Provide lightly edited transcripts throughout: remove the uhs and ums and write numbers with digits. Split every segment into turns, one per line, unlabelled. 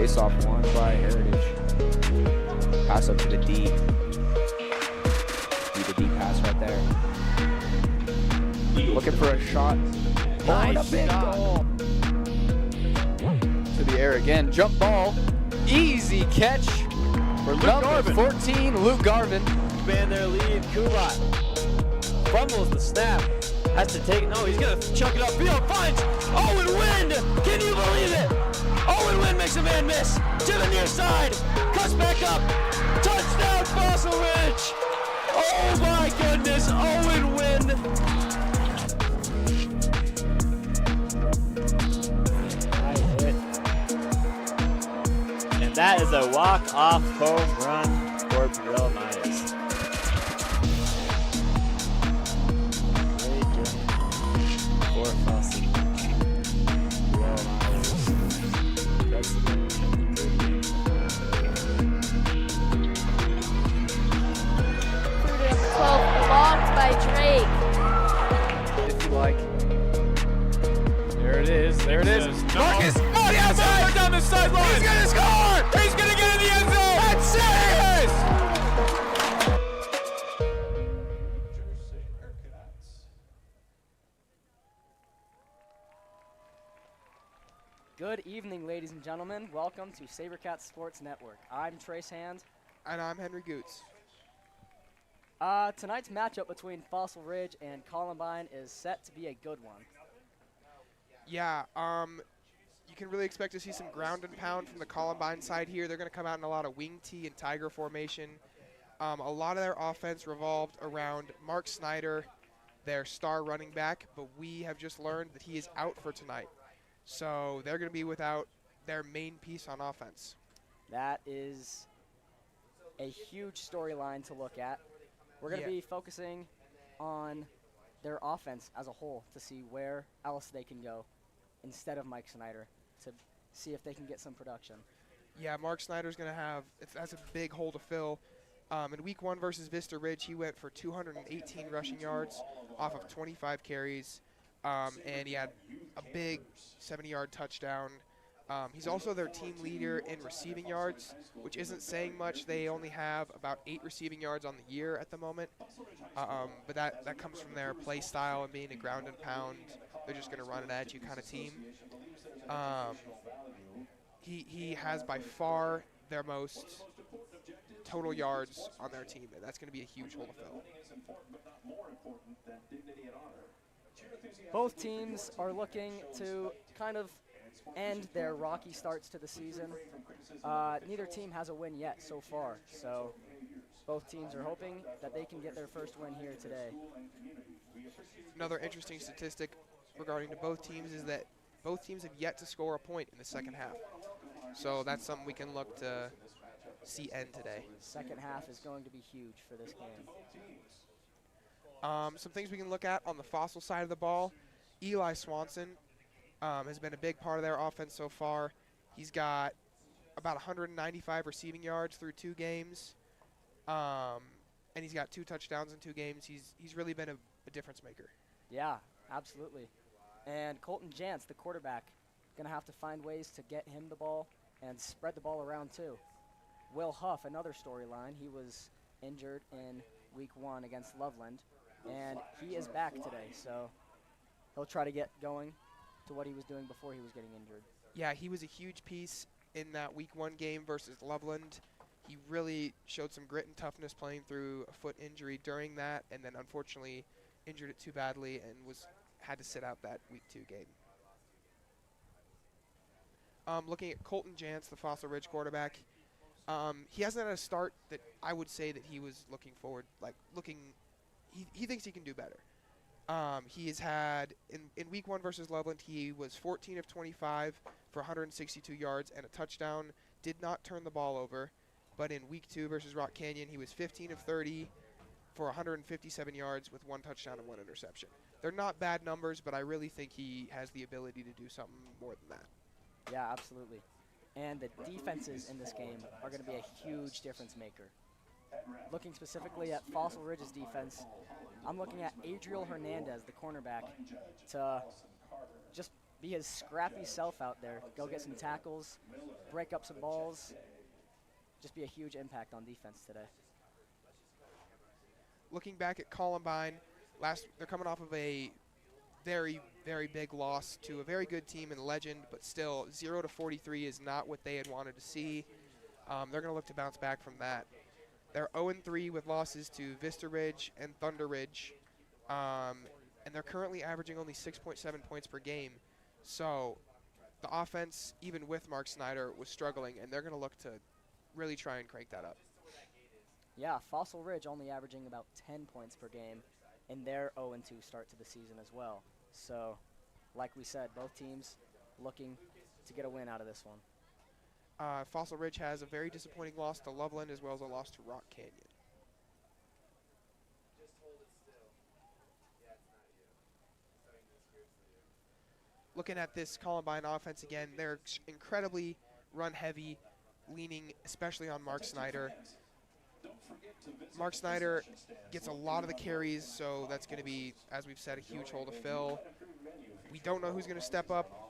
Face-off won by Heritage. Pass up to the D. The D pass right there. Looking for a shot.
Nice
a big
shot.
goal. To the air again. Jump ball. Easy catch for number 14, Luke Garvin.
Expand their lead. Coline fumbles the snap. Has to take it. No, he's going to chuck it upfield. Finds Owen Wind. Can you believe it? Owen Wind makes a man miss. To the near side. Cuts back up. Touchdown, Fossil Ridge. Oh my goodness, Owen Wind. Nice hit. And that is a walk-off home run for Brill Myers. Great game for Fossil. Brill Myers. That's the game.
Blocked by Drake.
If you like. There it is. There it is. Marcus! Oh, the outside! Down the sideline! He's gonna score! He's gonna get in the end zone! That's serious!
Good evening, ladies and gentlemen. Welcome to SaberCats Sports Network. I'm Trace Hand.
And I'm Henry Goots.
Tonight's matchup between Fossil Ridge and Columbine is set to be a good one.
Yeah, you can really expect to see some ground and pound from the Columbine side here. They're going to come out in a lot of wing T and tiger formation. A lot of their offense revolved around Mark Snyder, their star running back, but we have just learned that he is out for tonight. So they're going to be without their main piece on offense.
That is a huge storyline to look at. We're going to be focusing on their offense as a whole to see where else they can go instead of Mike Snyder to see if they can get some production.
Yeah, Mark Snyder's going to have – that's a big hole to fill. In Week 1 versus Vista Ridge, he went for 218 rushing yards off of 25 carries, and he had a big 70-yard touchdown. He's also their team leader in receiving yards, which isn't saying much. They only have about 8 receiving yards on the year at the moment, but that comes from their play style and being a ground and pound. They're just going to run it at you kind of team. He has by far their most total yards on their team, and that's going to be a huge hole to fill.
Both teams are looking to kind of end their rocky starts to the season. Neither team has a win yet so far, so both teams are hoping that they can get their first win here today.
Another interesting statistic regarding to both teams is that both teams have yet to score a point in the second half. So that's something we can look to see end today.
Second half is going to be huge for this game.
Some things we can look at on the Fossil side of the ball. Eli Swanson has been a big part of their offense so far. He's got about 195 receiving yards through 2 games, and he's got 2 touchdowns in 2 games. He's really been a difference maker.
Yeah, absolutely. And Colton Jantz, the quarterback, going to have to find ways to get him the ball and spread the ball around too. Will Huff, another storyline. He was injured in Week 1 against Loveland, and he is back today, so he'll try to get going to what he was doing before he was getting injured.
Yeah, he was a huge piece in that Week 1 game versus Loveland. He really showed some grit and toughness playing through a foot injury during that, and then unfortunately injured it too badly and had to sit out that Week 2 game. Looking at Colton Jantz, the Fossil Ridge quarterback, he hasn't had a start that I would say that he was looking forward, he thinks he can do better. He has had, in Week 1 versus Loveland, he was 14 of 25 for 162 yards and a touchdown, did not turn the ball over. But in Week 2 versus Rock Canyon, he was 15 of 30 for 157 yards with 1 touchdown and 1 interception. They're not bad numbers, but I really think he has the ability to do something more than that.
Yeah, absolutely. And the defenses in this game are going to be a huge difference maker. Looking specifically at Fossil Ridge's defense, I'm looking at Adriel Hernandez, the cornerback, to just be his scrappy self out there. Go get some tackles, break up some balls. Just be a huge impact on defense today.
Looking back at Columbine, they're coming off of a very, very big loss to a very good team in Legend, but still 0-43 is not what they had wanted to see. They're going to look to bounce back from that. They're 0-3 with losses to Vista Ridge and Thunder Ridge, and they're currently averaging only 6.7 points per game. So the offense, even with Mark Snyder, was struggling, and they're going to look to really try and crank that up.
Yeah, Fossil Ridge only averaging about 10 points per game in their 0-2 start to the season as well. So, like we said, both teams looking to get a win out of this one.
Fossil Ridge has a very disappointing loss to Loveland as well as a loss to Rock Canyon. Looking at this Columbine offense again, they're incredibly run heavy, leaning especially on Mark Snyder. Mark Snyder gets a lot of the carries, so that's going to be, as we've said, a huge hole to fill. We don't know who's going to step up.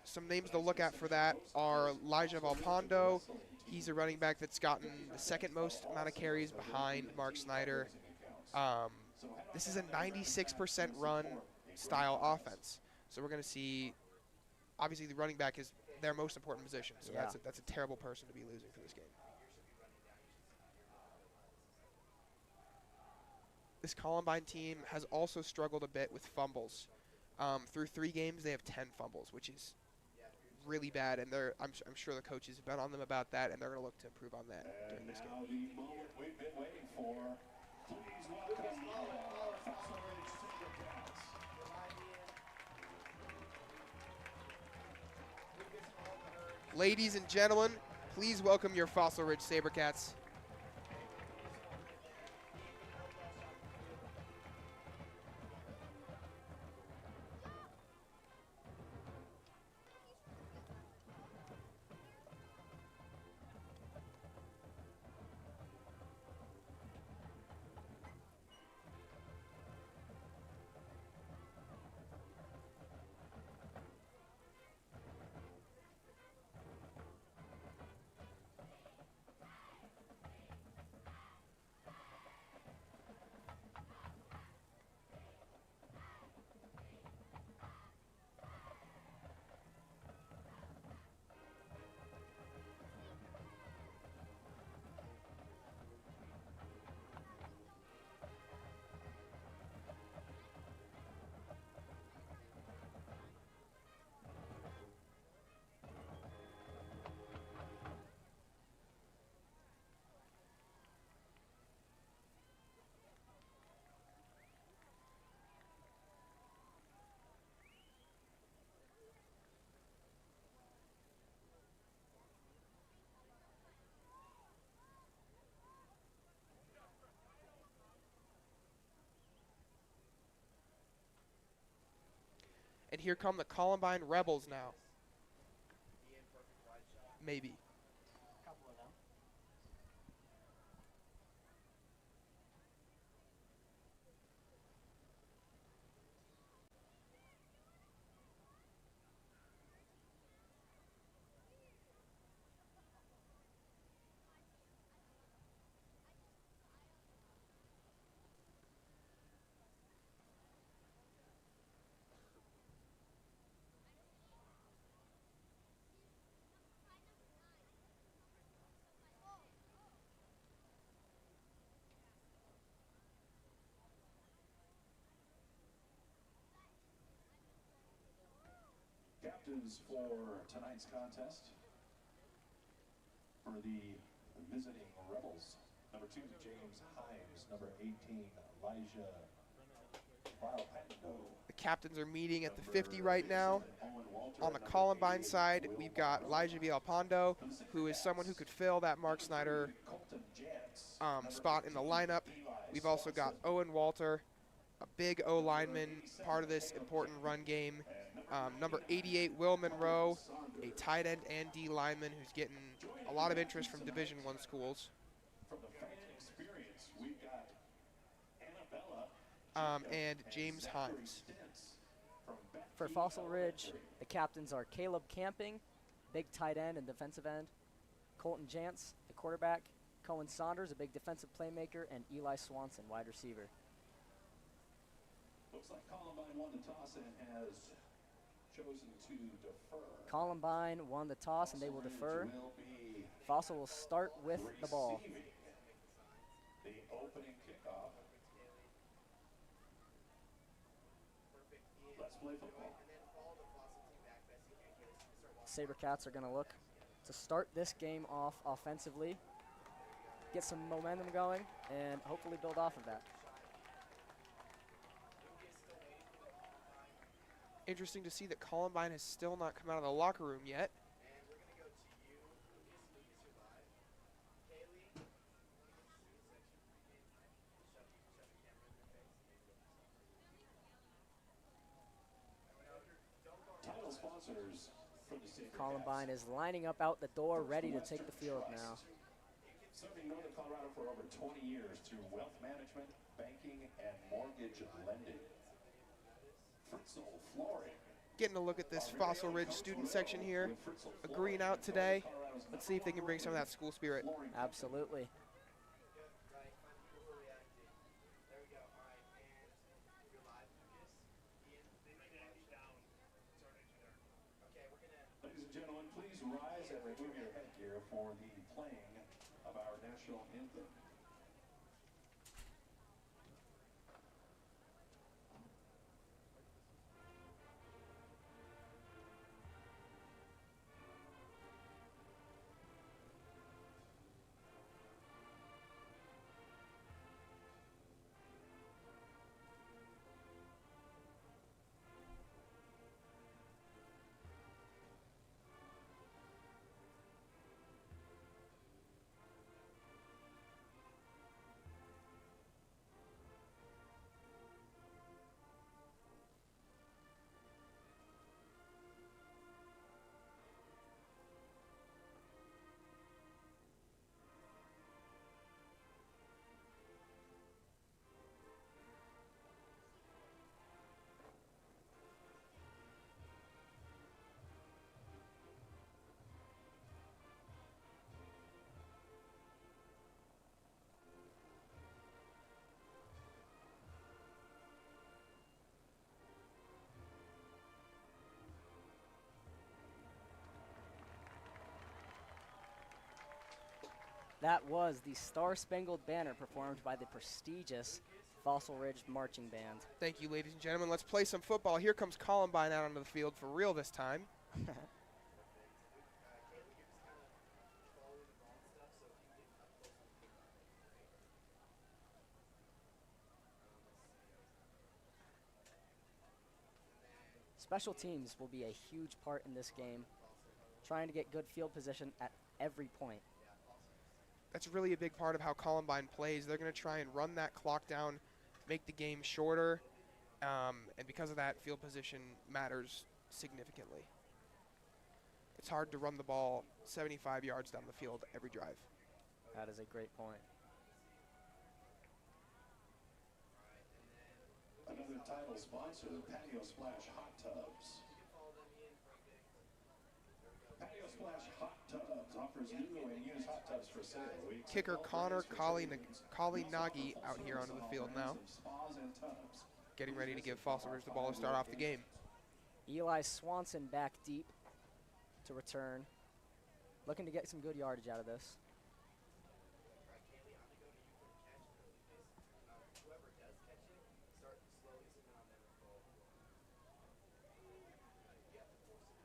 Some names to look at for that are Elijah Valpondo. He's a running back that's gotten the second most amount of carries behind Mark Snyder. This is a 96% run style offense. So we're going to see, obviously the running back is their most important position. So
yeah.
that's a terrible person to be losing for this game. This Columbine team has also struggled a bit with fumbles. Through 3 games, they have 10 fumbles, which is really bad, and I'm sure the coaches have been on them about that, and they're going to look to improve on that during this game.
The moment we've been waiting for. Please welcome our Fossil Ridge SaberCats.
Ladies and gentlemen, please welcome your Fossil Ridge SaberCats. And here come the Columbine Rebels now. Maybe.
Captains for tonight's contest. For the visiting Rebels, number 2, James Himes. Number 18, Elijah Valpondo.
The captains are meeting at the 50 right now. On the Columbine side, we've got Elijah Valpondo, who is someone who could fill that Mark Snyder spot in the lineup. We've also got Owen Walter, a big O lineman, part of this important run game. Number 88, Will Monroe, a tight end and D lineman who's getting a lot of interest from Division I schools.
From the fan experience, we've got Annabella
And James Himes.
from Bethlehem.
For Fossil Ridge, the captains are Caleb Camping, big tight end and defensive end, Colton Jantz, the quarterback, Cohen Saunders, a big defensive playmaker, and Eli Swanson, wide receiver.
Looks like Columbine won the toss and has chosen to defer.
Columbine won the toss and they will defer.
Will be
Fossil will start with the ball.
receiving the opening kickoff. Let's play football.
Sabercats are going to look to start this game off offensively, get some momentum going, and hopefully build off of that.
Interesting to see that Columbine has still not come out of the locker room yet.
Title sponsors for the Sabercats.
Columbine is lining up out the door, ready to take the field now.
Serving Northern Colorado for over 20 years through wealth management, banking, and mortgage lending. Fritzl Flooring.
Getting a look at this Fossil Ridge student section here. Agreeing out today. Let's see if they can bring some of that school spirit.
Absolutely.
Ladies and gentlemen, please rise and remove your headgear for the playing of our national anthem.
That was the Star Spangled Banner performed by the prestigious Fossil Ridge Marching Band.
Thank you, ladies and gentlemen. Let's play some football. Here comes Columbine out onto the field for real this time.
Special teams will be a huge part in this game, trying to get good field position at every point.
That's really a big part of how Columbine plays. They're going to try and run that clock down, make the game shorter, and because of that, field position matters significantly. It's hard to run the ball 75 yards down the field every drive.
That is a great point.
Another title sponsor, Patio Splash Hot Tubs. Patio Splash Hot Tubs offers new and used hot tubs for sale.
Kicker Connor Coline Nagy out here onto the field now, getting ready to give Fossil Ridge the ball to start off the game.
Eli Swanson back deep to return, looking to get some good yardage out of this.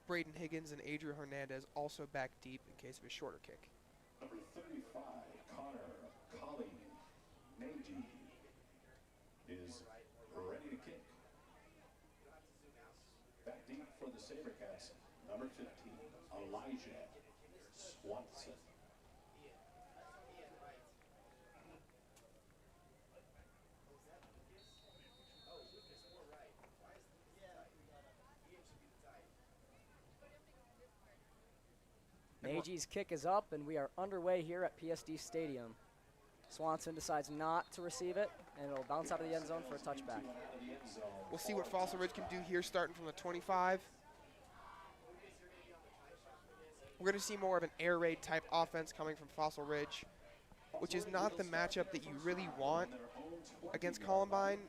Braden Higgins and Adrian Hernandez also back deep in case of a shorter kick.
Number 35, Connor Coline Nagy is ready to kick. Back deep for the Sabercats, number 15, Elijah Swanson.
Nagy's kick is up, and we are underway here at PSD Stadium. Swanson decides not to receive it, and it'll bounce out of the end zone for a touchback.
We'll see what Fossil Ridge can do here starting from the 25. We're going to see more of an air raid type offense coming from Fossil Ridge, which is not the matchup that you really want against Columbine.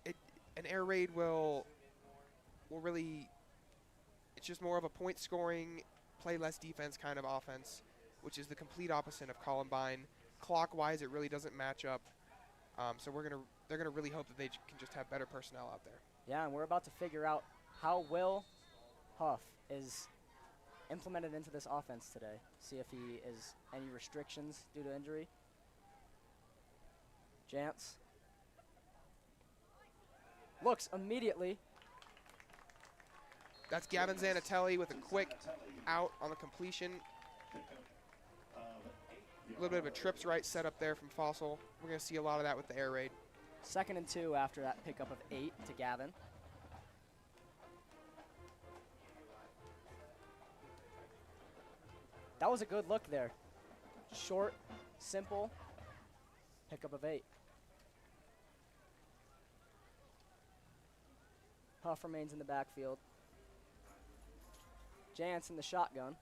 An air raid will really, it's just more of a point scoring, play less defense kind of offense, which is the complete opposite of Columbine. Clock-wise, it really doesn't match up. So they're gonna really hope that they can just have better personnel out there.
Yeah, and we're about to figure out how Will Huff is implemented into this offense today. See if he is any restrictions due to injury. Jantz looks immediately.
That's Gavin Zanatelli with a quick out on the completion. A little bit of a trips right setup there from Fossil. We're going to see a lot of that with the air raid.
2nd and 2 after that pickup of 8 to Gavin. That was a good look there. Short, simple, pickup of 8. Huff remains in the backfield. Jantz in the shotgun.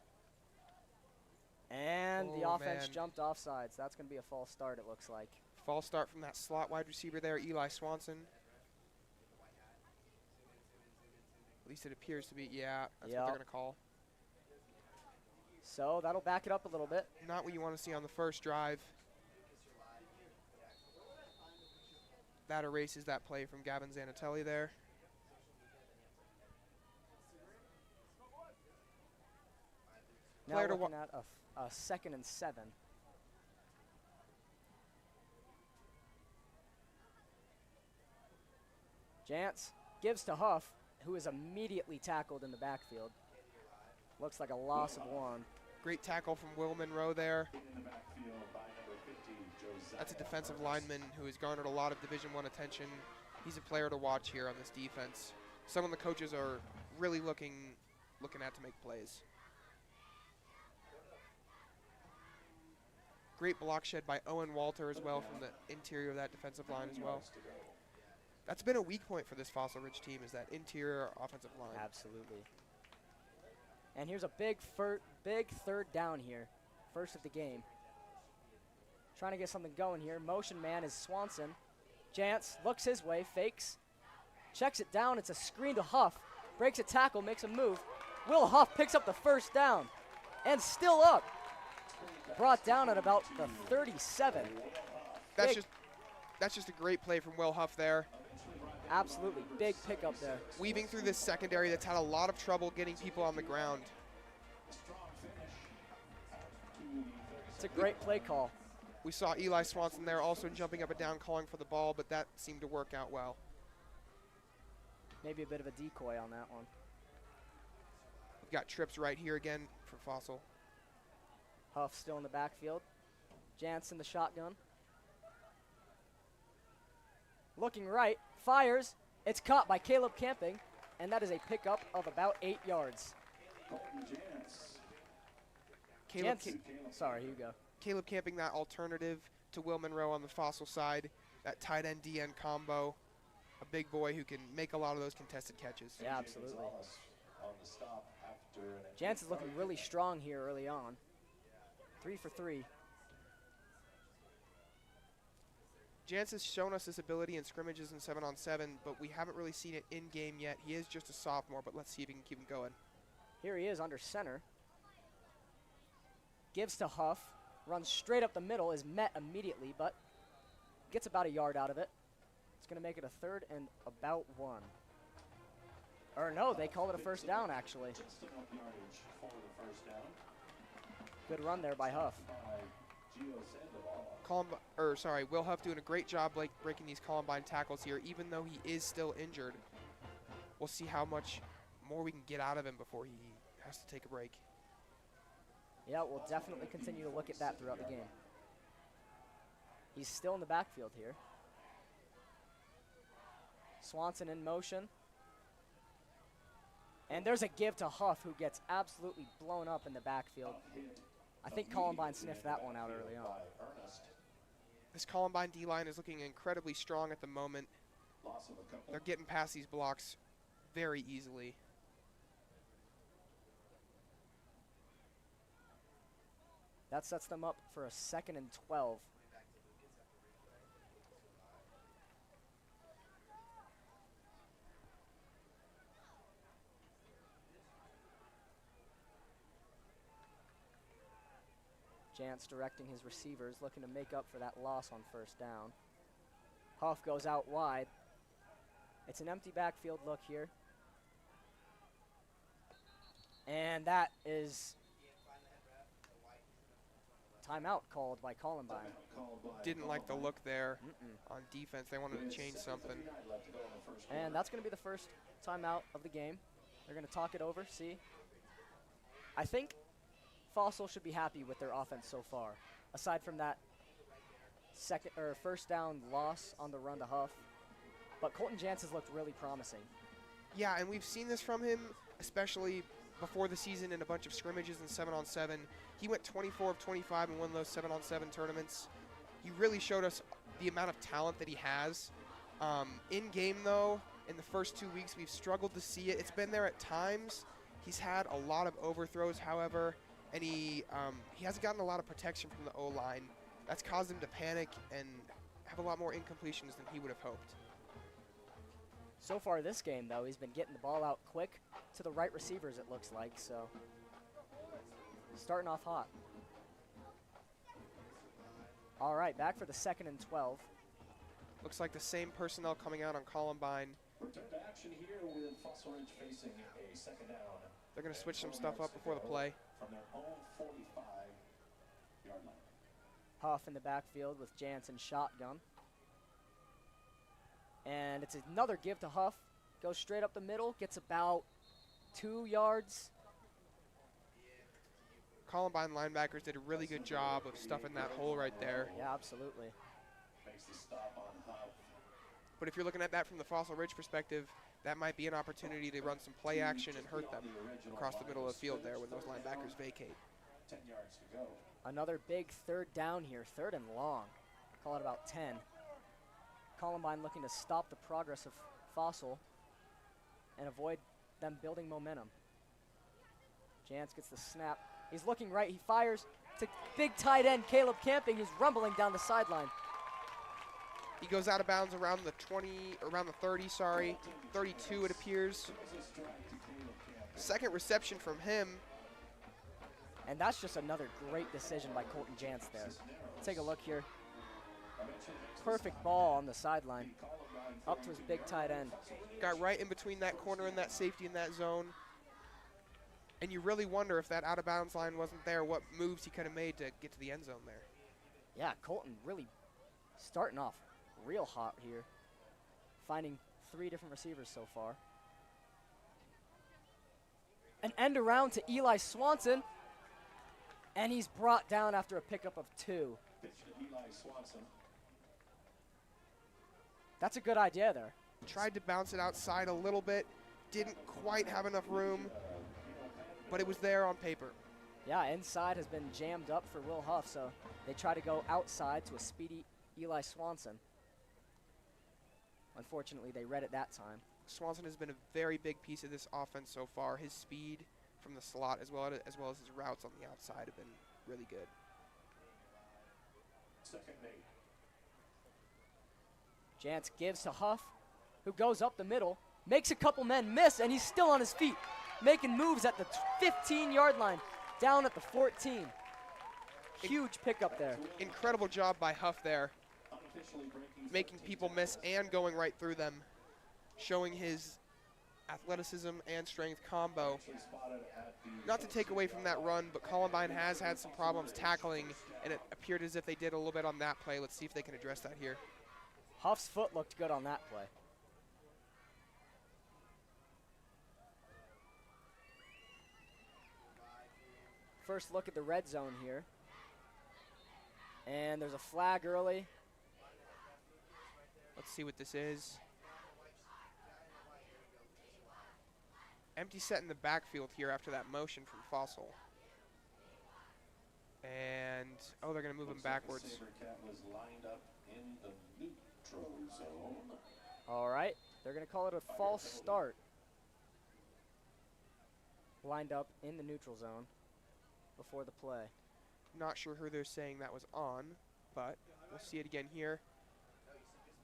And the offense jumped offsides. That's going to be a false start, it looks like.
False start from that slot wide receiver there, Eli Swanson. At least it appears to be, yeah, that's what they're going to call.
So that'll back it up a little bit.
Not what you want to see on the first drive. That erases that play from Gavin Zanatelli there.
Now
Player to
looking at a 2nd and 7. Jantz gives to Huff, who is immediately tackled in the backfield. Looks like a loss of 1.
Great tackle from Will Monroe there. That's a defensive lineman who has garnered a lot of Division I attention. He's a player to watch here on this defense. Someone the coaches are really looking at to make plays. Great block shed by Owen Walter as well from the interior of that defensive line as well. That's been a weak point for this Fossil Ridge team, is that interior offensive line.
Absolutely. And here's a big 3rd down here. First of the game. Trying to get something going here. Motion man is Swanson. Jantz looks his way, fakes. Checks it down. It's a screen to Huff. Breaks a tackle, makes a move. Will Huff picks up the 1st down. And still up. Brought down at about the 37.
That's just a great play from Will Huff there.
Absolutely, big pickup there.
Weaving through this secondary that's had a lot of trouble getting people on the ground.
It's a great play call.
We saw Eli Swanson there also jumping up and down calling for the ball, but that seemed to work out well.
Maybe a bit of a decoy on that one.
We've got trips right here again for Fossil.
Huff still in the backfield. Jantz in the shotgun. Looking right, fires. It's caught by Caleb Camping, and that is a pickup of about 8 yards. Sorry, here you go.
Caleb Camping, that alternative to Will Monroe on the Fossil side, that tight end DN combo, a big boy who can make a lot of those contested catches.
Yeah, absolutely. Jantz is looking really strong here early on. 3 for 3.
Jantz has shown us this ability in scrimmages and 7-on-7, but we haven't really seen it in-game yet. He is just a sophomore, but let's see if he can keep him going.
Here he is under center. Gives to Huff. Runs straight up the middle, is met immediately, but gets about a yard out of it. It's going to make it a 3rd and about 1. Or no, they call it a 1st down, actually. Good run there by Huff.
Will Huff doing a great job breaking these Columbine tackles here, even though he is still injured. We'll see how much more we can get out of him before he has to take a break.
Yeah, we'll definitely continue to look at that throughout the game. He's still in the backfield here. Swanson in motion. And there's a give to Huff, who gets absolutely blown up in the backfield. I think Columbine sniffed that one out early on.
This Columbine D-line is looking incredibly strong at the moment.
Loss of a couple.
They're getting past these blocks very easily.
That sets them up for a 2nd and 12. Jantz directing his receivers, looking to make up for that loss on 1st down. Huff goes out wide. It's an empty backfield look here. And that is timeout called by Columbine.
Didn't like the look there on defense. They wanted to change something.
And that's going to be the first timeout of the game. They're going to talk it over, see. I think Fossil should be happy with their offense so far. Aside from that 1st down loss on the run to Huff. But Colton Jantz has looked really promising.
Yeah, and we've seen this from him, especially before the season in a bunch of scrimmages and 7-on-7. He went 24 of 25 in one of those 7-on-7 tournaments. He really showed us the amount of talent that he has. In game, though, in the first 2 weeks, we've struggled to see it. It's been there at times. He's had a lot of overthrows, however, and he hasn't gotten a lot of protection from the O-line. That's caused him to panic and have a lot more incompletions than he would have hoped.
So far this game, though, he's been getting the ball out quick to the right receivers, it looks like, so starting off hot. All right, back for the 2nd and 12.
Looks like the same personnel coming out on Columbine.
Return to action here with Fossil Ridge facing a 2nd down.
They're going to switch some stuff up before the play.
From their own 45-yard line.
Huff in the backfield with Jansen shotgun. And it's another give to Huff. Goes straight up the middle, gets about 2 yards.
Columbine linebackers did a really good job of stuffing that hole right there.
Yeah, absolutely.
Makes the stop on Huff.
But if you're looking at that from the Fossil Ridge perspective, that might be an opportunity to run some play action and hurt them across the middle of the field there when those linebackers vacate.
10 yards to go.
Another big 3rd down here, 3rd and long. Call it about 10. Columbine looking to stop the progress of Fossil and avoid them building momentum. Jantz gets the snap. He's looking right. He fires to big tight end Caleb Camping, who's rumbling down the sideline.
He goes out of bounds around the 30, 32 it appears. 2nd reception from him.
And that's just another great decision by Colton Jantz there. Take a look here. Perfect ball on the sideline. Up to his big tight end.
Got right in between that corner and that safety in that zone. And you really wonder if that out of bounds line wasn't there, what moves he could have made to get to the end zone there.
Yeah, Colton really starting off real hot here. Finding 3 different receivers so far. An end around to Eli Swanson. And he's brought down after a pickup of 2.
Pitch to Eli Swanson.
That's a good idea there.
Tried to bounce it outside a little bit. Didn't quite have enough room. But it was there on paper.
Yeah, inside has been jammed up for Will Huff, so they try to go outside to a speedy Eli Swanson. Unfortunately, they read it that time.
Swanson has been a very big piece of this offense so far. His speed from the slot as well as his routes on the outside have been really good.
2nd and 8.
Jantz gives to Huff, who goes up the middle, makes a couple men miss, and he's still on his feet, making moves at the 15-yard line, down at the 14. Huge pickup there.
Incredible job by Huff there, making people miss and going right through them, showing his athleticism and strength combo. Not to take away from that run, but Columbine has had some problems tackling, and it appeared as if they did a little bit on that play. Let's see if they can address that here.
Huff's foot looked good on that play. First look at the red zone here. And there's a flag early.
Let's see what this is. Empty set in the backfield here after that motion from Fossil. And, Oh, they're going to move him backwards.
SaberCat was lined up in the neutral zone.
All right, they're going to call it a false start. Lined up in the neutral zone before the play.
Not sure who they're saying that was on, but we'll see it again here.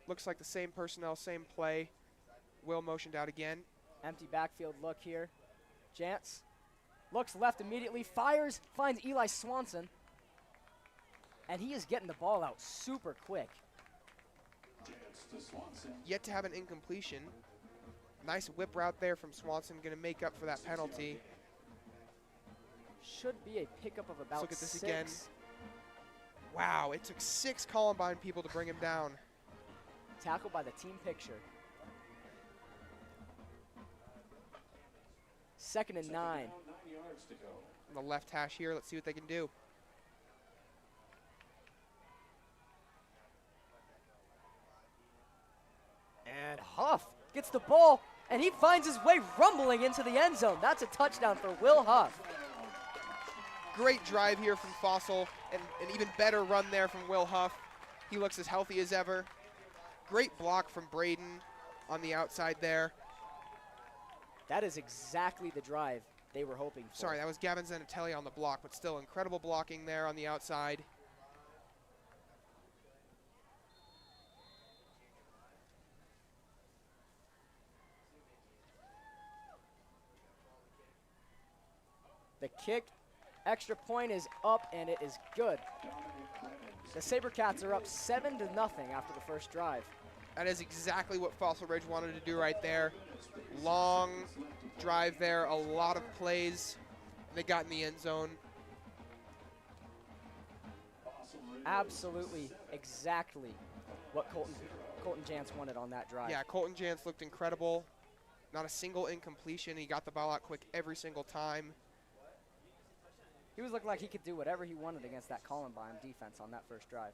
Looks like the same personnel, same play. Will motioned out again.
Empty backfield look here. Jantz looks left immediately, fires, finds Eli Swanson. And he is getting the ball out super quick.
Chance to Swanson.
Yet to have an incompletion. Nice whip route there from Swanson, going to make up for that penalty.
Should be a pickup of about
Look at this
6.
again. Wow, it took 6 Columbine people to bring him down.
Tackled by the team picture. 2nd and 9.
9 yards to go.
On the left hash here, let's see what they can do.
And Huff gets the ball, and he finds his way rumbling into the end zone. That's a touchdown for Will Huff.
Great drive here from Fossil, and an even better run there from Will Huff. He looks as healthy as ever. Great block from Braden on the outside there.
That is exactly the drive they were hoping for.
Sorry, that was Gavin Zanatelli on the block, but still incredible blocking there on the outside.
The kick, extra point is up, and it is good. The SaberCats are up 7-0 after the first drive.
That is exactly what Fossil Ridge wanted to do right there. Long drive there, a lot of plays. They got in the end zone.
Absolutely, exactly what Colton Jantz wanted on that drive.
Yeah, Colton Jantz looked incredible. Not a single incompletion. He got the ball out quick every single time.
He was looking like he could do whatever he wanted against that Columbine defense on that first drive.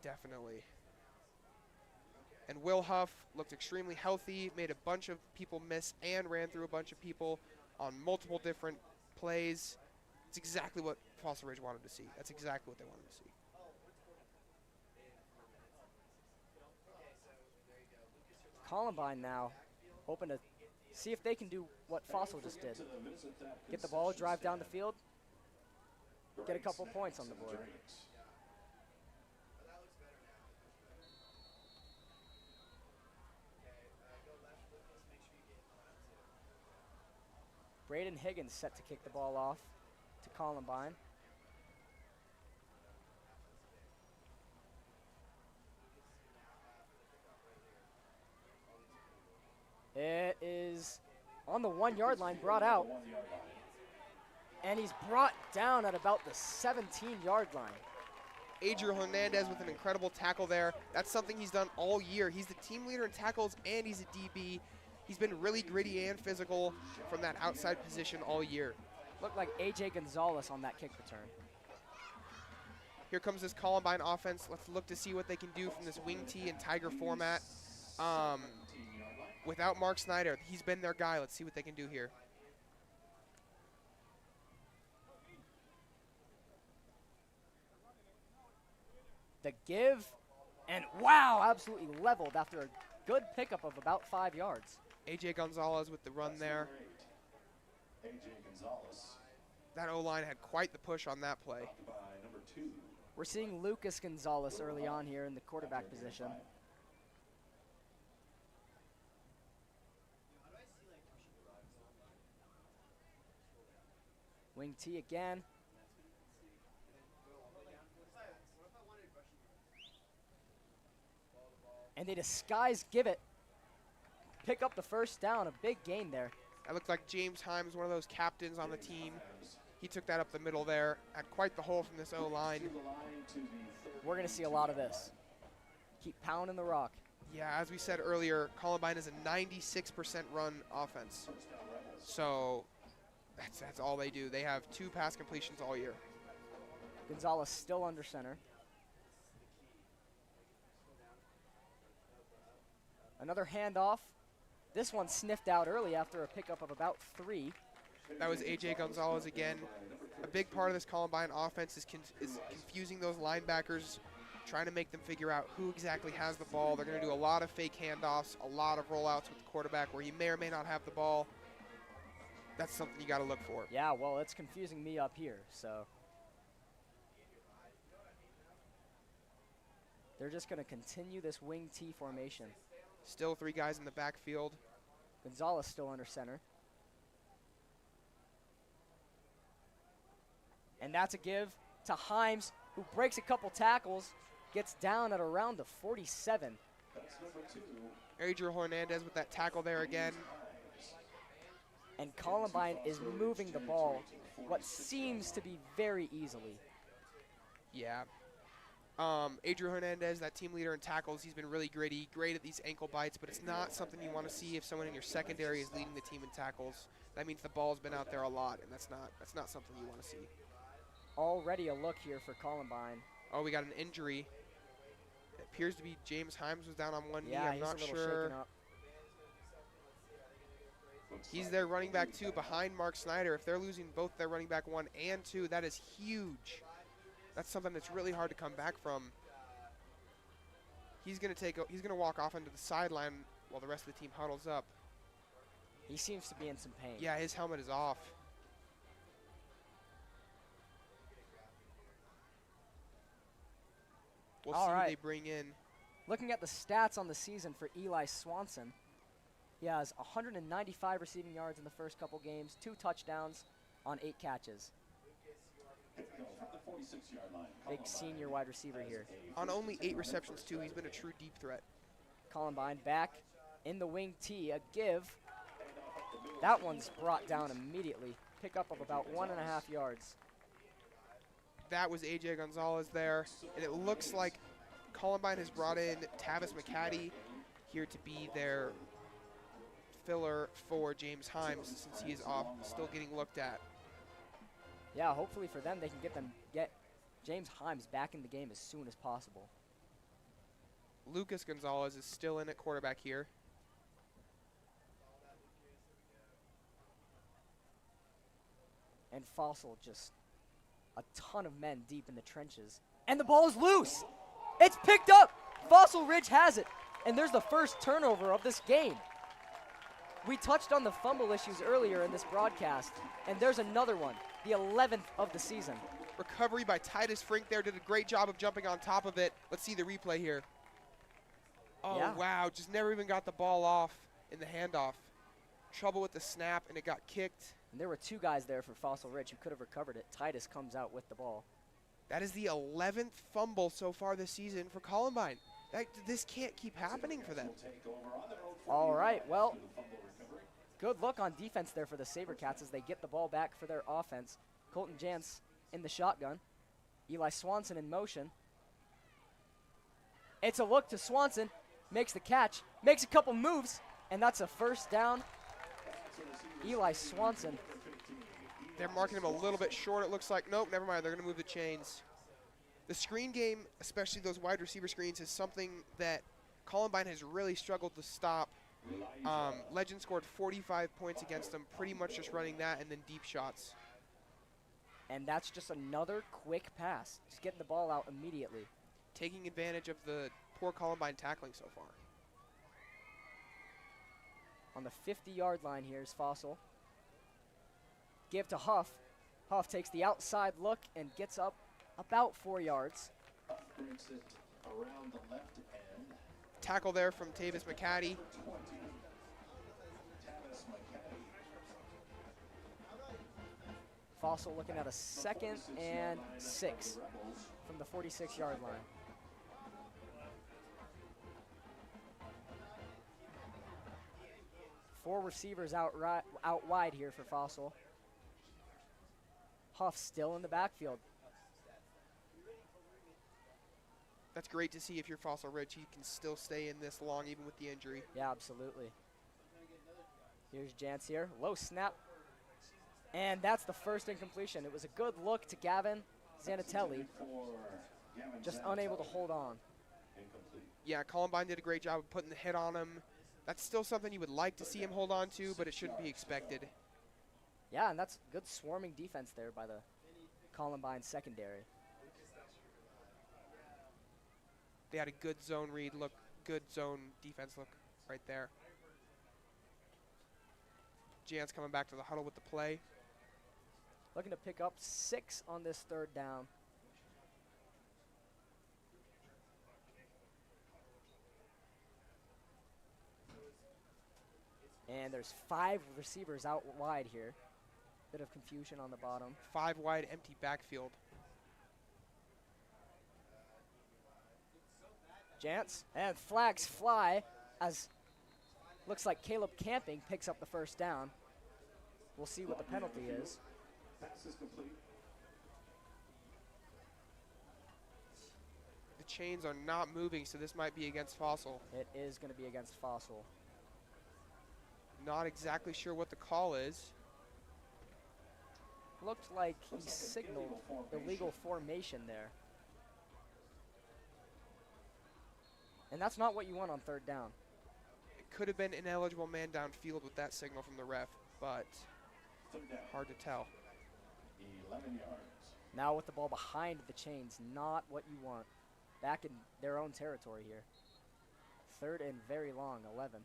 Definitely. And Will Huff looked extremely healthy, made a bunch of people miss, and ran through a bunch of people on multiple different plays. It's exactly what Fossil Ridge wanted to see. That's exactly what they wanted to see.
Columbine now hoping to see if they can do what Fossil just did. Get the ball, drive down the field, get a couple points on the board. Braden Higgins set to kick the ball off to Columbine. It is on the 1-yard line, brought out. And he's brought down at about the 17-yard line.
Adriel Hernandez with an incredible tackle there. That's something he's done all year. He's the team leader in tackles, and he's a DB. He's been really gritty and physical from that outside position all year.
Looked like A.J. Gonzalez on that kick return.
Here comes this Columbine offense. Let's look to see what they can do from this wing tee and tiger format. Without Mark Snyder, he's been their guy. Let's see what they can do here.
The give, and wow, absolutely leveled after a good pickup of about 5 yards.
A.J. Gonzalez with the run there.
A.J. Gonzalez.
That O-line had quite the push on that play.
By number 2.
We're seeing Lucas Gonzalez early on here in the quarterback position. Wing T again. And they disguise give it. Pick up the first down, a big gain there.
That looked like James Himes, one of those captains on the team. He took that up the middle there. Had quite the hole from this O-line.
We're going to see a lot of this. Keep pounding the rock.
Yeah, as we said earlier, Columbine is a 96% run offense. So that's all they do. They have 2 pass completions all year.
Gonzalez still under center. Another handoff. This one sniffed out early after a pickup of about 3.
That was A.J. Gonzalez again. A big part of this Columbine offense is confusing those linebackers, trying to make them figure out who exactly has the ball. They're going to do a lot of fake handoffs, a lot of rollouts with the quarterback where he may or may not have the ball. That's something you got to look for.
Yeah, well, it's confusing me up here, so. They're just going to continue this wing T formation.
Still 3 guys in the backfield.
Gonzalez still under center. And that's a give to Himes, who breaks a couple tackles, gets down at around the 47.
Adriel Hernandez with that tackle there again.
And Columbine is moving the ball what seems to be very easily.
Yeah. Adriel Hernandez, that team leader in tackles, he's been really gritty, great at these ankle bites, but it's not something you want to see if someone in your secondary is leading the team in tackles. That means the ball's been out there a lot, and that's not something you want to see.
Already a look here for Columbine.
Oh, we got an injury. It appears to be James Himes was down on one knee.
Yeah,
I'm
he's
not
a little
sure.
shaken up.
He's their running back 2 behind Mark Snyder. If they're losing both their running back 1 and 2, that is huge. That's something that's really hard to come back from. He's gonna walk off into the sideline while the rest of the team huddles up.
He seems to be in some pain.
Yeah, his helmet is off. We'll see who they bring in.
Looking at the stats on the season for Eli Swanson, he has 195 receiving yards in the first couple games, 2 touchdowns on 8 catches. Big senior wide receiver here.
On only 8 receptions, too, he's been a true deep threat.
Columbine back in the wing T, a give. That one's brought down immediately. Pickup of about 1.5 yards.
That was A.J. Gonzalez there, and it looks like Columbine has brought in Tavis McCaddy here to be their filler for James Himes since he is off, still getting looked at.
Yeah, hopefully for them, they can get James Himes back in the game as soon as possible.
Lucas Gonzalez is still in at quarterback here.
And Fossil just a ton of men deep in the trenches. And the ball is loose. It's picked up. Fossil Ridge has it. And there's the first turnover of this game. We touched on the fumble issues earlier in this broadcast, and there's another one, the 11th of the season.
Recovery by Titus Frink there, did a great job of jumping on top of it. Let's see the replay here. Oh, yeah. Wow, just never even got the ball off in the handoff. Trouble with the snap, and it got kicked.
And there were 2 guys there for Fossil Ridge who could have recovered it. Titus comes out with the ball.
That is the 11th fumble so far this season for Columbine. This can't keep happening for them.
All right, well, good look on defense there for the SaberCats as they get the ball back for their offense. Colton Jantz in the shotgun. Eli Swanson in motion. It's a look to Swanson. Makes the catch. Makes a couple moves. And that's a first down. Eli Swanson.
They're marking him a little bit short, it looks like. Nope, never mind. They're going to move the chains. The screen game, especially those wide receiver screens, is something that Columbine has really struggled to stop. Legend scored 45 points against them, pretty much just running that and then deep shots.
And that's just another quick pass. Just getting the ball out immediately.
Taking advantage of the poor Columbine tackling so far.
On the 50-yard line here is Fossil. Give to Huff. Huff takes the outside look and gets up about 4 yards.
Brings it around the left end.
Tackle there from Tavis McCaddy.
Fossil looking at a 2nd and 6 from the 46-yard line. Four receivers out wide here for Fossil. Huff still in the backfield.
That's great to see if you're Fossil Ridge. He can still stay in this long even with the injury.
Yeah, absolutely. Here's Jantz here. Low snap. And that's the first incompletion. It was a good look to Gavin Zanatelli. Just unable to hold on.
Yeah, Columbine did a great job of putting the hit on him. That's still something you would like to see him hold on to, but it shouldn't be expected.
Yeah, and that's good swarming defense there by the Columbine secondary.
They had a good zone read look, good zone defense look right there. Jant's coming back to the huddle with the play.
Looking to pick up 6 on this 3rd down. And there's 5 receivers out wide here. Bit of confusion on the bottom.
5 wide, empty backfield.
Jantz, and flags fly as looks like Caleb Camping picks up the 1st down. We'll see what the penalty is.
Pass is complete.
The chains are not moving, so this might be against Fossil.
It is going to be against Fossil.
Not exactly sure what the call is.
Looked like he signaled illegal formation there. And that's not what you want on 3rd down.
It could have been ineligible man downfield with that signal from the ref, but hard to tell.
11 yards.
Now with the ball behind the chains, not what you want. Back in their own territory here. 3rd and very long, 11.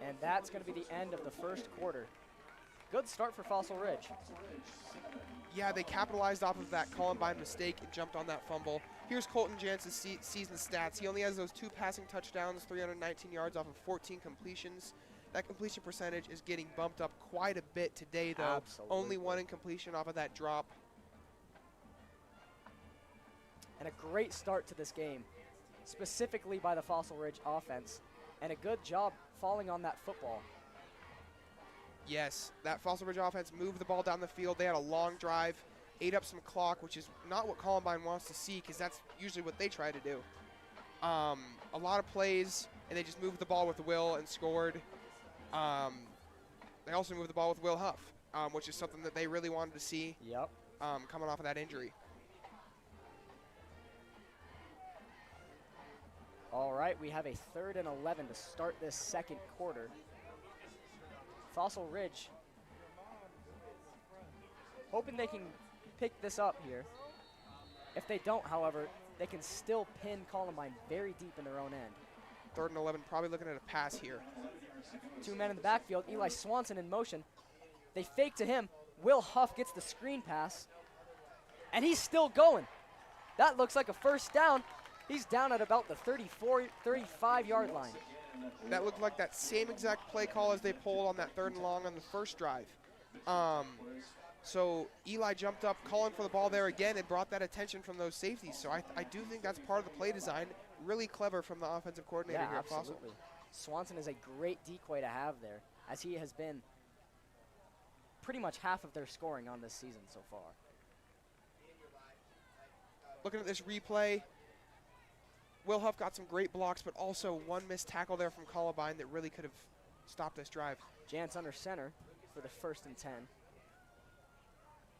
And that's going to be the end of the 1st quarter. Good start for Fossil Ridge.
Yeah, they capitalized off of that Columbine mistake and jumped on that fumble. Here's Colton Jantz's season stats. He only has those 2 passing touchdowns, 319 yards off of 14 completions. That completion percentage is getting bumped up quite a bit today, though.
Absolutely.
Only 1 incompletion off of that drop.
And a great start to this game, specifically by the Fossil Ridge offense. And a good job falling on that football.
Yes, that Fossil Ridge offense moved the ball down the field. They had a long drive, ate up some clock, which is not what Columbine wants to see because that's usually what they try to do. A lot of plays, and they just moved the ball with will and scored. They also moved the ball with Will Huff, which is something that they really wanted to see.
Yep.
Coming off of that injury.
All right, we have a 3rd and 11 to start this 2nd quarter. Fossil Ridge hoping they can pick this up here. If they don't, however, they can still pin Columbine very deep in their own end.
3rd and 11, probably looking at a pass here.
2 men in the backfield, Eli Swanson in motion. They fake to him. Will Huff gets the screen pass, and he's still going. That looks like a 1st down. He's down at about the 35-yard line.
That looked like that same exact play call as they pulled on that 3rd and long on the 1st drive. So Eli jumped up, calling for the ball there again, and brought that attention from those safeties. So I do think that's part of the play design. Really clever from the offensive coordinator here at Fossil.
Absolutely. Swanson is a great decoy to have there, as he has been pretty much half of their scoring on this season so far.
Looking at this replay, Will Huff got some great blocks, but also 1 missed tackle there from Columbine that really could have stopped this drive.
Jantz under center for the 1st and 10.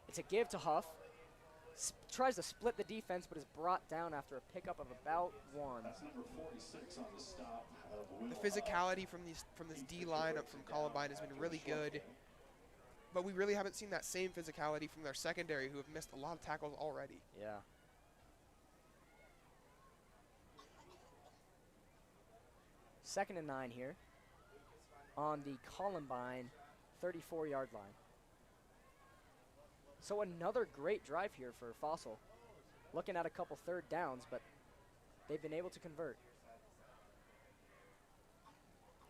It's a give to Huff. Tries to split the defense, but is brought down after a pickup of about 1.
That's number 46 on the stop.
The physicality from this D line up from Columbine has been really good, but we really haven't seen that same physicality from their secondary, who have missed a lot of tackles already.
Yeah. Second and 9 here on the Columbine 34-yard line. So another great drive here for Fossil. Looking at a couple 3rd downs, but they've been able to convert.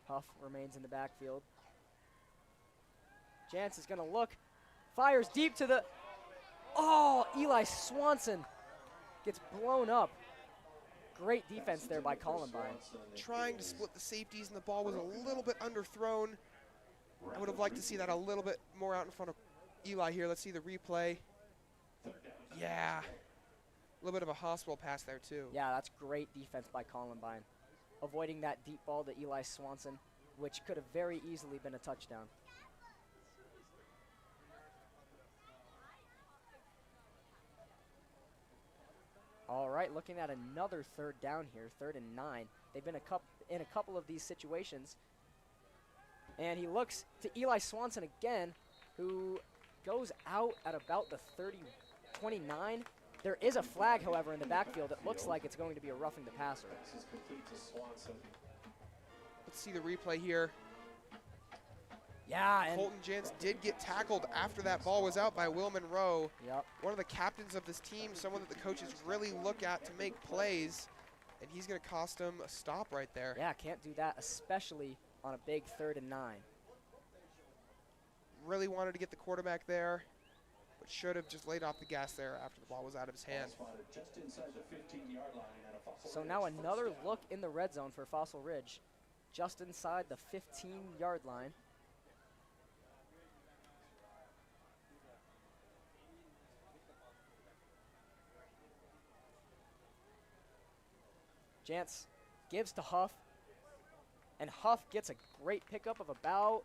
Huff remains in the backfield. Jantz is going to look, fires deep to the, oh, Eli Swanson gets blown up. Great defense there by Columbine.
Trying to split the safeties, and the ball was a little bit underthrown. I would have liked to see that a little bit more out in front of Eli here. Let's see the replay. Yeah. A little bit of a hospital pass there, too.
Yeah, that's great defense by Columbine. Avoiding that deep ball to Eli Swanson, which could have very easily been a touchdown. All right, looking at another 3rd down here, 3rd and 9. They've been in a couple of these situations. And he looks to Eli Swanson again, who goes out at about the 29. There is a flag, however, in the backfield. It looks like it's going to be a roughing the passer.
Let's see the replay here.
Yeah, and
Colton Jantz did get tackled after that ball was out by Will Monroe.
yep.
One of the captains of this team, someone that the coaches really look at to make plays, and he's going to cost him a stop right there.
Yeah, can't do that, especially on a big 3rd and 9.
Really wanted to get the quarterback there, but should have just laid off the gas there after the ball was out of his hand.
So now another look in the red zone for Fossil Ridge, just inside the 15-yard line. Jantz gives to Huff, and Huff gets a great pickup of about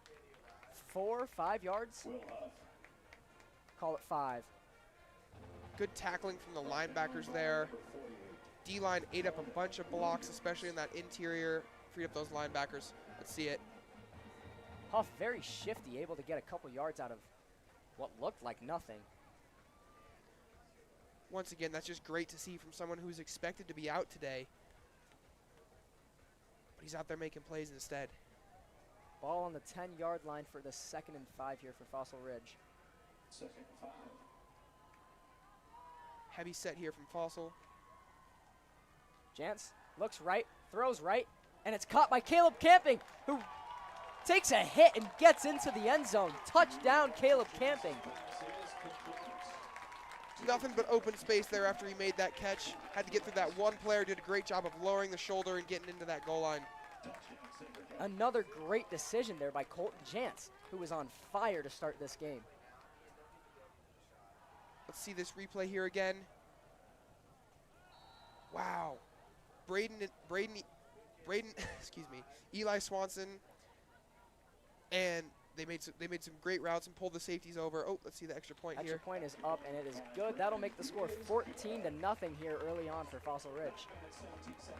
4 or 5 yards. Call it 5.
Good tackling from the linebackers there. D-line ate up a bunch of blocks, especially in that interior, freed up those linebackers. Let's see it.
Huff very shifty, able to get a couple yards out of what looked like nothing.
Once again, that's just great to see from someone who's expected to be out today. But he's out there making plays instead.
Ball on the 10-yard line for the 2nd and 5 here for Fossil Ridge.
2nd and 5.
Heavy set here from Fossil.
Jantz looks right, throws right, and it's caught by Caleb Camping, who takes a hit and gets into the end zone. Touchdown, Caleb Camping.
Nothing but open space there after he made that catch. Had to get through that one player, did a great job of lowering the shoulder and getting into that goal line.
Another great decision there by Colton Jantz, who was on fire to start this game.
Let's see this replay here again. Wow. Braden, excuse me, Eli Swanson, and they made some great routes and pulled the safeties over. Oh, let's see the extra point here.
Extra point is up, and it is good. That'll make the score 14-0 here early on for Fossil Ridge.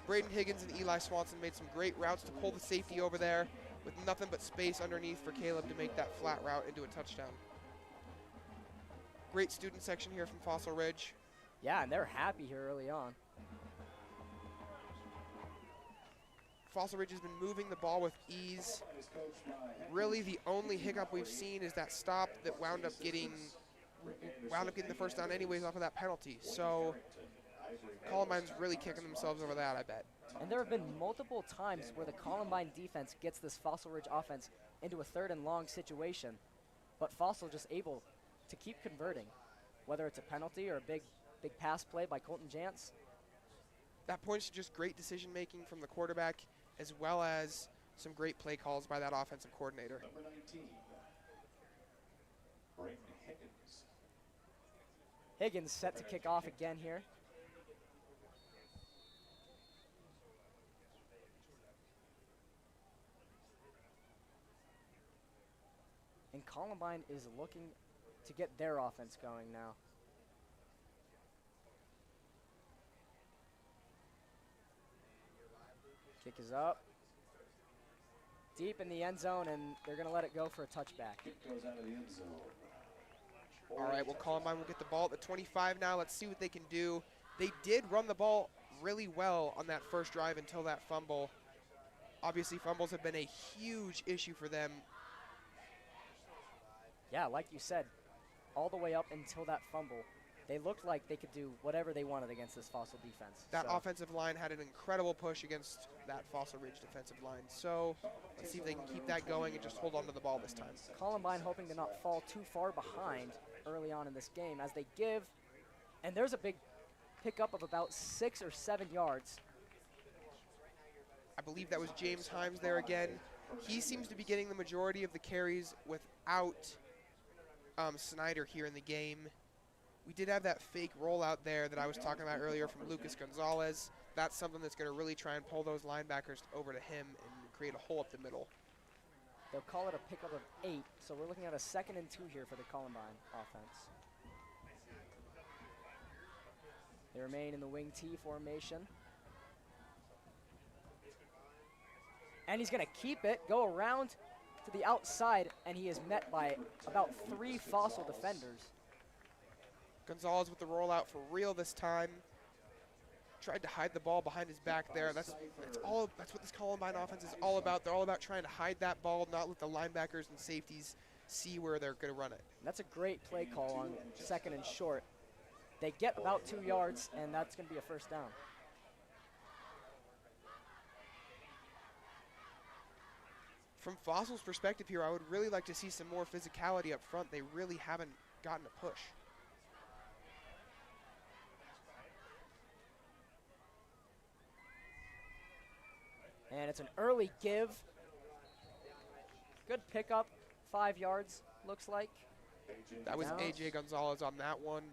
Braden Higgins and Eli Swanson made some great routes to pull the safety over there with nothing but space underneath for Caleb to make that flat route into a touchdown. Great student section here from Fossil Ridge.
Yeah, and they're happy here early on.
Fossil Ridge has been moving the ball with ease. Really, the only hiccup we've seen is that stop that wound up getting the first down anyways off of that penalty. So Columbine's really kicking themselves over that, I bet.
And there have been multiple times where the Columbine defense gets this Fossil Ridge offense into a 3rd and long situation, but Fossil just able to keep converting, whether it's a penalty or a big pass play by Colton Jantz.
That points to just great decision making from the quarterback, as well as some great play calls by that offensive coordinator.
Number 19, Braden Higgins.
Higgins set to kick off again here. And Columbine is looking to get their offense going now. Kick is up. Deep in the end zone, and they're going to let it go for a touchback.
Kick goes out of the end zone.
All right, well, Columbine will get the ball at the 25 now. Let's see what they can do. They did run the ball really well on that first drive until that fumble. Obviously, fumbles have been a huge issue for them.
Yeah, like you said, all the way up until that fumble, they looked like they could do whatever they wanted against this Fossil defense.
That offensive line had an incredible push against that Fossil Ridge defensive line. So let's see if they can keep that going and just hold on to the ball this time.
Columbine hoping to not fall too far behind early on in this game as they give, and there's a big pickup of about 6 or 7 yards.
I believe that was James Himes there again. He seems to be getting the majority of the carries without Snyder here in the game. We did have that fake rollout there that I was talking about earlier from Lucas Gonzalez. That's something that's going to really try and pull those linebackers over to him and create a hole up the middle.
They'll call it a pickup of 8, so we're looking at a 2nd and 2 here for the Columbine offense. They remain in the wing T formation. And he's going to keep it, go around, to the outside, and he is met by about 3 Fossil defenders.
Gonzalez with the rollout for real this time. Tried to hide the ball behind his back there. That's what this Columbine offense is all about. They're all about trying to hide that ball, not let the linebackers and safeties see where they're going to run it.
That's a great play call on 2nd and short. They get about 2 yards, and that's going to be a first down.
From Fossil's perspective here, I would really like to see some more physicality up front. They really haven't gotten a push.
And it's an early give. Good pickup, 5 yards, looks like.
That was
Down.
A.J. Gonzalez on that one.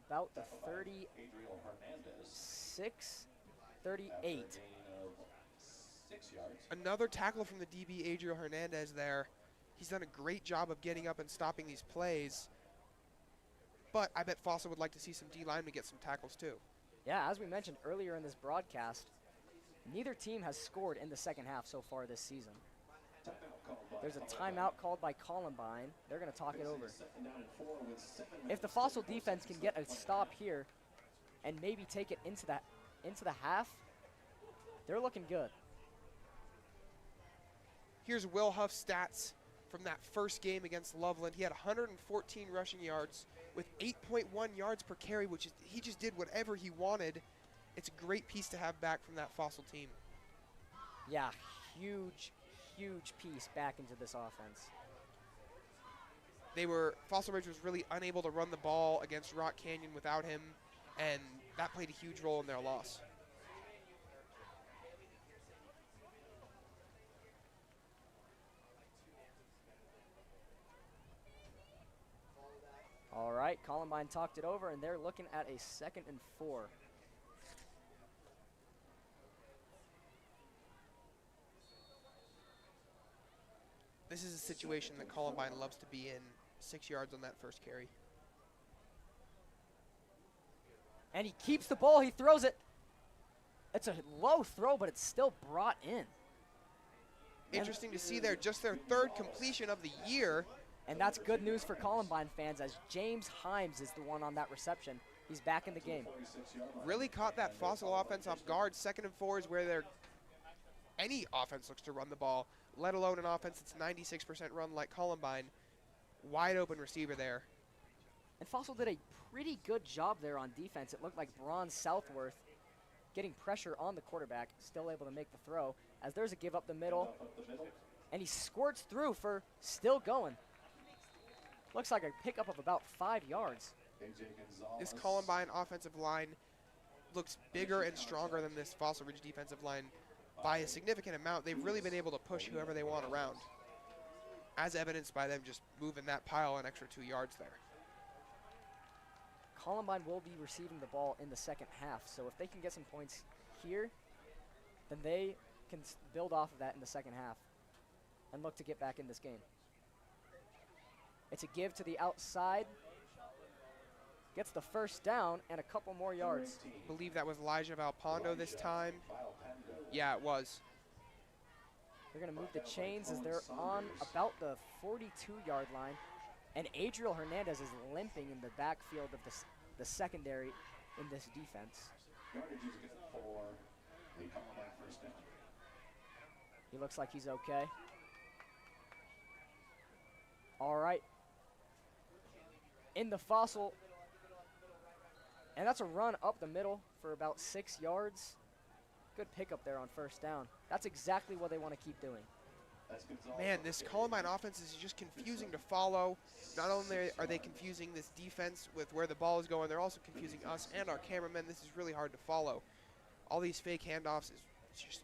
About the 36, 38.
6 yards.
Another tackle from the DB, Adriel Hernandez there. He's done a great job of getting up and stopping these plays. But I bet Fossil would like to see some D linemen get some tackles too.
Yeah, as we mentioned earlier in this broadcast, neither team has scored in the second half so far this season. There's a timeout called by Columbine. They're going to talk it over. If the Fossil defense can get a stop here and maybe take it into the half, they're looking good.
Here's Will Huff's stats from that first game against Loveland. He had 114 rushing yards with 8.1 yards per carry, which is, he just did whatever he wanted. It's a great piece to have back from that Fossil team.
Yeah, huge piece back into this offense.
Fossil Ridge was really unable to run the ball against Rock Canyon without him, and that played a huge role in their loss.
All right, Columbine talked it over, and they're looking at a 2nd and 4.
This is a situation that Columbine loves to be in. 6 yards on that first carry.
And he keeps the ball, he throws it. It's a low throw, but it's still brought in.
Interesting to see there, just their 3rd completion of the year.
And that's good news for Columbine fans, as James Himes is the one on that reception. He's back in the game.
Really caught that Fossil offense off guard. 2nd and 4 is where any offense looks to run the ball, let alone an offense that's 96% run like Columbine. Wide open receiver there.
And Fossil did a pretty good job there on defense. It looked like Braun Southworth getting pressure on the quarterback, still able to make the throw, as there's a give up the middle. And he squirts through for still going. Looks like a pickup of about 5 yards.
This Columbine offensive line looks bigger and stronger than this Fossil Ridge defensive line by a significant amount. They've really been able to push whoever they want around, as evidenced by them just moving that pile an extra 2 yards there.
Columbine will be receiving the ball in the second half, so if they can get some points here, then they can build off of that in the second half and look to get back in this game. It's a give to the outside. Gets the first down and a couple more yards.
I believe that was Elijah Valpondo this time. Yeah, it was.
They're going to move the chains as they're on about the 42-yard line. And Adriel Hernandez is limping in the backfield of the secondary in this defense. He looks like he's okay. All right. In the Fossil. And that's a run up the middle for about 6 yards. Good pickup there on first down. That's exactly what they want to keep doing.
Man, this Columbine offense is just confusing to follow. Not only are they confusing this defense with where the ball is going, they're also confusing us and our cameramen. This is really hard to follow. All these fake handoffs, it's just,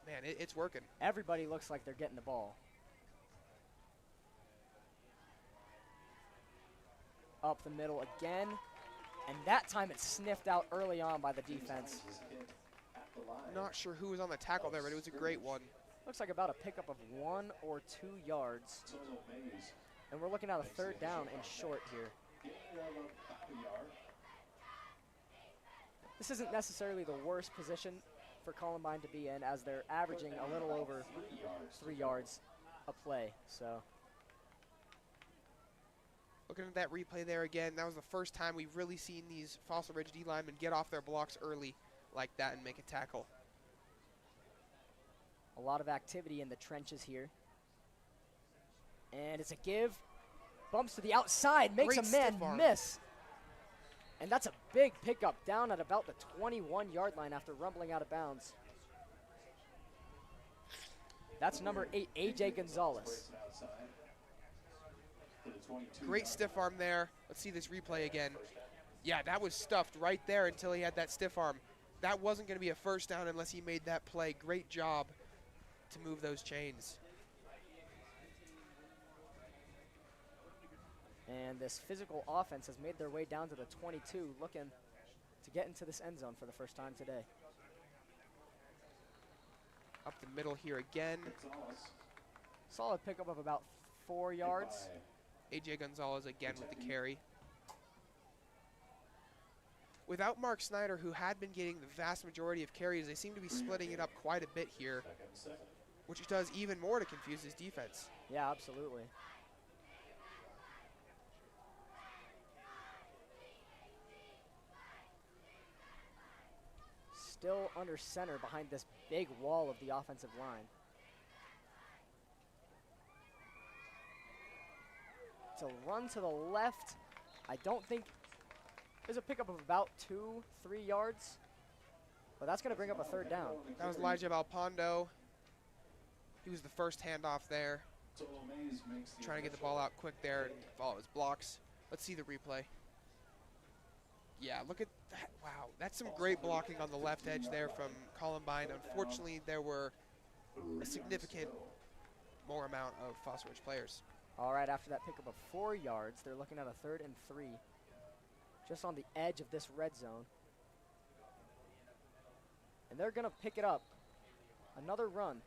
man, it's working.
Everybody looks like they're getting the ball. Up the middle again. And that time it's sniffed out early on by the defense.
Not sure who was on the tackle there, but it was a great one.
Looks like about a pickup of 1 or 2 yards. And we're looking at a third down and short here. This isn't necessarily the worst position for Columbine to be in, as they're averaging a little over 3 yards a play. So
looking at that replay there again, that was the first time we've really seen these Fossil Ridge D linemen get off their blocks early like that and make a tackle.
a lot of activity in the trenches here. And it's a give. Bumps to the outside, makes
Great
a man
stiff arm.
miss. And that's a big pickup down at about the 21-yard line after rumbling out of bounds. That's number 8, A.J. Gonzalez.
Great stiff arm there. Let's see this replay again. Yeah, that was stuffed right there until he had that stiff arm. That wasn't going to be a first down unless he made that play. Great job to move those chains.
And this physical offense has made their way down to the 22, looking to get into this end zone for the first time today.
Up the middle here again.
Solid pickup of about 4 yards.
A.J. Gonzalez again with the carry. Without Mark Snyder, who had been getting the vast majority of carries, they seem to be splitting it up quite a bit here, which does even more to confuse his defense.
Yeah, absolutely. Still under center behind this big wall of the offensive line. To run to the left, I don't think there's a pickup of about 2-3 yards, but that's going to bring up a third down.
That was Elijah Valpondo. He was the first handoff there. Trying to get the ball out quick there and follow his blocks. Let's see the replay. Yeah, look at that. Wow, that's some great blocking on the left edge there from Columbine. Unfortunately, there were a significant more amount of Fossil Ridge players.
All right, after that pickup of 4 yards, they're looking at a 3rd and 3. Just on the edge of this red zone. And they're going to pick it up. Another run.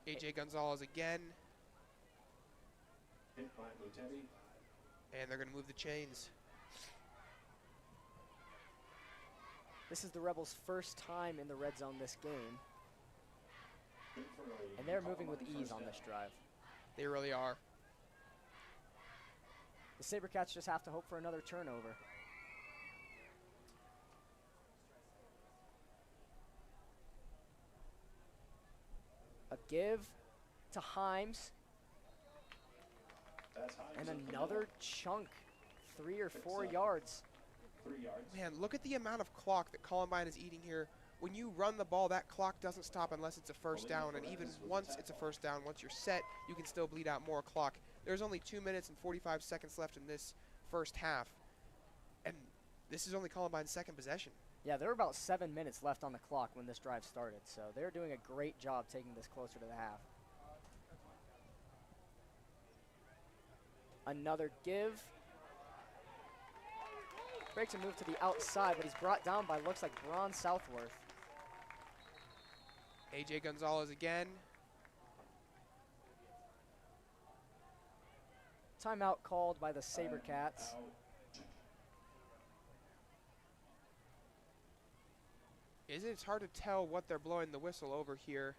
A.J. Gonzalez again. And they're going to move the chains.
This is the Rebels' first time in the red zone this game. And they're moving with ease on this drive.
They really are.
The Sabercats just have to hope for another turnover. A give to Himes. And another chunk, 3 or 4 yards.
Man, look at the amount of clock that Columbine is eating here. When you run the ball, that clock doesn't stop unless it's a first down. And even once it's a first down, once you're set, you can still bleed out more clock. There's only 2 minutes and 45 seconds left in this first half. And this is only Columbine's second possession.
Yeah, there were about 7 minutes left on the clock when this drive started. So they're doing a great job taking this closer to the half. Another give. Breaks a move to the outside, but he's brought down by, looks like, Braun Southworth.
A.J. Gonzalez again.
Timeout called by the Sabercats.
It's hard to tell what they're blowing the whistle over here.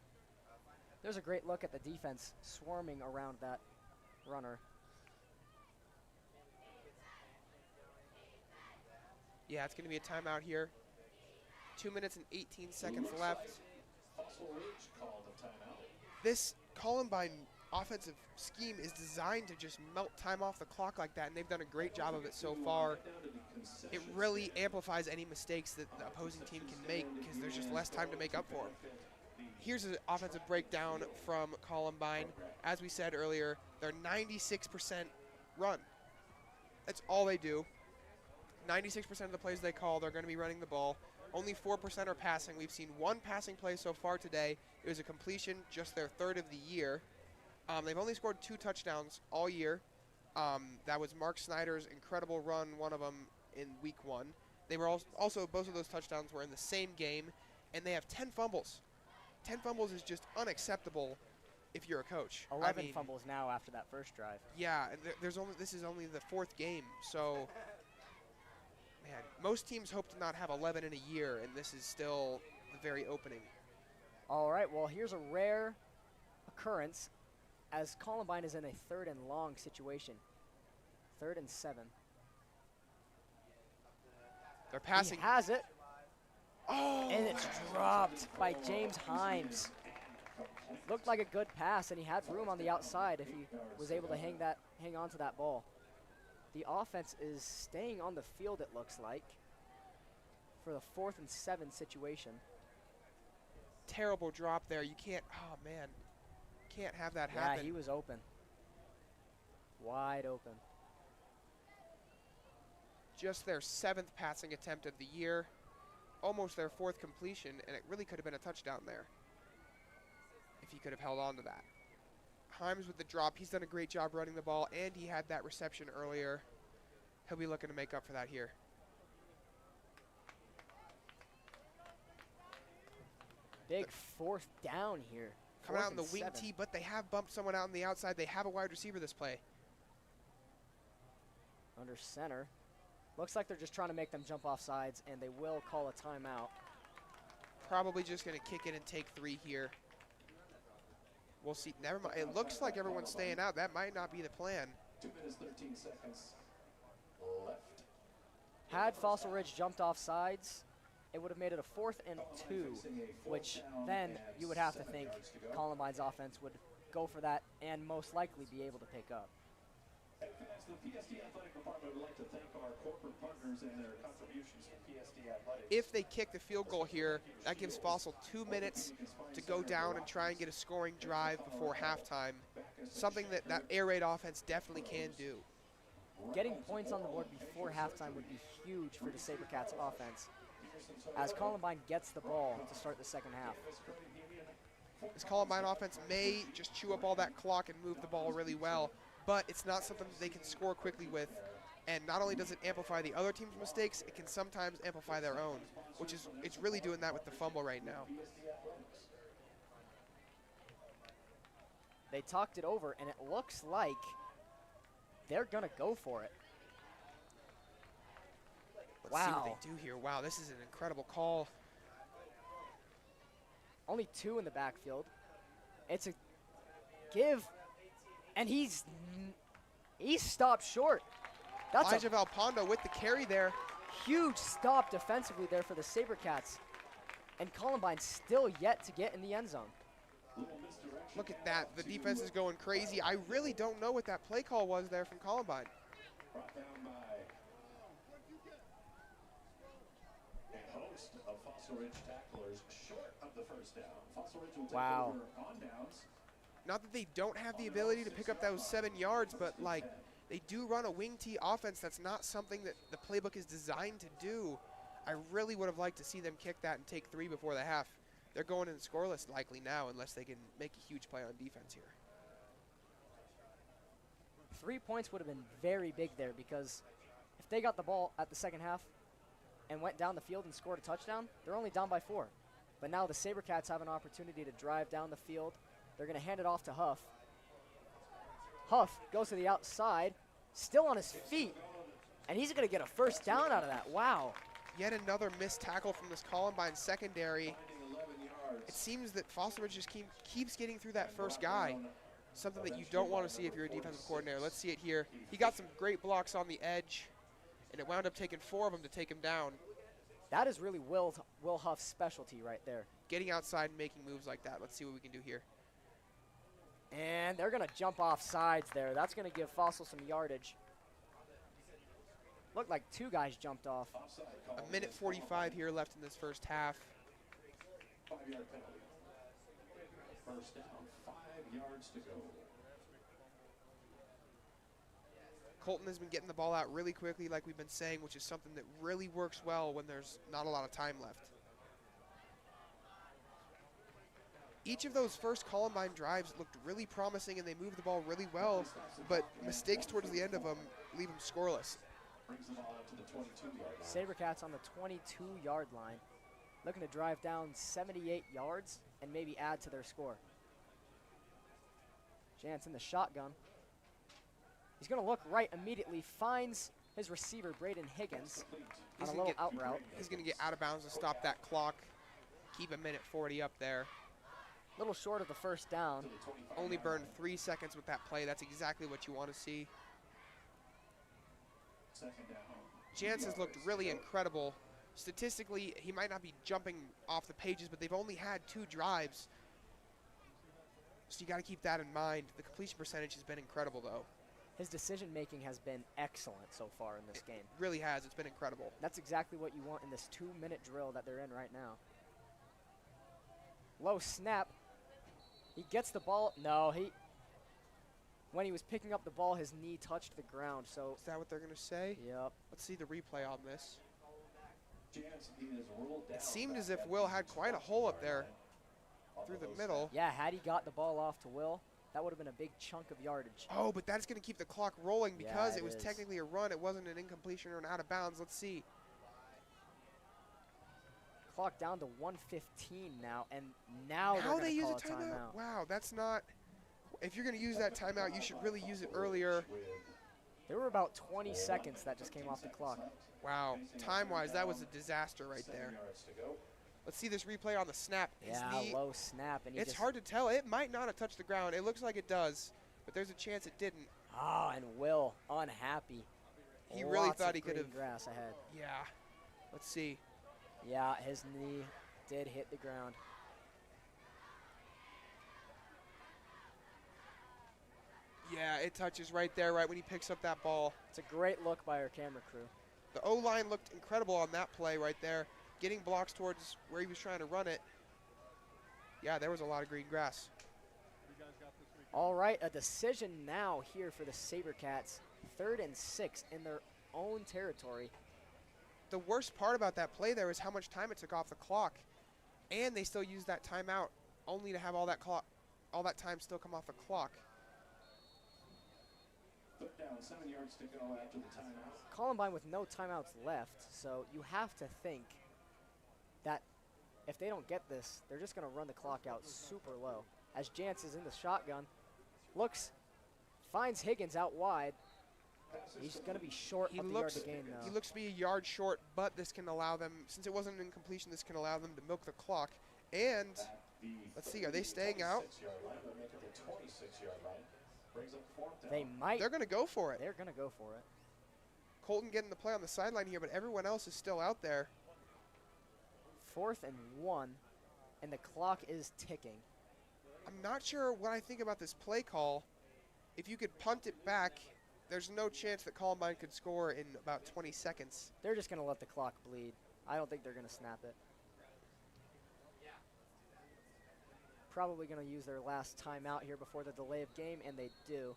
There's a great look at the defense swarming around that runner.
Yeah, it's going to be a timeout here. 2 minutes and 18 seconds left. This Columbine offensive scheme is designed to just melt time off the clock like that, and they've done a great job of it so far. It really amplifies any mistakes that the opposing team can make because there's just less time to make up for them. Here's an offensive breakdown from Columbine. As we said earlier, they're 96% run. That's all they do. 96% of the plays they call, they're going to be running the ball. Only 4% are passing. We've seen one passing play so far today. It was a completion, just their 3rd of the year. They've only scored 2 touchdowns all year. That was Mark Snyder's incredible run, one of them in week 1. They were also both of those touchdowns were in the same game, and they have 10 fumbles. 10 fumbles is just unacceptable if you're a coach.
11 fumbles now after that first drive.
Yeah, and this is only the 4th game, so man, most teams hope to not have 11 in a year, and this is still the very opening.
All right, well, here's a rare occurrence as Columbine is in a 3rd and long situation. 3rd and 7.
They're passing.
He has it.
Oh!
And it's dropped by James Himes. Looked like a good pass, and he had room on the outside if he was able to hang on to that ball. The offense is staying on the field, it looks like, for the 4th and 7 situation.
Terrible drop there. You can't, oh man, can't have that happen.
Yeah, he was open. Wide open.
Just their 7th passing attempt of the year. Almost their 4th completion, and it really could have been a touchdown there if he could have held on to that. Himes with the drop. He's done a great job running the ball, and he had that reception earlier. He'll be looking to make up for that here.
Big 4th down here.
Coming out in
4th
the
and
wing
7.
tee, but they have bumped someone out on the outside. They have a wide receiver this play.
Under center. Looks like they're just trying to make them jump off sides, and they will call a timeout.
Probably just going to kick it and take 3 here. We'll see. Never mind. It looks like everyone's staying out. That might not be the plan.
2 minutes, 13 seconds left.
Had Fossil Ridge jumped off sides, it would have made it a 4th and 2, which then you would have to think Columbine's offense would go for that and most likely be able to pick up.
And fans, the PSD Athletic Department would like to thank our corporate partners and their contributions to PSD Athletics.
If they kick the field goal here, that gives Fossil 2 minutes to go down and try and get a scoring drive before halftime. Something that that air raid offense definitely can do.
Getting points on the board before halftime would be huge for the SaberCats offense, as Columbine gets the ball to start the 2nd half.
This Columbine offense may just chew up all that clock and move the ball really well, but it's not something that they can score quickly with. And not only does it amplify the other team's mistakes, it can sometimes amplify their own, which is, it's really doing that with the fumble right now.
They talked it over, and it looks like they're going to go for it.
Let's see what they do here. Wow, this is an incredible call.
Only 2 in the backfield. It's a give, and he's stopped short. That's
Elijah
a
Valpondo with the carry there.
huge stop defensively there for the SaberCats. And Columbine still yet to get in the end zone.
Look at that. The defense is going crazy. I really don't know what that play call was there from Columbine.
Brought down by a host of Fossil Ridge tacklers short of the 1st down. Fossil Ridge will take over on downs.
Not that they don't have the ability to pick up those 7 yards, but like they do run a wing tee offense. That's not something that the playbook is designed to do. I really would have liked to see them kick that and take 3 before the half. They're going in scoreless likely now unless they can make a huge play on defense here.
3 points would have been very big there, because if they got the ball at the 2nd half and went down the field and scored a touchdown, they're only down by 4. But now the SaberCats have an opportunity to drive down the field. They're going to hand it off to Huff. Huff goes to the outside, still on his feet, and he's going to get a 1st down out of that. Wow.
Yet another missed tackle from this Columbine secondary. It seems that Fossil Ridge just keeps getting through that 1st guy, something that you don't want to see if you're a defensive coordinator. Let's see it here. He got some great blocks on the edge, and it wound up taking 4 of them to take him down.
That is really Will Huff's specialty right there.
Getting outside and making moves like that. Let's see what we can do here.
And they're going to jump off sides there. That's going to give Fossil some yardage. Looked like 2 guys jumped off.
A minute 45 here left in this 1st half.
5-yard penalty. 1st down, 5 yards to go.
Colton has been getting the ball out really quickly like we've been saying, which is something that really works well when there's not a lot of time left. Each of those first Columbine drives looked really promising and they moved the ball really well, but mistakes towards the end of them leave them scoreless.
Brings the ball out to the 22-yard line.
SaberCats on the 22-yard line, looking to drive down 78 yards and maybe add to their score. Jantz in the shotgun. He's going to look right immediately, finds his receiver, Braden Higgins, on a little out route.
He's going to get out of bounds to stop that clock, keep a minute 40 up there.
Little short of the first down.
Only burned 3 seconds with that play. That's exactly what you want to see. Jance has looked really incredible. Statistically, he might not be jumping off the pages, but they've only had 2 drives. So you got to keep that in mind. The completion percentage has been incredible, though.
His decision making has been excellent so far in this game.
It really has. It's been incredible.
That's exactly what you want in this 2-minute drill that they're in right now. Low snap. He gets the ball. No, when he was picking up the ball, his knee touched the ground. So
is that what they're going to say?
Yep.
Let's see the replay on this. It seemed as if Will had quite a hole up there through the middle.
Yeah, had he got the ball off to Will, that would have been a big chunk of yardage.
Oh, but that's going to keep the clock rolling because
Yeah,
it was technically a run. It wasn't an incompletion or an out of bounds. Let's see.
Clock down to 1:15 now, and now they're
they use
call
a timeout? Wow, that's not. If you're going to use that timeout, you should really use it earlier.
There were about 20 seconds that just came off the clock.
Wow, time-wise, that was a disaster right there. Let's see this replay on the snap. His knee,
low snap. And
it's hard to tell. It might not have touched the ground. It looks like it does, but there's a chance it didn't.
Oh, and Will, unhappy.
He really
Lots
thought
of
he could
green
have.
grass ahead.
Yeah. Let's see.
Yeah, his knee did hit the ground.
Yeah, it touches right there, right when he picks up that ball.
It's a great look by our camera crew.
The O-line looked incredible on that play right there, getting blocks towards where he was trying to run it. Yeah, there was a lot of green grass.
All right, a decision now here for the SaberCats. 3rd and 6 in their own territory.
The worst part about that play there is how much time it took off the clock, and they still used that timeout only to have all that time still come off the clock.
Put down 7 yards to go after the timeout.
Columbine with no timeouts left, so you have to think that if they don't get this, they're just going to run the clock out super low. As Jance is in the shotgun, finds Higgins out wide. He's going to be short of the yard to gain, though.
He looks to be a yard short, but this can allow them, since it wasn't an incompletion, this can allow them to milk the clock. And let's see, are they staying out?
They might.
They're going to go for it.
They're going to go for it.
Colton getting the play on the sideline here, but everyone else is still out there.
4th and 1, and the clock is ticking.
I'm not sure what I think about this play call. If you could punt it back, there's no chance that Columbine could score in about 20 seconds.
They're just going to let the clock bleed. I don't think they're going to snap it. Probably going to use their last timeout here before the delay of game, and they do.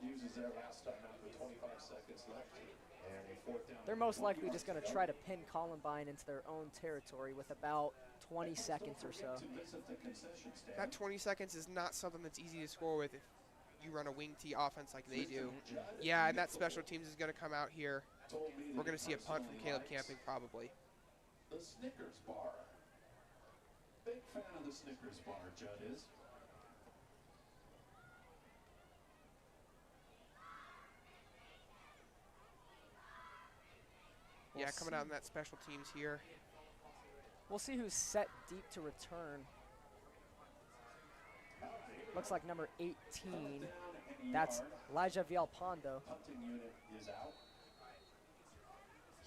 Uses their last timeout with 25 seconds left. And 4th down.
They're most likely just going to try to pin Columbine into their own territory with about 20 seconds or so.
That 20 seconds is not something that's easy to score with if you run a wing tee offense like they do. Yeah, and that special teams is going to come out here. We're going to see a punt from Caleb Camping probably.
The Snickers bar. Big fan of the Snickers bar, Judd is.
Yeah, coming out in that special teams here.
We'll see who's set deep to return. Looks like number 18. That's Elijah Villalpando.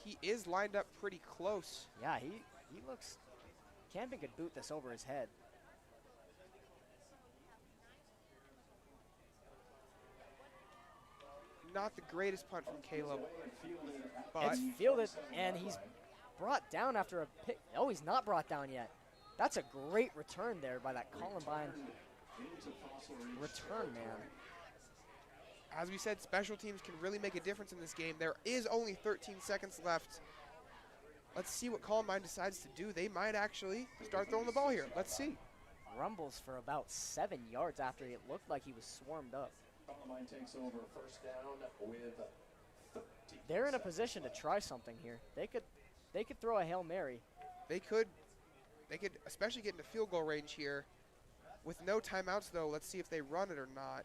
He is lined up pretty close.
Yeah, he looks. Camping could boot this over his head.
Not the greatest punt from Caleb, but
It's fielded, and he's brought down after a pick. Oh, he's not brought down yet. That's a great return there by that Columbine return man.
As we said, special teams can really make a difference in this game. There is only 13 seconds left. Let's see what Columbine decides to do. They might actually start throwing the ball here. Let's see.
Rumbles for about 7 yards after it looked like he was swarmed up.
Columbine takes over 1st down with 13
They're in a position to try something here. They could throw a Hail Mary.
They could especially get into field goal range here. With no timeouts, though, let's see if they run it or not.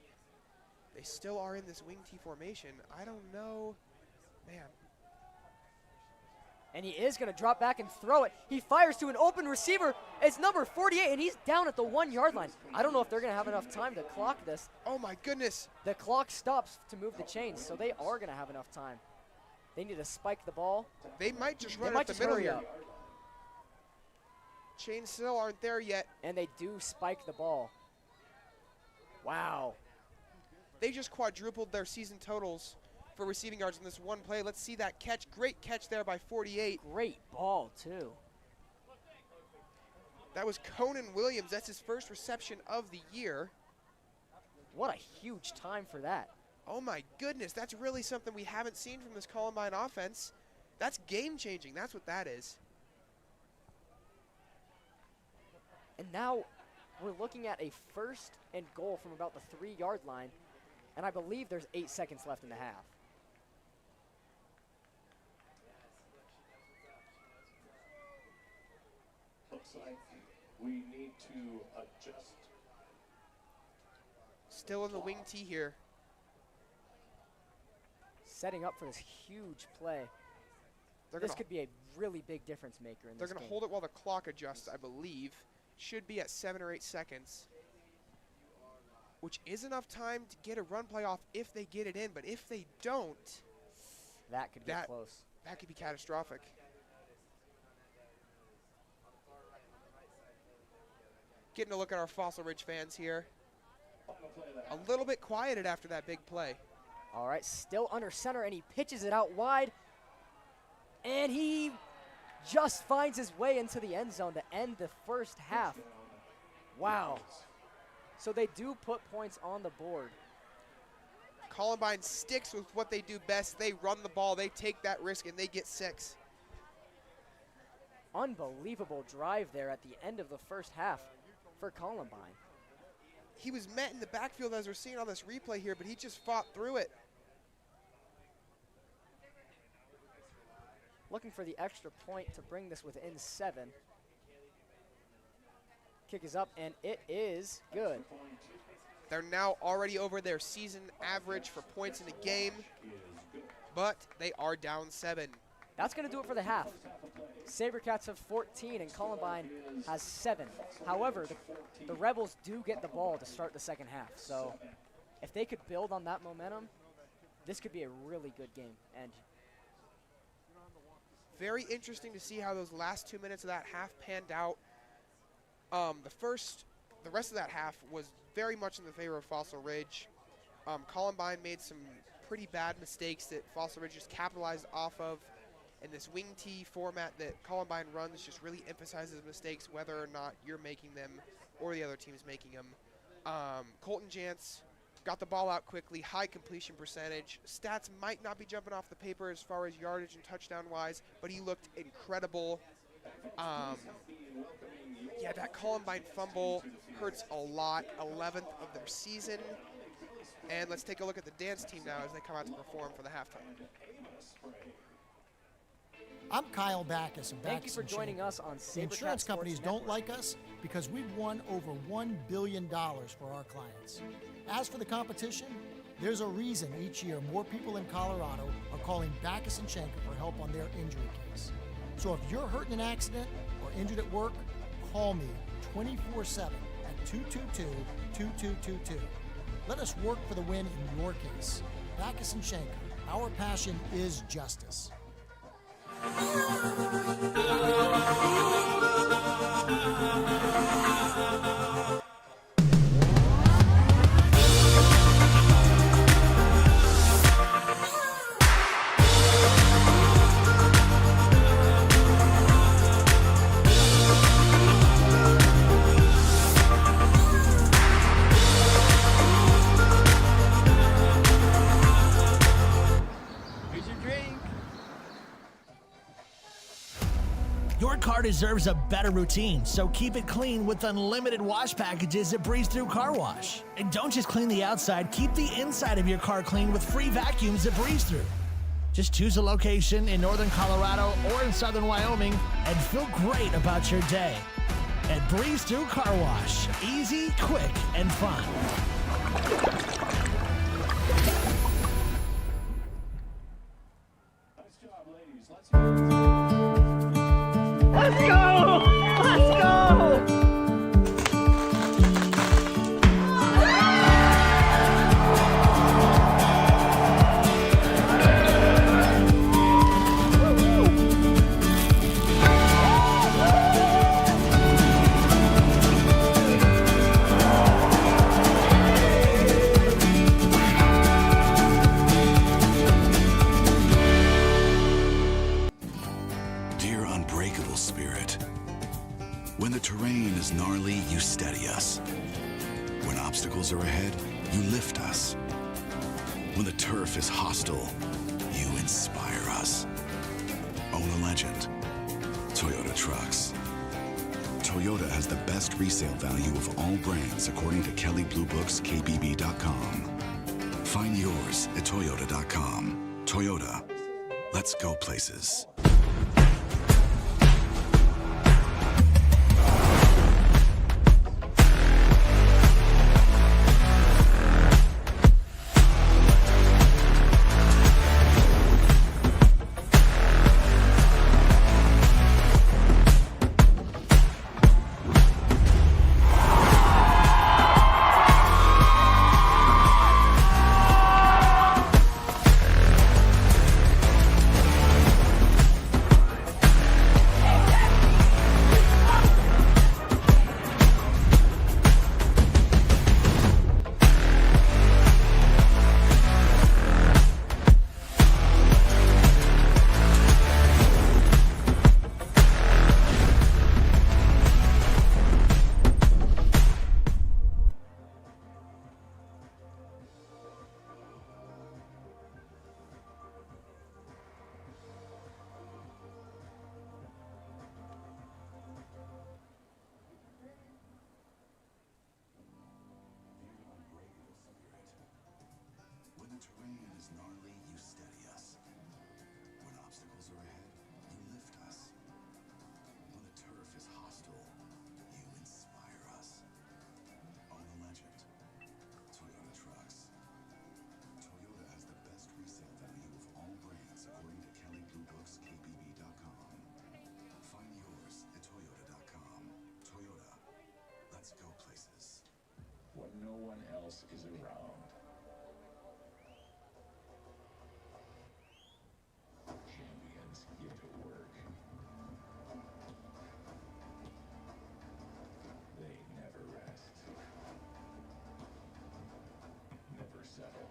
They still are in this wing T formation. I don't know. Man.
And he is going to drop back and throw it. He fires to an open receiver. It's number 48, and he's down at the 1-yard line. I don't know if they're going to have enough time to clock this.
Oh, my goodness.
The clock stops to move the chains, so they are going to have enough time. They need to spike the ball.
They might just
They
run
might
up the
just
middle
hurry
here.
up.
Chains still aren't there yet.
And they do spike the ball. Wow.
They just quadrupled their season totals for receiving yards in this one play. Let's see that catch. Great catch there by 48.
Great ball, too.
That was Conan Williams. That's his first reception of the year.
What a huge time for that.
Oh my goodness, that's really something we haven't seen from this Columbine offense. That's game-changing. That's what that is.
And now we're looking at a 1st and goal from about the 3-yard line, and I believe there's 8 seconds left in the half.
Looks like we need to adjust.
Still in the wing T here.
Setting up for this huge play.
They're
This
gonna,
could be a really big difference maker in
they're
this
gonna
game.
hold it while the clock adjusts, I believe. Should be at 7 or 8 seconds. Which is enough time to get a run play off if they get it in, but if they don't,
That could get
that-
close.
that could be catastrophic. Getting a look at our Fossil Ridge fans here. A little bit quieted after that big play.
All right, still under center, and he pitches it out wide. And he just finds his way into the end zone to end the first half. Wow. So they do put points on the board.
Columbine sticks with what they do best. They run the ball, they take that risk, and they get 6.
Unbelievable drive there at the end of the first half for Columbine.
He was met in the backfield as we're seeing on this replay here, but he just fought through it.
Looking for the extra point to bring this within 7. Kick is up, and it is good.
They're now already over their season average for points in a game, but they are down 7.
That's going to do it for the half. SaberCats have 14, and Columbine has 7. However, the Rebels do get the ball to start the second half. So if they could build on that momentum, this could be a really good game. And
Very interesting to see how those last 2 minutes of that half panned out. The rest of that half was very much in the favor of Fossil Ridge. Columbine made some pretty bad mistakes that Fossil Ridge just capitalized off of. And this wing T format that Columbine runs just really emphasizes mistakes, whether or not you're making them or the other team's making them. Colton Jantz got the ball out quickly, high completion percentage. Stats might not be jumping off the paper as far as yardage and touchdown-wise, but he looked incredible. Yeah, that Columbine fumble hurts a lot. 11th of their season. And let's take a look at the dance team now as they come out to perform for the halftime.
I'm Kyle Backus of
thank you
Backus
for
&
joining
Schenker.
us on
The
SaberCats
insurance companies
Sports
don't like us because we've won over $1 billion for our clients. As for the competition, there's a reason each year more people in Colorado are calling Backus & Schenker for help on their injury case. So if you're hurt in an accident or injured at work, call me 24/7 at 222-2222. Let us work for the win in your case. Backus & Schenker, our passion is justice.
Your car deserves a better routine, so keep it clean with unlimited wash packages at Breeze Through Car Wash. And don't just clean the outside, keep the inside of your car clean with free vacuums at Breeze Through. Just choose a location in northern Colorado or in southern Wyoming and feel great about your day. At Breeze Through Car Wash, easy, quick, and fun.
Nice job, ladies. Let's
gnarly, you steady us. When obstacles are ahead, you lift us. When the turf is hostile, you inspire us. Own a legend. Toyota Trucks. Toyota has the best resale value of all brands according to Kelley Blue Book's KBB.com. Find yours at Toyota.com. Toyota. Let's go places.
No one else is around. Champions get to work. They never rest. Never settle.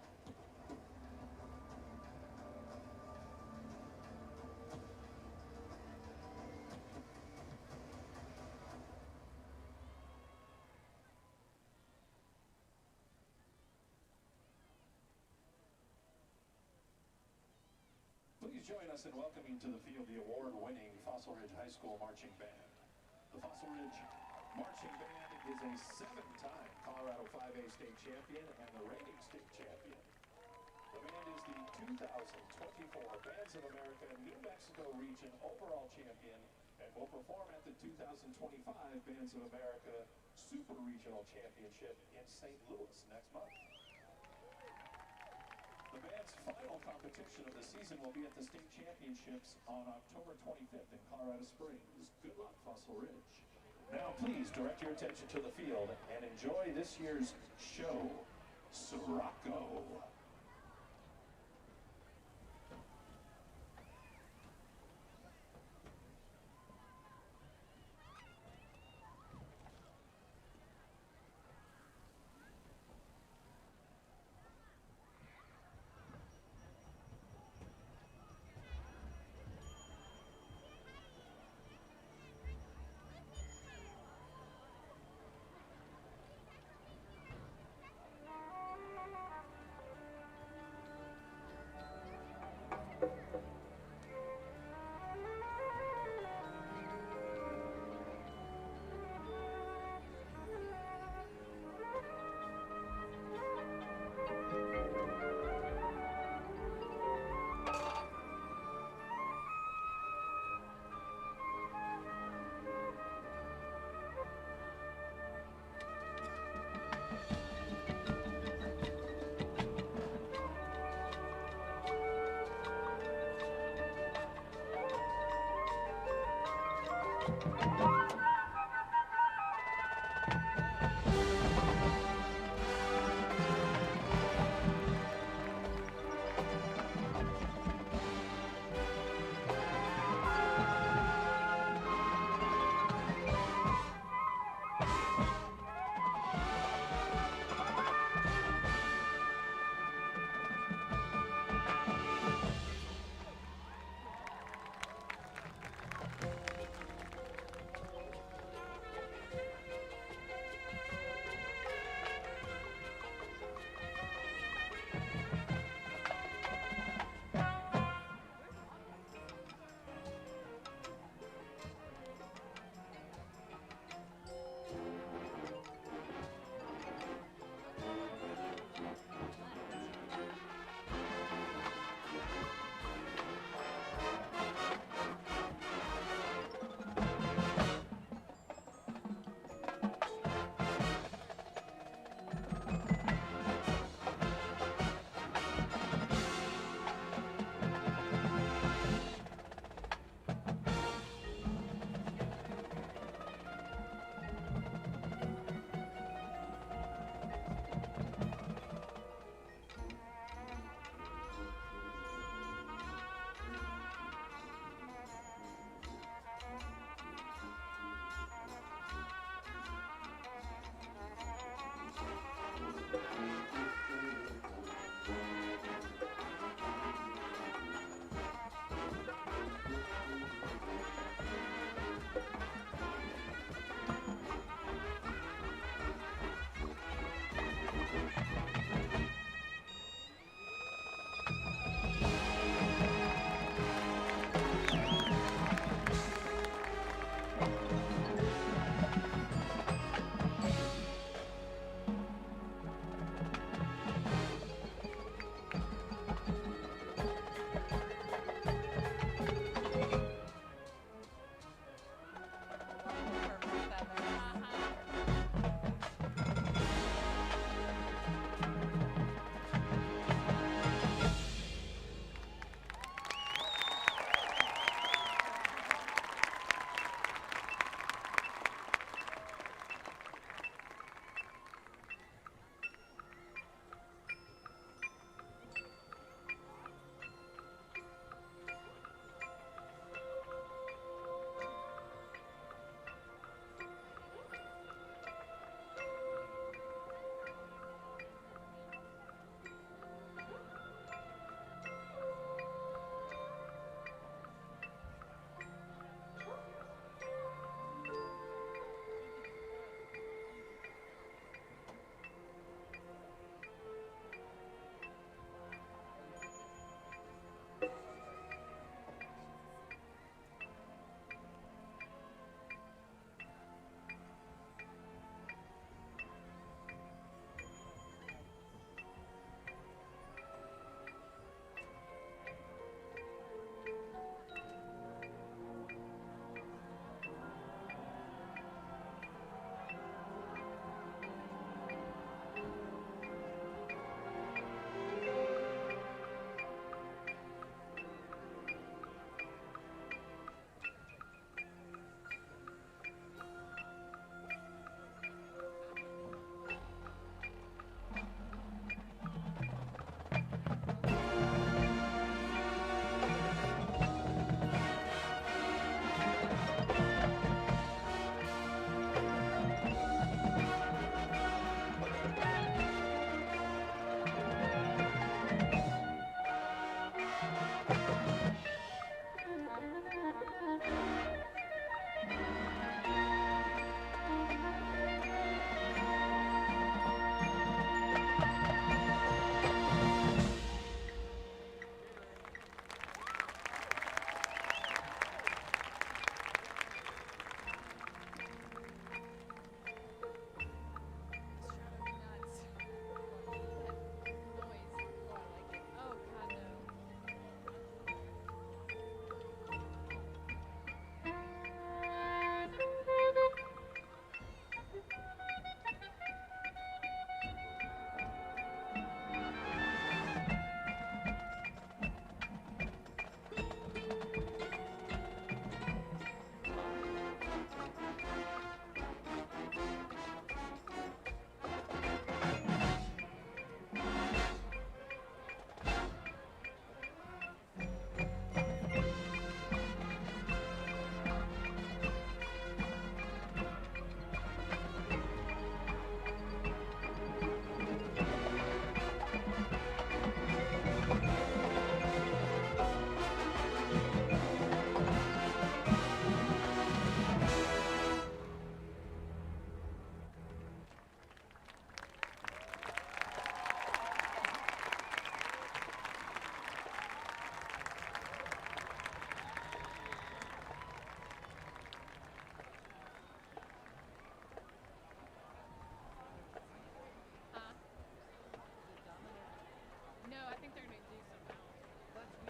Please join us in welcoming to the field the award-winning Fossil Ridge High School Marching Band. The Fossil Ridge Marching Band is a 7-time Colorado 5A state champion and the reigning state champion. The band is the 2024 Bands of America New Mexico Region overall champion and will perform at the 2025 Bands of America Super Regional Championship in St. Louis next month. The band's final competition of the season will be at the state championships on October 25th in Colorado Springs. Good luck, Fossil Ridge. Now please direct your attention to the field and enjoy this year's show, Sirocco.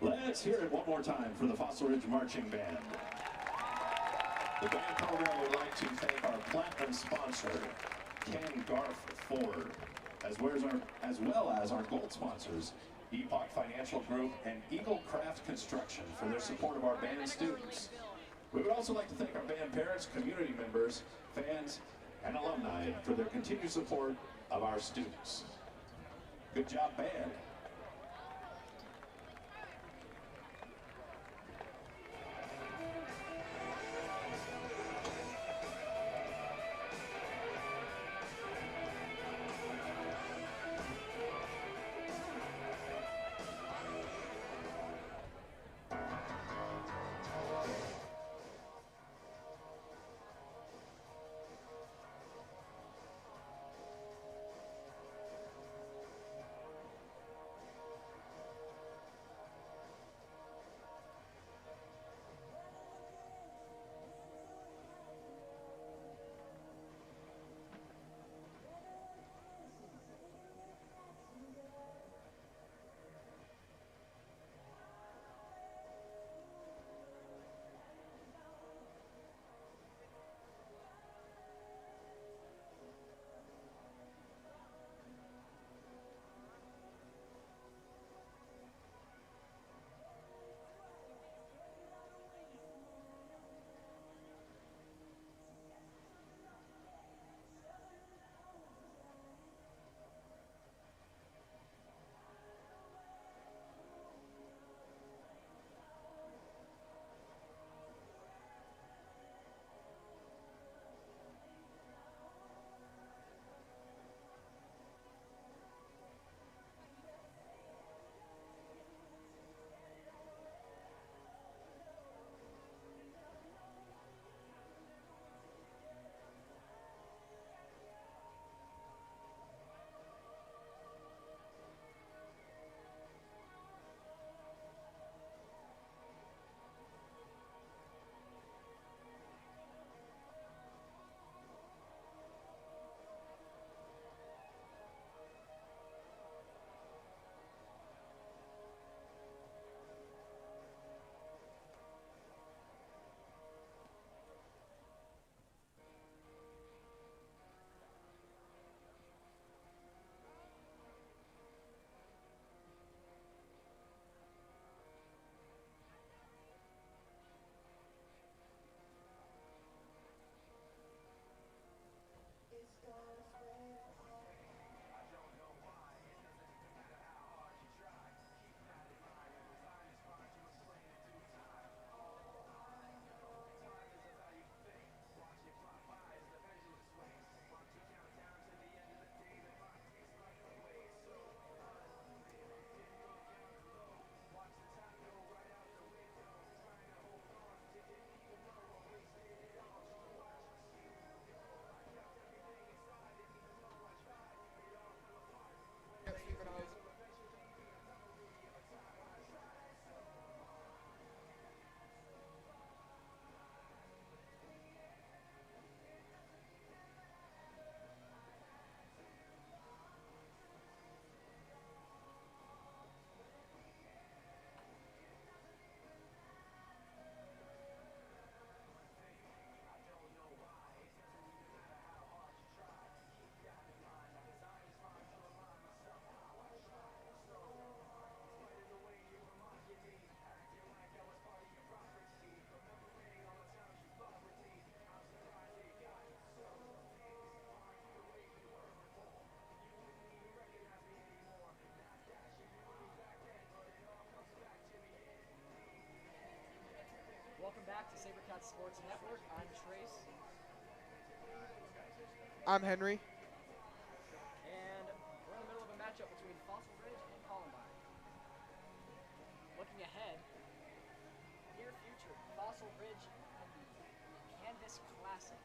Let's hear it one more time for the Fossil Ridge Marching Band. The band program would like to thank our platinum sponsor, Ken Garf Ford, as well as our gold sponsors, Epoch Financial Group and Eagle Craft Construction, for their support of our band students. We would also like to thank our band parents, community members, fans, and alumni for their continued support of our students. Good job, band.
Welcome back to SaberCat Sports Network. I'm Trace.
I'm Henry.
And we're in the middle of a matchup between Fossil Ridge and Columbine. Looking ahead, near future, Fossil Ridge and the Canvas Classic.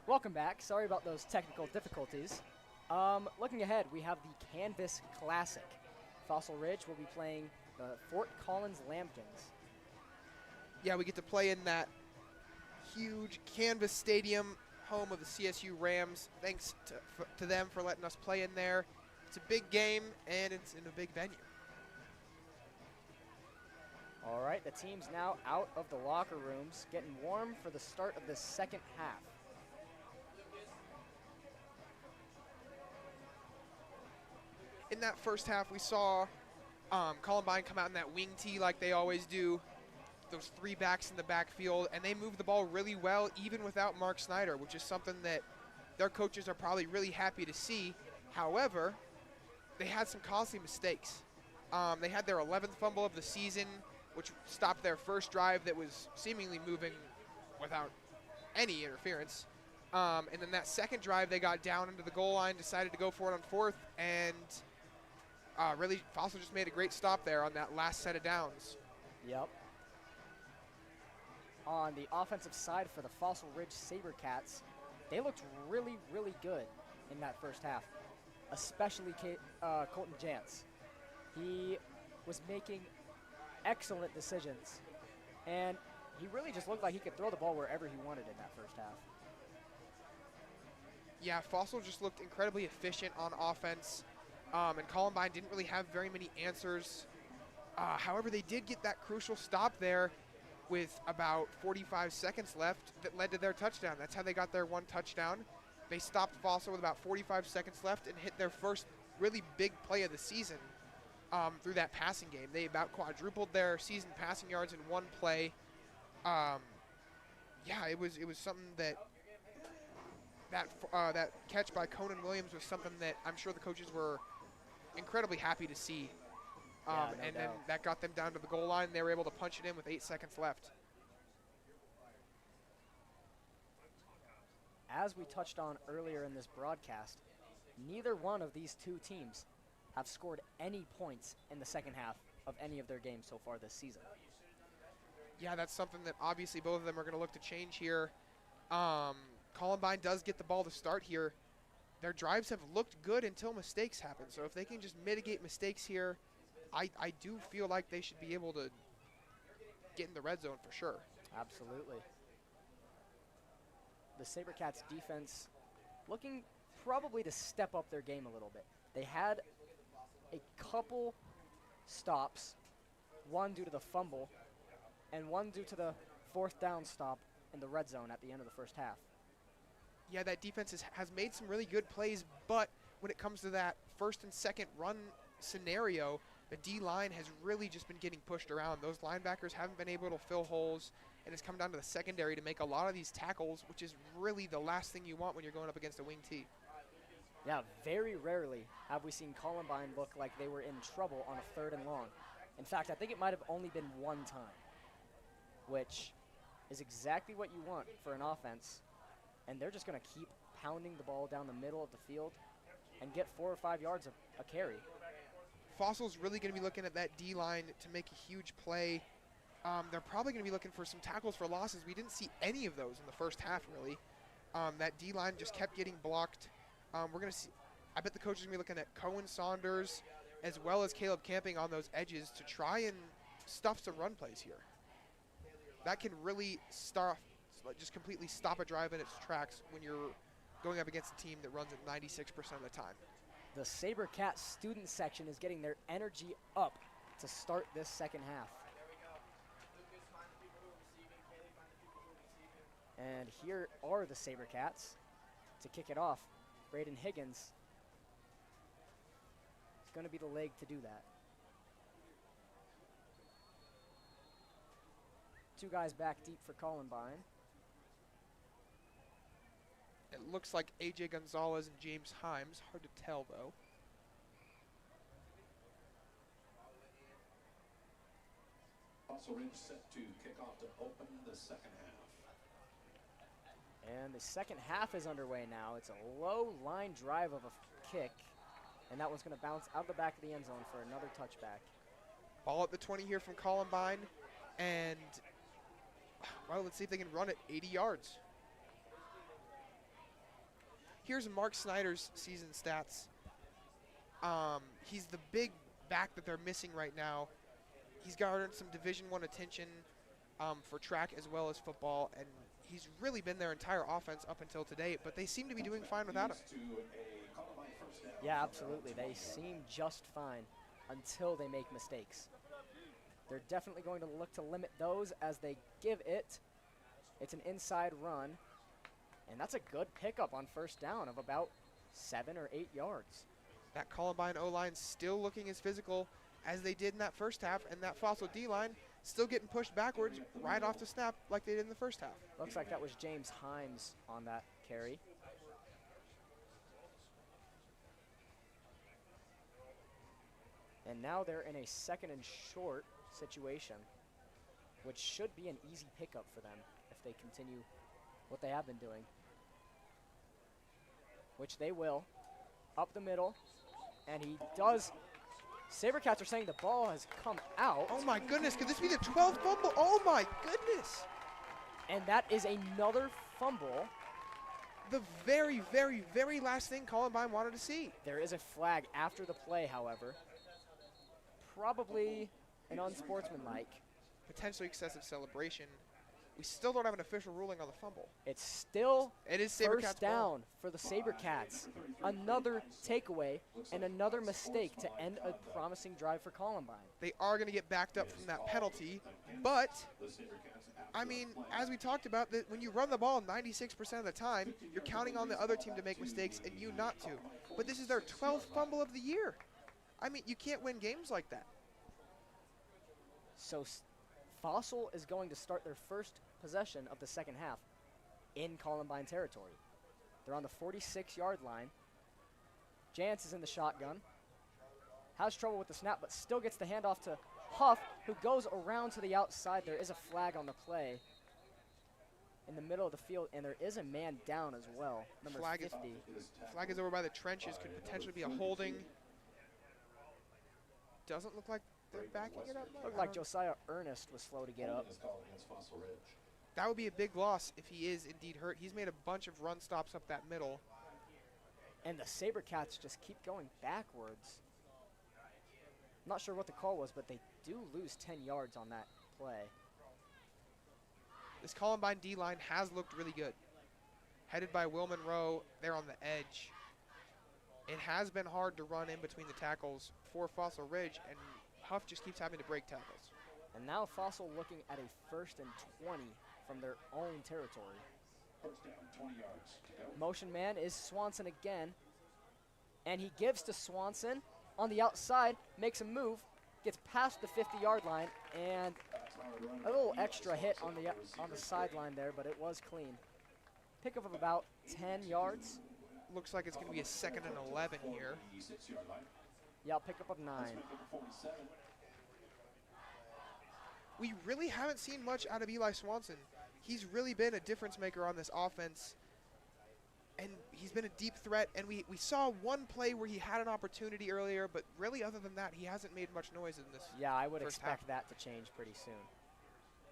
Welcome back. Sorry about those technical difficulties. Looking ahead, we have the Canvas Classic. Fossil Ridge will be playing the Fort Collins Lambkins.
Yeah, we get to play in that huge Canvas Stadium, home of the CSU Rams. Thanks to them for letting us play in there. It's a big game, and it's in a big venue.
All right, the team's now out of the locker rooms, getting warm for the start of the second half.
In that first half, we saw Columbine come out in that wing tee like they always do, those 3 backs in the backfield, and they moved the ball really well even without Mark Snyder, which is something that their coaches are probably really happy to see. However, they had some costly mistakes. They had their 11th fumble of the season, which stopped their first drive that was seemingly moving without any interference. And then that second drive, they got down into the goal line, decided to go for it on 4th, and really, Fossil just made a great stop there on that last set of downs.
Yep. On the offensive side for the Fossil Ridge SaberCats, they looked really, really good in that first half, especially Colton Jantz. He was making excellent decisions, and he really just looked like he could throw the ball wherever he wanted in that first half.
Yeah, Fossil just looked incredibly efficient on offense, and Columbine didn't really have very many answers. However, they did get that crucial stop there with about 45 seconds left that led to their touchdown. That's how they got their 1 touchdown. They stopped Fossil with about 45 seconds left and hit their first really big play of the season through that passing game. They about quadrupled their season passing yards in 1 play. Yeah, it was something that catch by Conan Williams was something that I'm sure the coaches were incredibly happy to see. Then that got them down to the goal line. They were able to punch it in with 8 seconds left.
As we touched on earlier in this broadcast, neither one of these 2 teams have scored any points in the second half of any of their games so far this season.
Yeah, that's something that obviously both of them are going to look to change here. Columbine does get the ball to start here. Their drives have looked good until mistakes happen. So if they can just mitigate mistakes here, I do feel like they should be able to get in the red zone for sure.
Absolutely. The SaberCats defense looking probably to step up their game a little bit. They had a couple stops, one due to the fumble and one due to the 4th down stop in the red zone at the end of the first half.
Yeah, that defense has made some really good plays, but when it comes to that 1st and 2nd run scenario, the D-line has really just been getting pushed around. Those linebackers haven't been able to fill holes, and it's come down to the secondary to make a lot of these tackles, which is really the last thing you want when you're going up against a wing T.
Yeah, very rarely have we seen Columbine look like they were in trouble on a 3rd and long. In fact, I think it might have only been 1 time, which is exactly what you want for an offense. And they're just going to keep pounding the ball down the middle of the field and get 4 or 5 yards a carry.
Fossil's really going to be looking at that D-line to make a huge play. They're probably going to be looking for some tackles for losses. We didn't see any of those in the first half, really. That D-line just kept getting blocked. We're going to see, I bet the coaches are going to be looking at Cohen Saunders as well as Caleb Camping on those edges to try and stuff some run plays here. That can really just completely stop a drive in its tracks when you're going up against a team that runs it 96% of the time.
The SaberCats student section is getting their energy up to start this second half. And here are the SaberCats to kick it off. Braden Higgins is going to be the leg to do that. 2 guys back deep for Columbine.
It looks like A.J. Gonzalez and James Himes. Hard to tell, though.
Fossil Ridge set to kick off to open the second half.
And the second half is underway now. It's a low line drive of a kick, and that one's going to bounce out of the back of the end zone for another touchback.
Ball at the 20 here from Columbine, and well, let's see if they can run it 80 yards. Here's Mark Snyder's season stats. He's the big back that they're missing right now. He's garnered some Division I attention for track as well as football, and he's really been their entire offense up until today, but they seem to be doing fine without him.
Yeah, absolutely. They seem just fine until they make mistakes. They're definitely going to look to limit those as they give it. It's an inside run, and that's a good pickup on first down of about 7 or 8 yards.
That Columbine O-line still looking as physical as they did in that first half, and that Fossil D-line still getting pushed backwards right off the snap like they did in the first half.
Looks like that was James Himes on that carry. And now they're in a 2nd and short situation, which should be an easy pickup for them if they continue what they have been doing, which they will. Up the middle, and he does. Sabercats are saying the ball has come out.
Oh my goodness, could this be the 12th fumble? Oh my goodness.
And that is another fumble.
The very, very, very last thing Columbine wanted to see.
There is a flag after the play, however. Probably an unsportsmanlike.
Potentially excessive celebration. We still don't have an official ruling on the fumble.
It's still
Sabercats'
first down for the Sabercats. Another takeaway and another mistake to end a promising drive for Columbine.
They are going to get backed up from that penalty, but, I mean, as we talked about, when you run the ball 96% of the time, you're counting on the other team to make mistakes and you not to. But this is their 12th fumble of the year. I mean, you can't win games like that.
So Fossil is going to start their first possession of the second half in Columbine territory. They're on the 46-yard line. Jantz is in the shotgun. Has trouble with the snap, but still gets the handoff to Huff, who goes around to the outside. There is a flag on the play in the middle of the field, and there is a man down as well, number 50.
Flag is over by the trenches, could potentially be a holding. Doesn't look like they're backing it up.
Looked like Josiah Ernest was slow to get up.
That would be a big loss if he is indeed hurt. He's made a bunch of run stops up that middle.
And the Sabercats just keep going backwards. Not sure what the call was, but they do lose 10 yards on that play.
This Columbine D-line has looked really good. Headed by Will Monroe, they're on the edge. It has been hard to run in between the tackles for Fossil Ridge, and Huff just keeps having to break tackles.
And now Fossil looking at a 1st and 20 from their own territory.
First down, 20 yards to go.
Motion man is Swanson again. And he gives to Swanson on the outside, makes a move, gets past the 50-yard line, and a little extra hit on the sideline there, but it was clean. Pickup of about 10 yards.
Looks like it's going to be a 2nd and 11 here.
Yeah, pickup of 9.
We really haven't seen much out of Eli Swanson. He's really been a difference maker on this offense, and he's been a deep threat, and we saw one play where he had an opportunity earlier, but really other than that, he hasn't made much noise in this.
Yeah, I would
first
expect
half.
that to change pretty soon.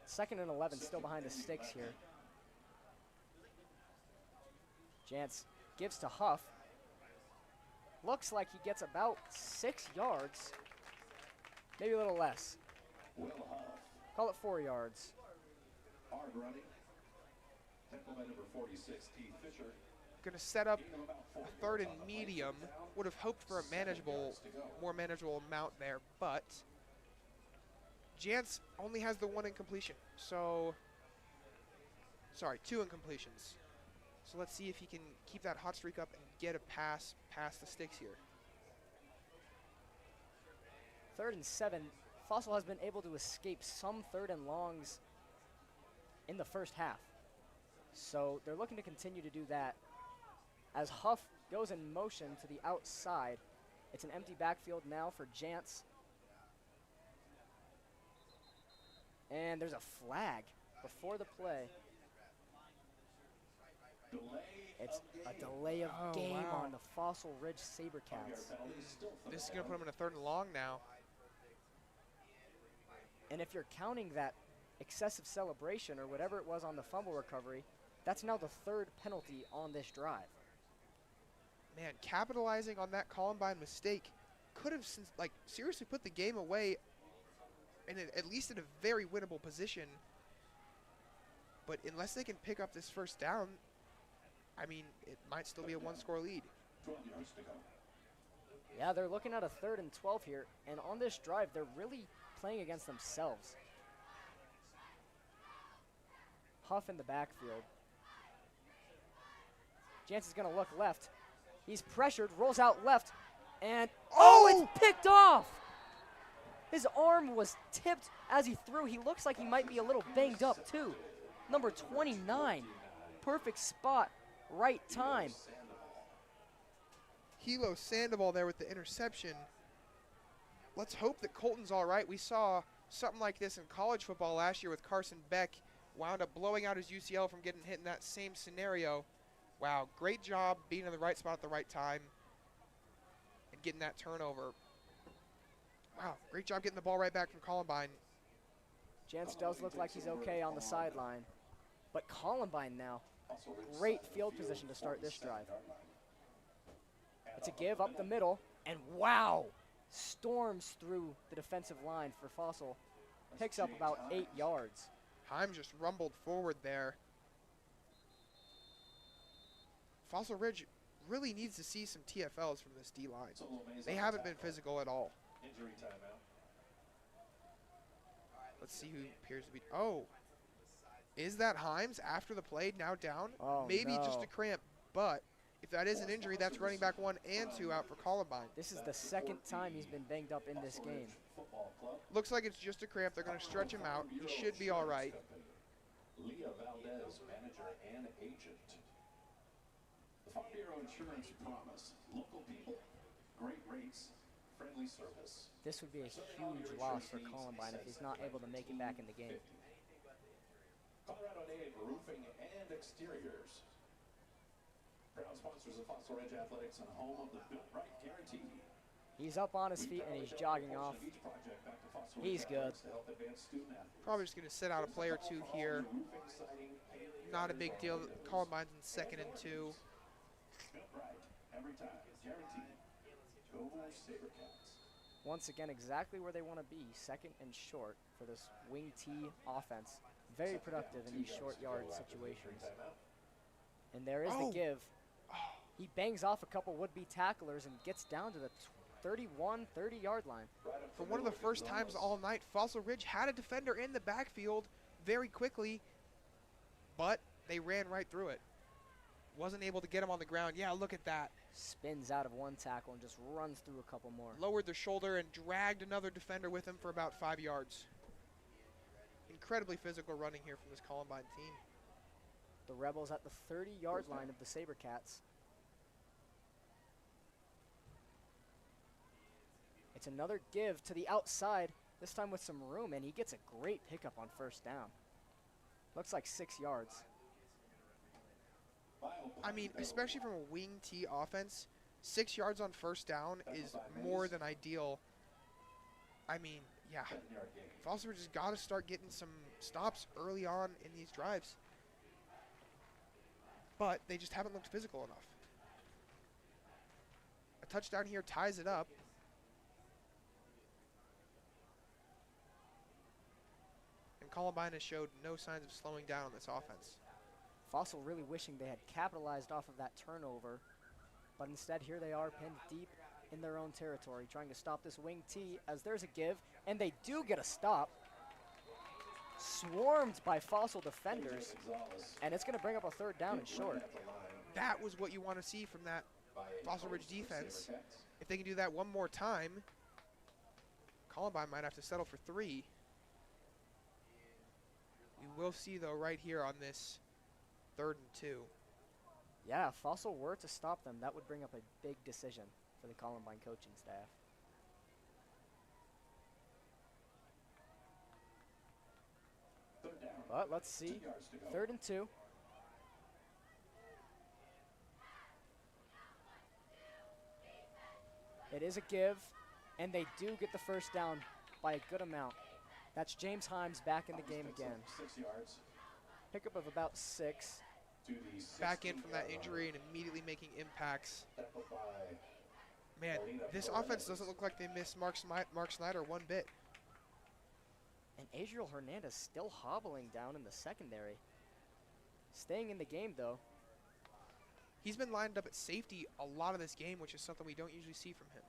2nd and 11, still behind the sticks here. Jantz gives to Huff. Looks like he gets about 6 yards, maybe a little less.
Will Huff.
Call it 4 yards.
Hard running. Tackle by number 46, T. Fisher.
Going to set up a 3rd and medium. Would have hoped for a more manageable amount there, but Jantz only has the 1 incompletion. So, sorry, 2 incompletions. So let's see if he can keep that hot streak up and get a pass past the sticks here.
3rd and 7. Fossil has been able to escape some 3rd and longs in the first half. So they're looking to continue to do that. As Huff goes in motion to the outside, it's an empty backfield now for Jantz. And there's a flag before the play. It's a delay of game on the Fossil Ridge Sabercats.
This is going to put him in a 3rd and long now.
And if you're counting that excessive celebration or whatever it was on the fumble recovery, that's now the 3rd penalty on this drive.
man, capitalizing on that Columbine mistake could have seriously put the game away, and at least in a very winnable position. But unless they can pick up this first down, I mean, it might still be a one-score lead.
12 yards to go.
Yeah, they're looking at a 3rd and 12 here, and on this drive, they're really playing against themselves. Huff in the backfield. Jance is going to look left. He's pressured, rolls out left, and it's picked off! His arm was tipped as he threw. He looks like he might be a little banged up, too. Number 29. Perfect spot, right time.
Hilo Sandoval there with the interception. Let's hope that Colton's all right. We saw something like this in college football last year with Carson Beck. Wound up blowing out his UCL from getting hit in that same scenario. Wow, great job being in the right spot at the right time and getting that turnover. Wow, great job getting the ball right back from Columbine.
Jance does look like he's okay on the sideline. But Columbine now, great field position to start this drive. It's a give up the middle, and wow, storms through the defensive line for Fossil. Picks up about 8 yards.
Heim just rumbled forward there. Fossil Ridge really needs to see some TFLs from this D-line. They haven't been physical at all.
Injury timeout.
Let's see who appears to be. Oh, is that Himes after the play now down?
Oh,
maybe
no.
just a cramp, but if that is an injury, that's running back 1 and 2 out for Columbine.
This is the 2nd time he's been banged up in this game.
Looks like it's just a cramp. They're going to stretch him out. He should be all right.
Leah Valdez, manager and agent. The Farm Bureau Insurance Promise. Local people, great rates, friendly service.
This would be a huge loss for Columbine if he's not able to make it back in the game.
Colorado Native Roofing and Exteriors. Proud sponsors of Fossil Ridge Athletics and home of the Built Right Guarantee.
He's up on his feet and he's jogging off. He's good.
Probably just going to sit out a play or two here. Not a big deal. Columbine's in 2nd and 2.
Built right every time. Guaranteed. Go SaberCats.
Once again, exactly where they want to be, 2nd and short for this wing T offense. Very productive in these short yard situations. And there is the give. He bangs off a couple would-be tacklers and gets down to the 31, 30-yard line.
For one of the first times all night, Fossil Ridge had a defender in the backfield very quickly, but they ran right through it. Wasn't able to get him on the ground. Yeah, look at that.
Spins out of one tackle and just runs through a couple more.
Lowered their shoulder and dragged another defender with him for about 5 yards. Incredibly physical running here from this Columbine team.
The Rebels at the 30-yard line of the SaberCats. It's another give to the outside, this time with some room, and he gets a great pickup on first down. Looks like 6 yards.
I mean, especially from a wing T offense, 6 yards on first down is more than ideal. I mean, yeah, Fossil Ridge has got to start getting some stops early on in these drives. But they just haven't looked physical enough. A touchdown here ties it up. And Columbine has showed no signs of slowing down on this offense.
Fossil really wishing they had capitalized off of that turnover, but instead here they are pinned deep in their own territory, trying to stop this wing T as there's a give, and they do get a stop. Swarmed by Fossil defenders, and it's going to bring up a 3rd down and short.
That was what you want to see from that Fossil Ridge defense. If they can do that one more time, Columbine might have to settle for 3. We will see, though, right here on this 3rd and 2.
Yeah, if Fossil were to stop them, that would bring up a big decision for the Columbine coaching staff. But let's see. 3rd and 2. It is a give, and they do get the first down by a good amount. That's James Himes back in the game again.
6 yards.
Pickup of about 6.
back in from that injury and immediately making impacts. Man, this offense doesn't look like they miss Mark Snyder one bit.
And Adriel Hernandez still hobbling down in the secondary. Staying in the game, though.
He's been lined up at safety a lot of this game, which is something we don't usually see from him.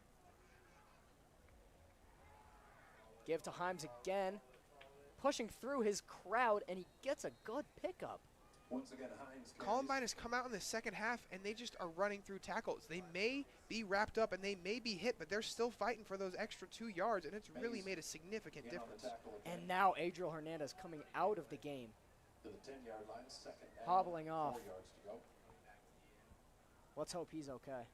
Give to Himes again. Pushing through his crowd, and he gets a good pickup.
Once again, Hines
Columbine has come out in the second half, and they just are running through tackles. They may be wrapped up, and they may be hit, but they're still fighting for those extra 2 yards, and it's really made a significant difference.
And now Adriel Hernandez coming out of the game.
To the 10-yard line, second and
Hobbling off.
4 yards to go.
Let's hope he's okay.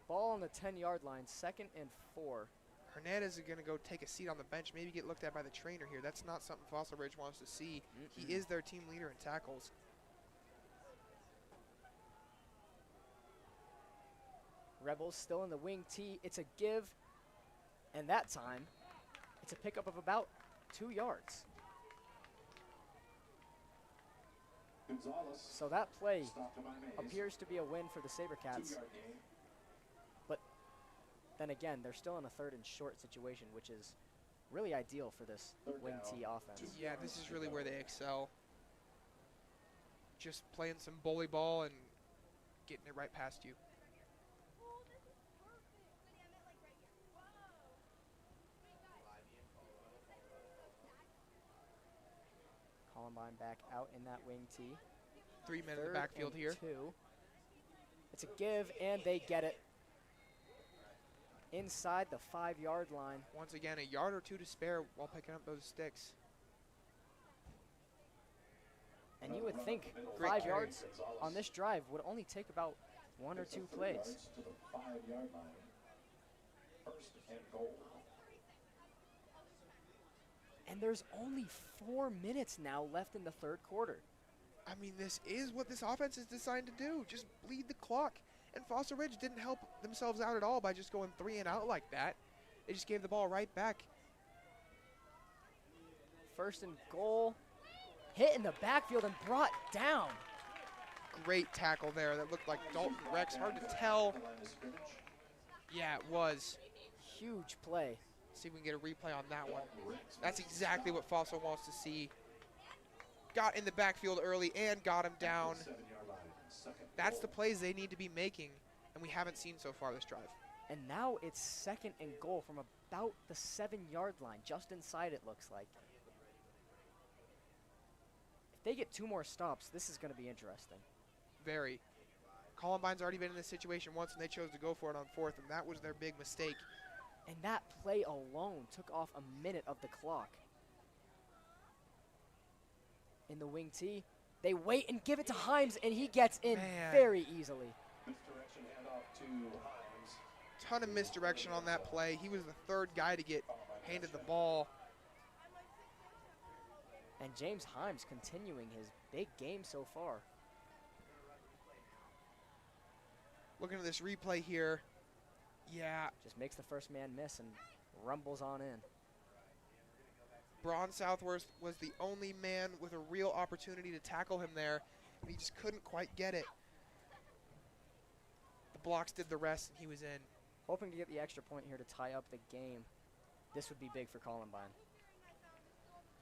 Ball on the 10-yard line, 2nd and 4.
Hernandez is going to go take a seat on the bench, maybe get looked at by the trainer here. That's not something Fossil Ridge wants to see. He is their team leader in tackles.
Rebels still in the wing T. It's a give, and that time, it's a pickup of about 2 yards.
Gonzalez
So that play
stopped by Mays.
appears to be a win for the SaberCats.
2-yard gain.
But then again, they're still in a 3rd and short situation, which is really ideal for this
Third
wing
down.
T offense.
Yeah, this is really where they excel. Just playing some bully ball and getting it right past you.
Columbine back out in that wing T.
3 men in the
3rd
backfield
and
here.
2. It's a give, and they get it. Inside the 5-yard line.
Once again, a yard or 2 to spare while picking up those sticks.
And you would think
Great
5
carry.
yards on this drive would only take about 1 or 2 plays.
To the 5-yard line. 1st and goal.
And there's only 4 minutes now left in the 3rd quarter.
I mean, this is what this offense is designed to do. Just bleed the clock. And Fossil Ridge didn't help themselves out at all by just going 3 and out like that. They just gave the ball right back.
1st and goal. Hit in the backfield and brought down.
Great tackle there. That looked like Dalton Rex. Hard to tell.
The line of scrimmage.
Yeah, it was.
Huge play.
See if we can get a replay on that one. That's exactly what Fossil wants to see. Got in the backfield early and got him down.
7-yard line. Second
That's
goal.
the plays they need to be making, and we haven't seen so far this drive.
And now it's 2nd and goal from about the 7-yard line. Just inside, it looks like. If they get 2 more stops, this is going to be interesting.
Very. Columbine's already been in this situation once, and they chose to go for it on 4th, and that was their big mistake.
And that play alone took off a minute of the clock. In the wing T, they wait and give it to Himes, and he gets in
Man.
very easily.
Misdirection handoff to Hines.
Ton of misdirection on that play. He was the 3rd guy to get handed the ball.
And James Himes continuing his big game so far.
Looking at this replay here. Yeah,
Just makes the first man miss and rumbles on in.
Braun Southworth was the only man with a real opportunity to tackle him there, and he just couldn't quite get it. The blocks did the rest, and he was in.
Hoping to get the extra point here to tie up the game. This would be big for Columbine.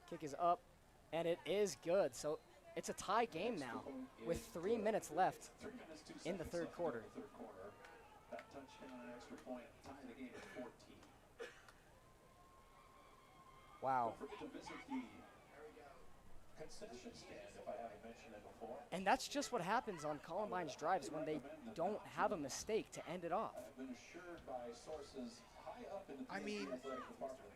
Kick is up, and it is good. So it's a tie game now with 3 minutes left
3 minutes, 2
in the
seconds
3rd
left
quarter.
in the 3rd quarter. That touchdown and extra point tie the game at 14.
Wow.
Don't forget to visit the concession stand if I haven't mentioned it before.
And that's just what happens on Columbine's drives when they don't have a mistake to end it off.
I've been assured by sources high up in the
I mean,
athletic department.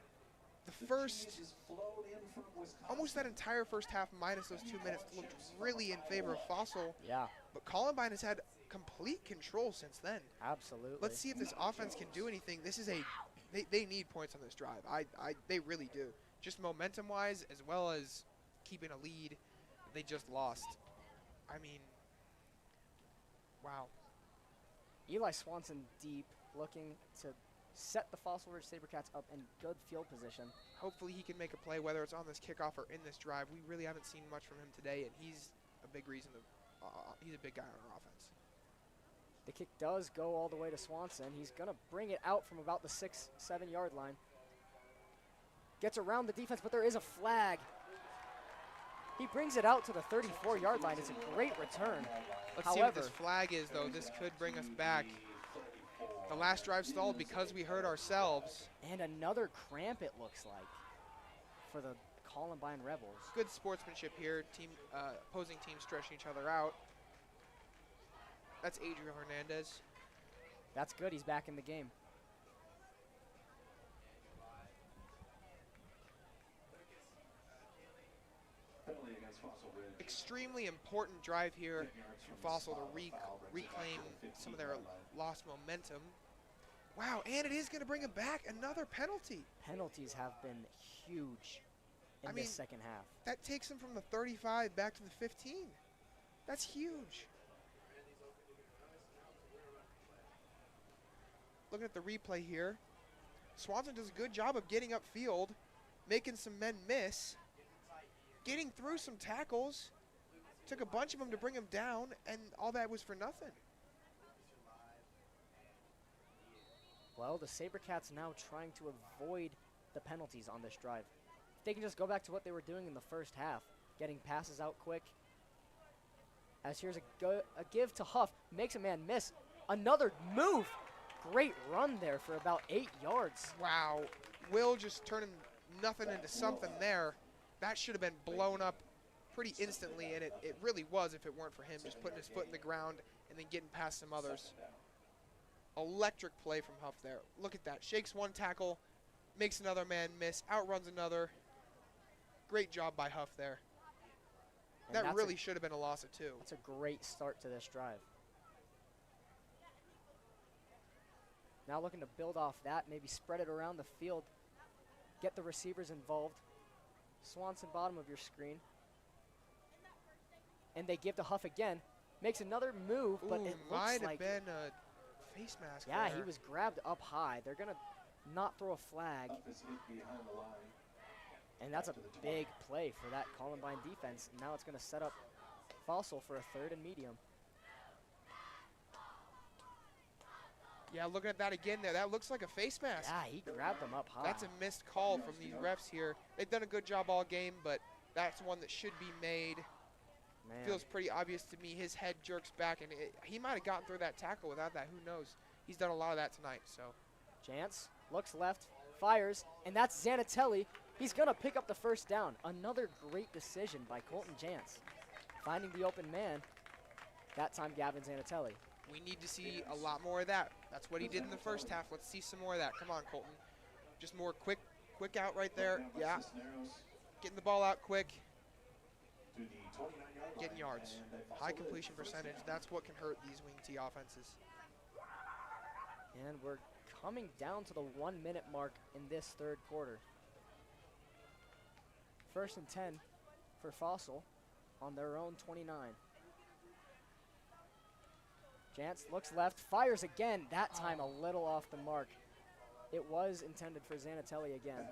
The first,
Jesus flowed in from Wisconsin.
almost that entire first half minus those 2 minutes looked really in favor of Fossil,
Yeah,
but Columbine has had complete control since then.
absolutely.
Let's see if this offense can do anything. This is they need points on this drive. They really do. Just momentum-wise, as well as keeping a lead, they just lost. I mean, wow.
Eli Swanson deep, looking to set the Fossil Ridge SaberCats up in good field position.
Hopefully he can make a play, whether it's on this kickoff or in this drive. We really haven't seen much from him today, and he's a big reason. He's a big guy on our offense.
The kick does go all the way to Swanson. He's going to bring it out from about the 6-7 yard line. Gets around the defense, but there is a flag. He brings it out to the 34 yard line. It's a great return.
Let's see what this flag is, though. This could bring us back. The last drive stalled because we hurt ourselves.
And another cramp, it looks like, for the Columbine Rebels.
Good sportsmanship here. Opposing teams stretching each other out. That's Adriel Hernandez.
That's good. He's back in the game.
Extremely important drive here for Fossil to reclaim some of their lost momentum. Wow, and it is going to bring him back. Another penalty.
Penalties have been huge in this second half.
That takes him from the 35 back to the 15. That's huge. Looking at the replay here, Swanson does a good job of getting upfield, making some men miss, getting through some tackles. Took a bunch of them to bring him down, and all that was for nothing.
Well, the SaberCats now trying to avoid the penalties on this drive. If they can just go back to what they were doing in the first half, getting passes out quick. As here's a give to Huff, makes a man miss. Another move. Great run there for about 8 yards.
Wow, Will just turning nothing into something there. That should have been blown up pretty instantly, and it really was if it weren't for him just putting his foot in the ground and then getting past some others. Electric play from Huff there. Look at that. Shakes one tackle, makes another man miss, outruns another. Great job by Huff there. And that really should have been a loss of 2.
That's a great start to this drive. Now looking to build off that, maybe spread it around the field, get the receivers involved. Swanson, bottom of your screen. And they give to Huff again. Makes another move, but it looks
might
like...
have been a face mask
Yeah,
there.
he was grabbed up high. They're going to not throw a flag. And that's a big play for that Columbine defense. Now it's going to set up Fossil for a 3rd and medium.
Yeah, looking at that again there. That looks like a face mask.
Yeah, he grabbed them up high.
That's a missed call from these refs here. They've done a good job all game, but that's one that should be made.
Man.
Feels pretty obvious to me. His head jerks back, and he might have gotten through that tackle without that. Who knows? He's done a lot of that tonight. So
Jantz looks left, fires, and that's Zanatelli. He's going to pick up the first down. Another great decision by Colton Jantz. Finding the open man. That time, Gavin Zanatelli.
We need to see a lot more of that. That's what he did in the first half. Let's see some more of that. Come on, Colton. Just more quick out right there. Yeah. Getting the ball out quick. Getting yards. High completion percentage. That's what can hurt these wing T offenses.
And we're coming down to the 1-minute mark in this 3rd quarter. 1st and 10 for Fossil on their own 29. Jantz looks left, fires again, that time a little off the mark. It was intended for Zanatelli again.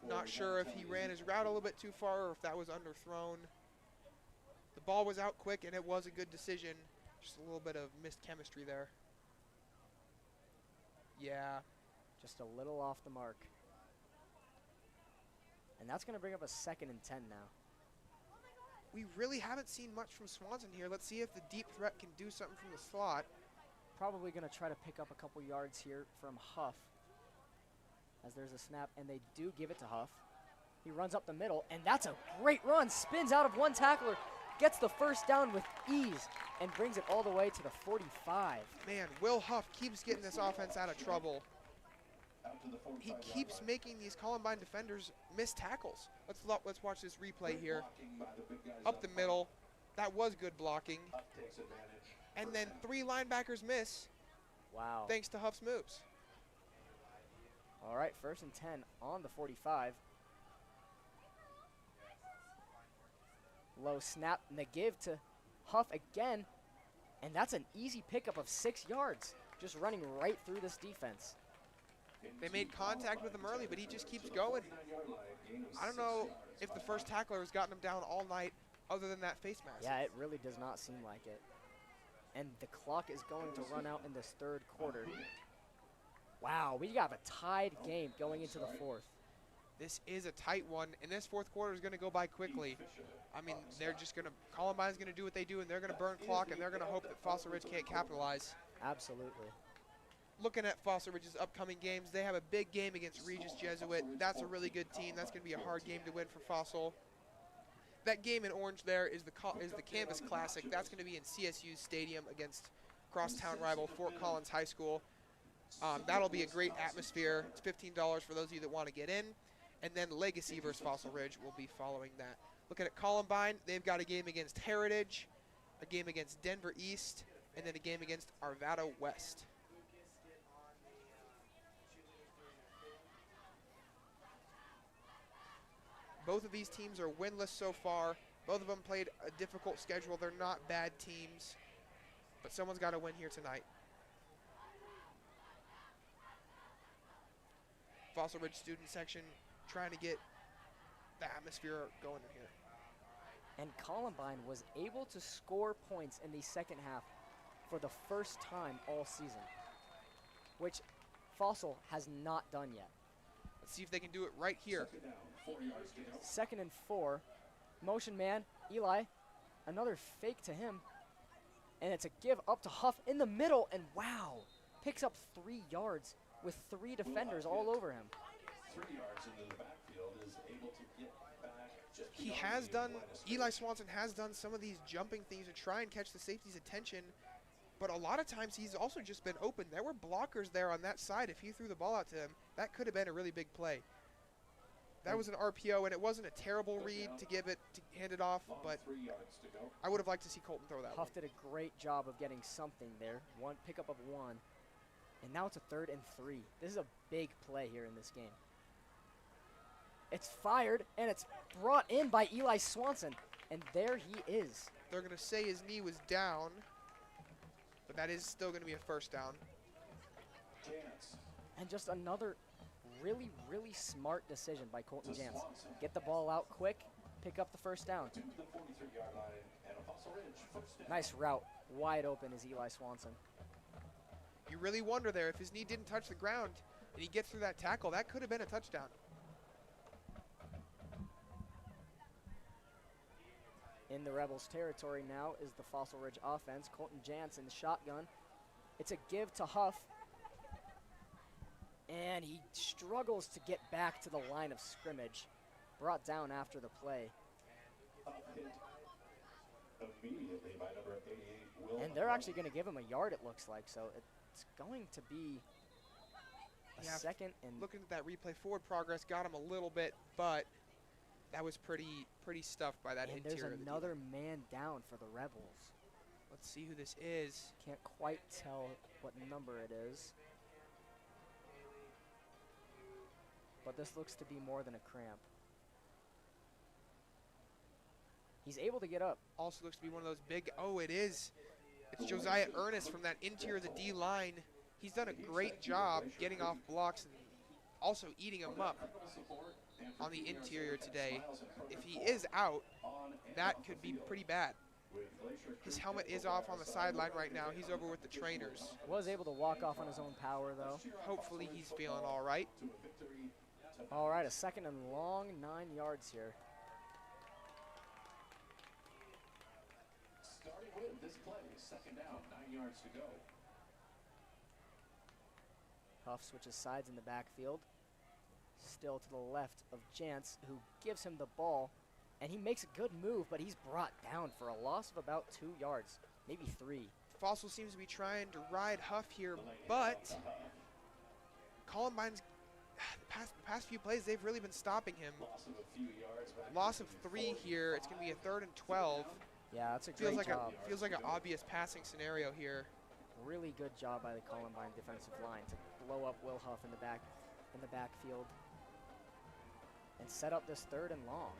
Not sure if he ran his route a little bit too far or if that was underthrown. The ball was out quick, and it was a good decision. Just a little bit of missed chemistry there. Yeah.
Just a little off the mark. And that's going to bring up a 2nd and 10 now.
We really haven't seen much from Swanson here. Let's see if the deep threat can do something from the slot.
Probably going to try to pick up a couple yards here from Huff. As there's a snap, and they do give it to Huff. He runs up the middle, and that's a great run. Spins out of one tackler, gets the first down with ease, and brings it all the way to the 45.
Man, Will Huff keeps getting this offense out of trouble. He keeps making these Columbine defenders miss tackles. Let's watch this replay here. Up the middle. That was good blocking. And then 3 linebackers miss.
Wow.
Thanks to Huff's moves.
All right, 1st and 10 on the 45. Low snap, and the give to Huff again. And that's an easy pickup of 6 yards. Just running right through this defense.
They made contact with him early, but he just keeps going. I don't know if the first tackler has gotten him down all night other than that face mask.
Yeah, it really does not seem like it. And the clock is going to run out in this third quarter. Wow, we got a tied game going into the fourth.
This is a tight one, and this fourth quarter is going to go by quickly. I mean, they're just going to, Columbine's going to do what they do, and they're going to burn clock, and they're going to hope that Fossil Ridge can't capitalize.
Absolutely.
Looking at Fossil Ridge's upcoming games, they have a big game against Regis Jesuit. That's a really good team. That's going to be a hard game to win for Fossil. That game in orange there is the Canvas Classic. That's going to be in CSU's stadium against crosstown rival Fort Collins High School. That'll be a great atmosphere. It's $15 for those of you that want to get in. And then Legacy versus Fossil Ridge will be following that. Looking at Columbine, they've got a game against Heritage, a game against Denver East, and then a game against Arvada West. Both of these teams are winless so far. Both of them played a difficult schedule. They're not bad teams, but someone's got to win here tonight. Fossil Ridge student section trying to get the atmosphere going in here.
And Columbine was able to score points in the second half for the first time all season, which Fossil has not done yet.
Let's see if they can do it right here.
2nd and 4. Motion man, Eli. Another fake to him. And it's a give up to Huff in the middle. And wow, picks up 3 yards with 3 defenders all over him.
3 yards into the backfield is able to get back.
He has done, Eli Swanson has done some of these jumping things to try and catch the safety's attention. But a lot of times he's also just been open. There were blockers there on that side. If he threw the ball out to him, that could have been a really big play. That was an RPO, and it wasn't a terrible read to give it, to hand it off, but I would have liked to see Colton throw that one.
Huff did a great job of getting something there. One pickup of 1. And now it's a 3rd and 3. This is a big play here in this game. It's fired, and it's brought in by Eli Swanson. And there he is.
They're going to say his knee was down, but that is still going to be a first down.
And just another really, really smart decision by Colton Jantz. Get the ball out quick, pick up the first down. Nice route. Wide open is Eli Swanson.
You really wonder there, if his knee didn't touch the ground and he gets through that tackle, that could have been a touchdown.
In the Rebels' territory now is the Fossil Ridge offense. Colton Jantz in the shotgun. It's a give to Huff. And he struggles to get back to the line of scrimmage. Brought down after the play. And they're actually going to give him a yard, it looks like. So it's going to be a second. And
looking at that replay, forward progress got him a little bit, but that was pretty stuffed by that interior.
And there's another man down for the Rebels.
Let's see who this is.
Can't quite tell what number it is. But this looks to be more than a cramp. He's able to get up.
Also looks to be one of those big, oh, it is. It's Josiah Ernest from that interior of the D-line. He's done a great job getting off blocks and also eating them up on the interior today. If he is out, that could be pretty bad. His helmet is off on the sideline right now. He's over with the trainers.
Was able to walk off on his own power, though.
Hopefully he's feeling all right.
All right, a 2nd and long, 9 yards here.
Starting with this play, 2nd down, 9 yards to go.
Huff switches sides in the backfield. Still to the left of Jantz, who gives him the ball. And he makes a good move, but he's brought down for a loss of about 2 yards, maybe 3.
Fossil seems to be trying to ride Huff here, but Columbine's the past few plays, they've really been stopping him. Loss of 3 here. It's going to be a 3rd and 12.
Yeah, that's a great job.
Feels like an obvious passing scenario here.
Really good job by the Columbine defensive line to blow up Will Huff in the backfield and set up this 3rd and long.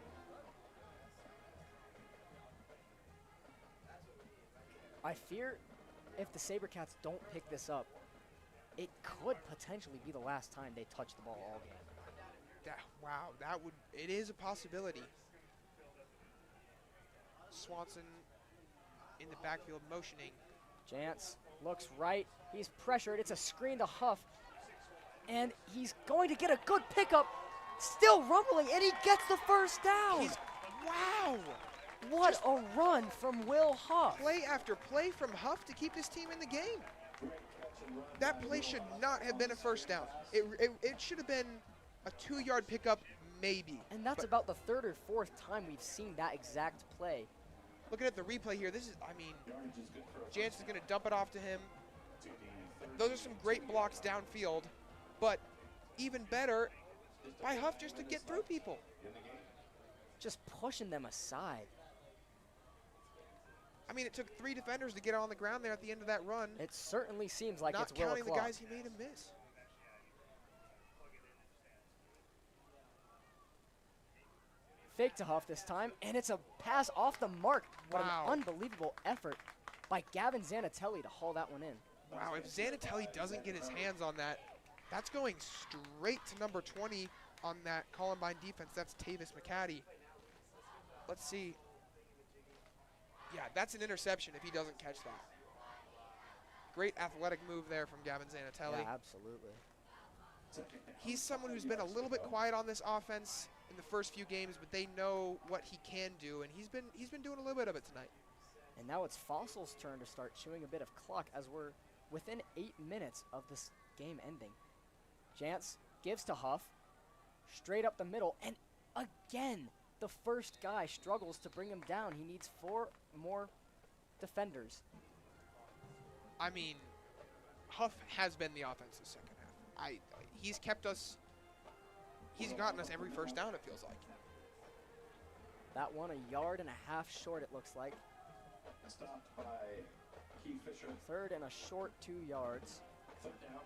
I fear if the SaberCats don't pick this up, it could potentially be the last time they touch the ball all game.
Wow, it is a possibility. Swanson in the backfield motioning.
Jantz looks right. He's pressured. It's a screen to Huff. And he's going to get a good pickup. Still rumbling, and he gets the first down.
Wow.
What a run from Will Huff.
Play after play from Huff to keep this team in the game. That play should not have been a first down. It should have been a 2-yard pickup, maybe.
And that's about the 3rd or 4th time we've seen that exact play.
Looking at the replay here, Jantz is going to dump it off to him. Those are some great blocks downfield, but even better by Huff just to get through people.
Just pushing them aside.
I mean, it took 3 defenders to get on the ground there at the end of that run.
It certainly seems like it's Will
not counting the
o'clock.
guys he made him miss.
Fake to Huff this time, and it's a pass off the mark. What
Wow.
an unbelievable effort by Gavin Zanatelli to haul that one in.
Wow, if Zanatelli doesn't get his hands on that, that's going straight to number 20 on that Columbine defense. That's Tavis McCaddy. Let's see. Yeah, that's an interception if he doesn't catch that. Great athletic move there from Gavin Zanatelli.
Yeah, absolutely.
He's someone who's been a little bit quiet on this offense in the first few games, but they know what he can do, and he's been doing a little bit of it tonight.
And now it's Fossil's turn to start chewing a bit of clock as we're within 8 minutes of this game ending. Jantz gives to Huff, straight up the middle, and again, the first guy struggles to bring him down. He needs 4 more defenders.
I mean, Huff has been the offense this second half. He's kept us, he's gotten us every first down, it feels like.
That one 1.5 yards short, it looks like.
Stopped by Keith Fisher.
3rd and a short 2 yards.
3rd down,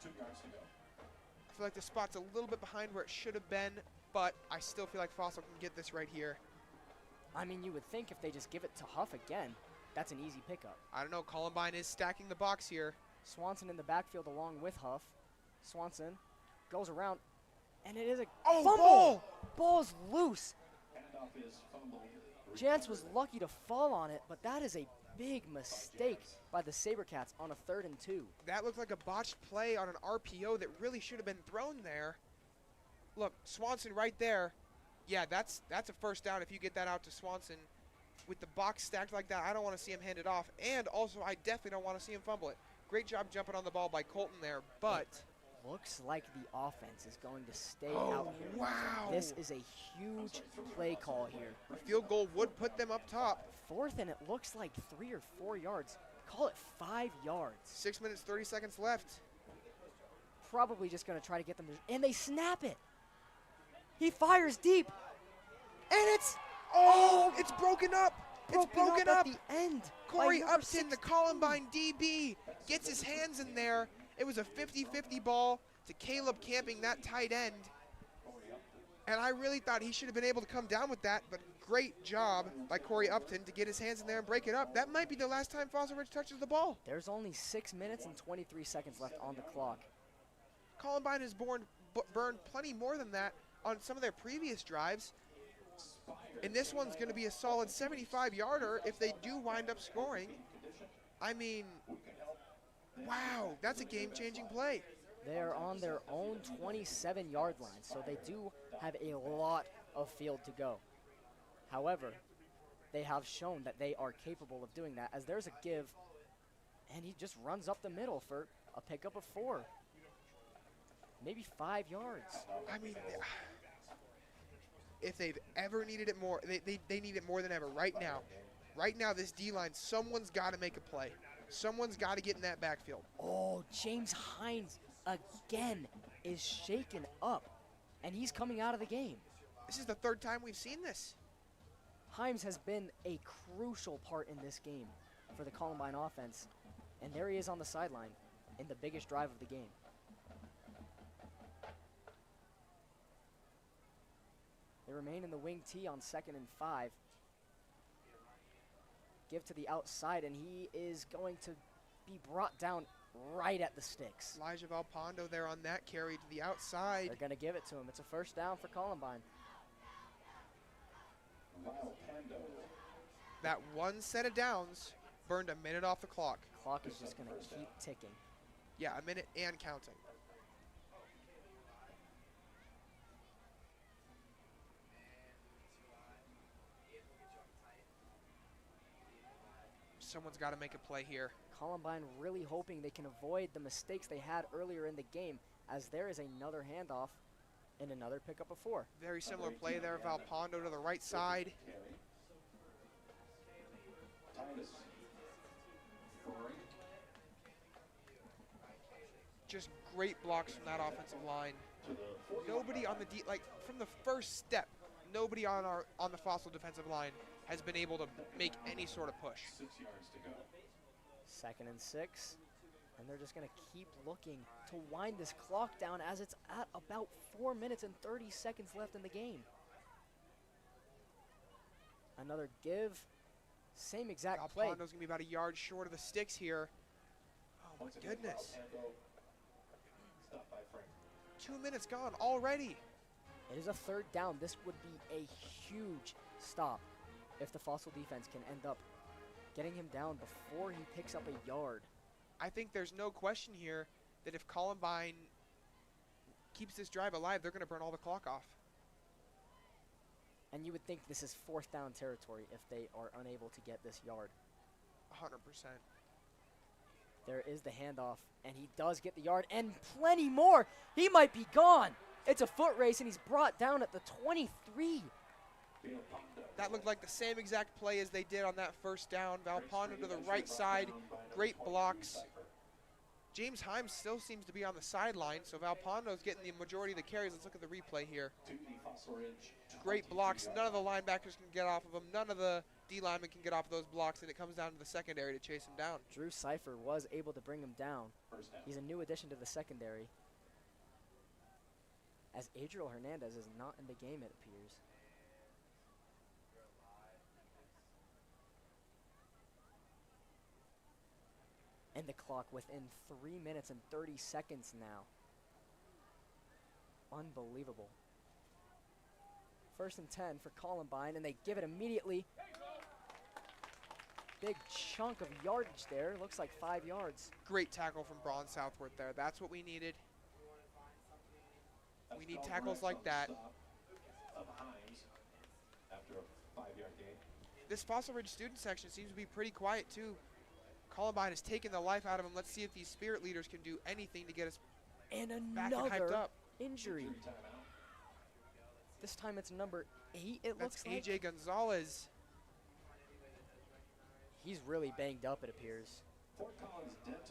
2 yards to go.
I feel like the spot's a little bit behind where it should have been, but I still feel like Fossil can get this right here.
I mean, you would think if they just give it to Huff again, that's an easy pickup.
I don't know, Columbine is stacking the box here.
Swanson in the backfield along with Huff. Swanson goes around, and it is a
Oh,
fumble!
ball!
Ball's loose.
Handoff is fumbled.
Jantz was lucky to fall on it, but that is a big mistake by the SaberCats on a 3rd and 2.
That looked like a botched play on an RPO that really should have been thrown there. Look, Swanson right there. Yeah, that's a first down if you get that out to Swanson. With the box stacked like that, I don't want to see him hand it off. And also, I definitely don't want to see him fumble it. Great job jumping on the ball by Colton there, but...
Looks like the offense is going to stay out here.
Wow.
This is a huge play call here.
A field goal would put them up top.
4th, and it looks like 3 or 4 yards. Call it 5 yards.
6 minutes, 30 seconds left.
Probably just going to try to get them to... And they snap it. He fires deep. And it's...
Oh, it's broken up. It's broken up.
At the end.
Corey
by number
Upton, the
16.
Columbine DB, gets his hands in there. It was a 50-50 ball to Caleb camping that tight end. And I really thought he should have been able to come down with that, but great job by Corey Upton to get his hands in there and break it up. That might be the last time Fossil Ridge touches the ball.
There's only 6 minutes and 23 seconds left on the clock.
Columbine has burned plenty more than that on some of their previous drives. And this one's going to be a solid 75-yarder if they do wind up scoring. I mean, wow, that's a game-changing play.
They are on their own 27-yard line, so they do have a lot of field to go. However, they have shown that they are capable of doing that, as there's a give, and he just runs up the middle for a pickup of 4. Maybe 5 yards.
I mean, if they've ever needed it more, they need it more than ever right now. Right now, this D-line, someone's got to make a play. Someone's got to get in that backfield.
Oh, James Hines again is shaken up, and he's coming out of the game.
This is the 3rd time we've seen this.
Hines has been a crucial part in this game for the Columbine offense, and there he is on the sideline in the biggest drive of the game. They remain in the wing T on 2nd and 5. Give to the outside, and he is going to be brought down right at the sticks.
Elijah Valpondo there on that carry to the outside.
They're going to give it to him. It's a first down for Columbine.
That one set of downs burned a minute off the clock.
Clock is just going to keep ticking.
Yeah, a minute and counting. Someone's got to make a play here.
Columbine really hoping they can avoid the mistakes they had earlier in the game, as there is another handoff and another pickup of 4.
Very similar play there. Valpondo to the right side. Just great blocks from that offensive line. Nobody on the like from the first step, nobody on the Fossil defensive line has been able to make any sort of push.
6 yards to go.
2nd and 6, and they're just going to keep looking to wind this clock down as it's at about 4 minutes and 30 seconds left in the game. Another give, same exact play.
Valpondo's going to be about a yard short of the sticks here. Oh my goodness. 2 minutes gone already.
It is a 3rd down. This would be a huge stop if the Fossil defense can end up getting him down before he picks up a yard.
I think there's no question here that if Columbine keeps this drive alive, they're going to burn all the clock off.
And you would think this is 4th down territory if they are unable to get this yard.
100%.
There is the handoff, and he does get the yard, and plenty more. He might be gone. It's a foot race, and he's brought down at the 23.
That looked like the same exact play as they did on that first down. Valpondo to the right side, great blocks. James Himes still seems to be on the sideline, so Valpondo's getting the majority of the carries. Let's look at the replay here. Great blocks. None of the linebackers can get off of him. None of the D linemen can get off of those blocks, and it comes down to the secondary to chase him down.
Drew Cipher was able to bring him down. He's a new addition to the secondary, as Adriel Hernandez is not in the game, it appears. And the clock within 3 minutes and 30 seconds now. Unbelievable. 1st and 10 for Columbine, and they give it immediately. Big chunk of yardage there. Looks like 5 yards.
Great tackle from Braun Southworth there. That's what we needed. We need tackles like that. This Fossil Ridge student section seems to be pretty quiet too. Columbine has taken the life out of him. Let's see if these spirit leaders can do anything to get us back and hyped up.
Injury. This time it's number 8, it looks like.
That's AJ Gonzalez.
He's really banged up, it appears.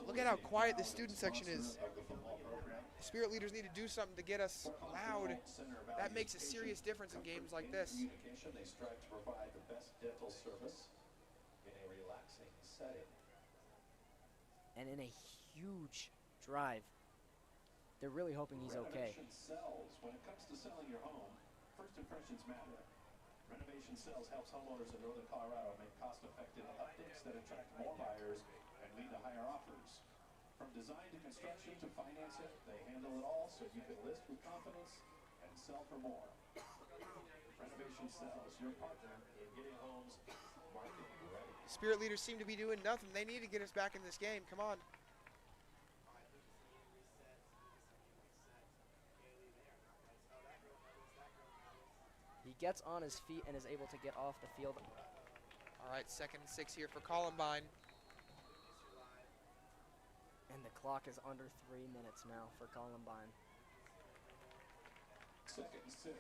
Look at how quiet the student section is. The spirit leaders need to do something to get us loud. That makes a serious difference in games like this.
They strive to provide the best dental service in a relaxing setting.
And in a huge drive. They're really hoping he's okay.
Renovation sells. When it comes to selling your home, first impressions matter. Renovation Sales helps homeowners in Northern Colorado make cost-effective updates that attract more buyers and lead to higher offers. From design to construction to financing, they handle it all so you can list with confidence and sell for more. Renovation Sales, your partner in getting homes market ready.
Spirit leaders seem to be doing nothing. They need to get us back in this game. Come on.
He gets on his feet and is able to get off the field.
All right, 2nd and 6 here for Columbine.
And the clock is under 3 minutes now for Columbine.
2nd and 6.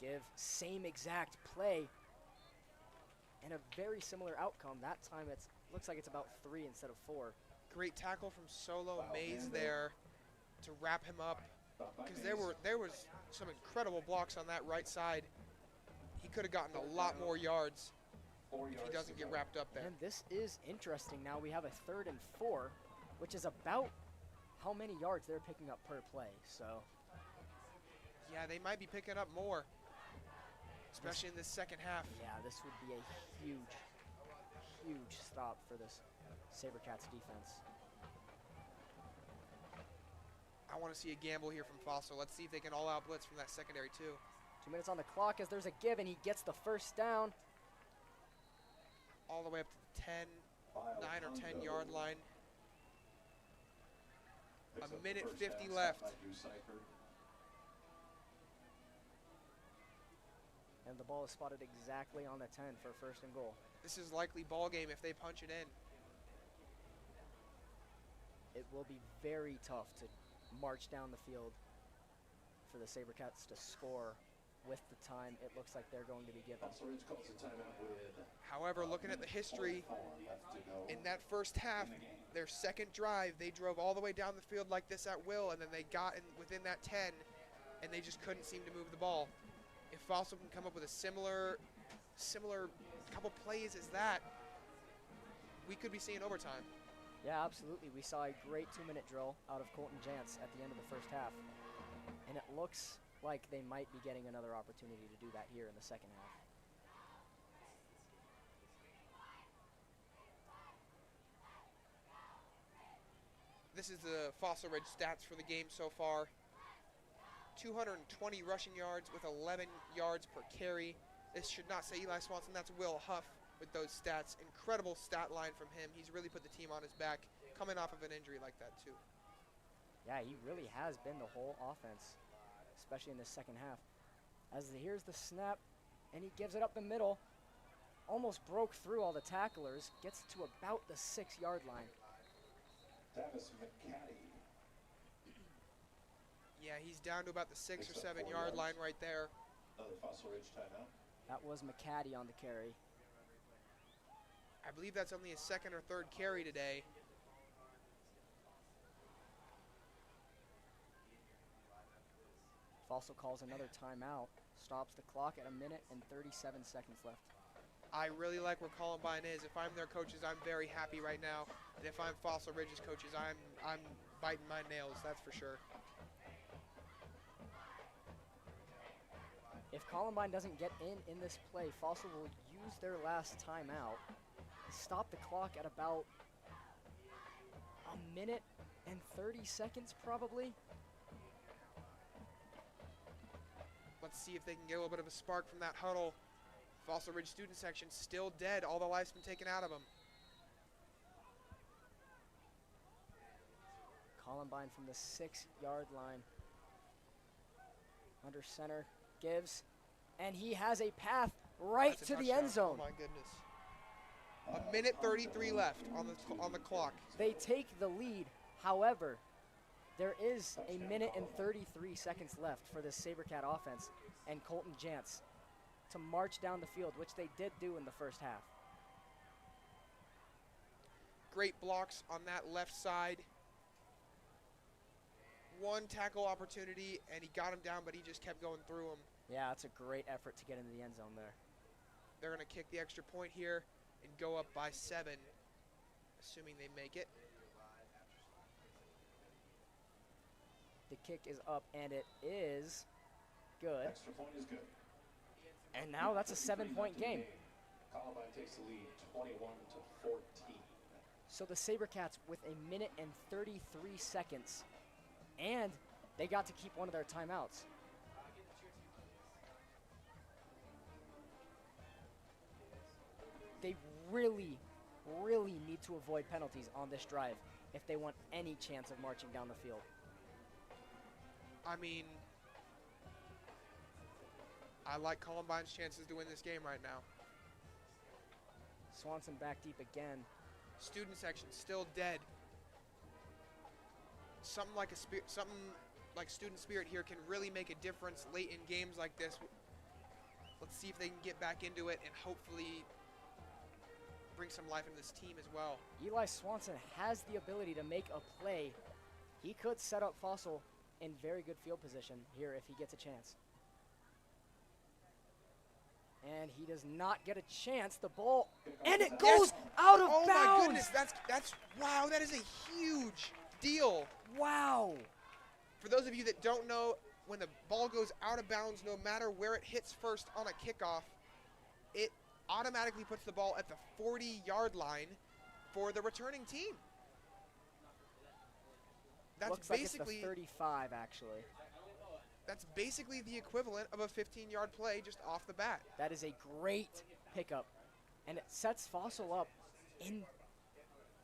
Give same exact play. And a very similar outcome. That time it looks like it's about 3 instead of 4.
Great tackle from Solo Mays there to wrap him up. Because there was some incredible blocks on that right side. He could have gotten a lot more yards if he doesn't get wrapped up there.
And this is interesting. Now we have a 3rd and 4, which is about how many yards they're picking up per play. So
yeah, they might be picking up more, especially in this second half.
Yeah, this would be a huge, huge stop for this SaberCats defense.
I want to see a gamble here from Fossil. Let's see if they can all-out blitz from that secondary, too.
2 minutes on the clock as there's a give, and he gets the first down.
All the way up to the 10, 9 or 10-yard line. A minute 50 left.
And the ball is spotted exactly on the 10 for first and goal.
This is likely ball game if they punch it in.
It will be very tough to march down the field for the SaberCats to score with the time it looks like they're going to be given.
However, looking at the history, in that first half, their second drive, they drove all the way down the field like this at will, and then they got within that 10, and they just couldn't seem to move the ball. If Fossil can come up with a similar couple plays as that, we could be seeing overtime.
Yeah, absolutely. We saw a great 2-minute drill out of Colton Jantz at the end of the first half, and it looks like they might be getting another opportunity to do that here in the second half.
This is the Fossil Ridge stats for the game so far. 220 rushing yards with 11 yards per carry. This should not say Eli Swanson, that's Will Huff with those stats. Incredible stat line from him. He's really put the team on his back, coming off of an injury like that too.
Yeah, he really has been the whole offense, especially in the second half. Here's the snap, and he gives it up the middle. Almost broke through all the tacklers, gets to about the 6-yard line.
Yeah, he's down to about the 6 or 7 yard line right there.
Another Fossil Ridge timeout.
That was McCaddy on the carry.
I believe that's only his second or third carry today.
Fossil calls another timeout, stops the clock at 1 minute and 37 seconds left.
I really like where Columbine is. If I'm their coaches, I'm very happy right now. And if I'm Fossil Ridge's coaches, I'm biting my nails, that's for sure.
If Columbine doesn't get in this play, Fossil will use their last timeout, stop the clock at about 1 minute and 30 seconds probably.
Let's see if they can get a little bit of a spark from that huddle. Fossil Ridge student section still dead. All the life's been taken out of them.
Columbine from the 6-yard line. Under center, gives, and he has a path right to the end zone.
Oh my goodness. 1 minute 33 left on the clock.
They take the lead. However, there is 1 minute and 33 seconds left for this SaberCat offense and Colton Jantz to march down the field, which they did do in the first half.
Great blocks on that left side. One tackle opportunity, and he got him down, but he just kept going through him.
Yeah, it's a great effort to get into the end zone there.
They're going to kick the extra point here and go up by 7, assuming they make it.
The kick is up, and it is good.
Extra point is good.
And now that's a 7-point game.
Columbine takes the lead 21-14.
So the SaberCats with 1 minute and 33 seconds, and they got to keep one of their timeouts. They really, really need to avoid penalties on this drive if they want any chance of marching down the field.
I mean, I like Columbine's chances to win this game right now.
Swanson back deep again.
Student section still dead. Something like student spirit here can really make a difference late in games like this. Let's see if they can get back into it and hopefully bring some life into this team as well.
Eli Swanson has the ability to make a play. He could set up Fossil in very good field position here if he gets a chance. And he does not get a chance. The ball, and it goes out of bounds.
Oh my goodness, that's wow, that is a huge deal.
Wow.
For those of you that don't know, when the ball goes out of bounds, no matter where it hits first on a kickoff, it automatically puts the ball at the 40-yard line for the returning team. That's
Looks like it's
basically
the 35, actually.
that's basically the equivalent of a 15-yard play just off the bat.
That is a great pickup, and it sets Fossil up in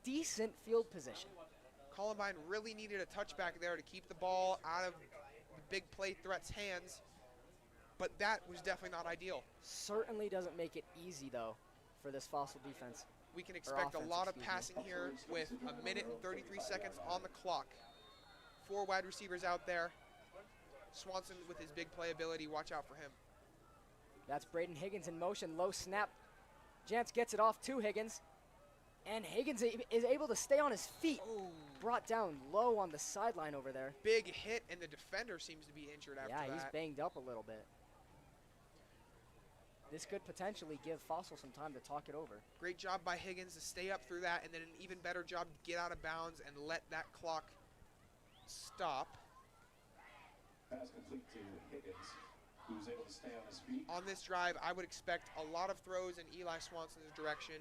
decent field position.
Columbine really needed a touchback there to keep the ball out of the big play threat's hands, but that was definitely not ideal.
Certainly doesn't make it easy, though, for this Fossil defense.
We can expect
offense,
a lot of
excuse me.
passing here with 1 minute and 33 seconds on the clock. 4 wide receivers out there. Swanson with his big playability, watch out for him.
That's Braden Higgins in motion, low snap. Jantz gets it off to Higgins, and Higgins is able to stay on his feet.
Oh,
Brought down low on the sideline over there.
big hit, and the defender seems to be injured after that.
Yeah, he's banged up a little bit. This could potentially give Fossil some time to talk it over.
Great job by Higgins to stay up through that, and then an even better job to get out of bounds and let that clock stop.
Pass complete to Higgins, who's able to stay on his feet.
On this drive, I would expect a lot of throws in Eli Swanson's direction.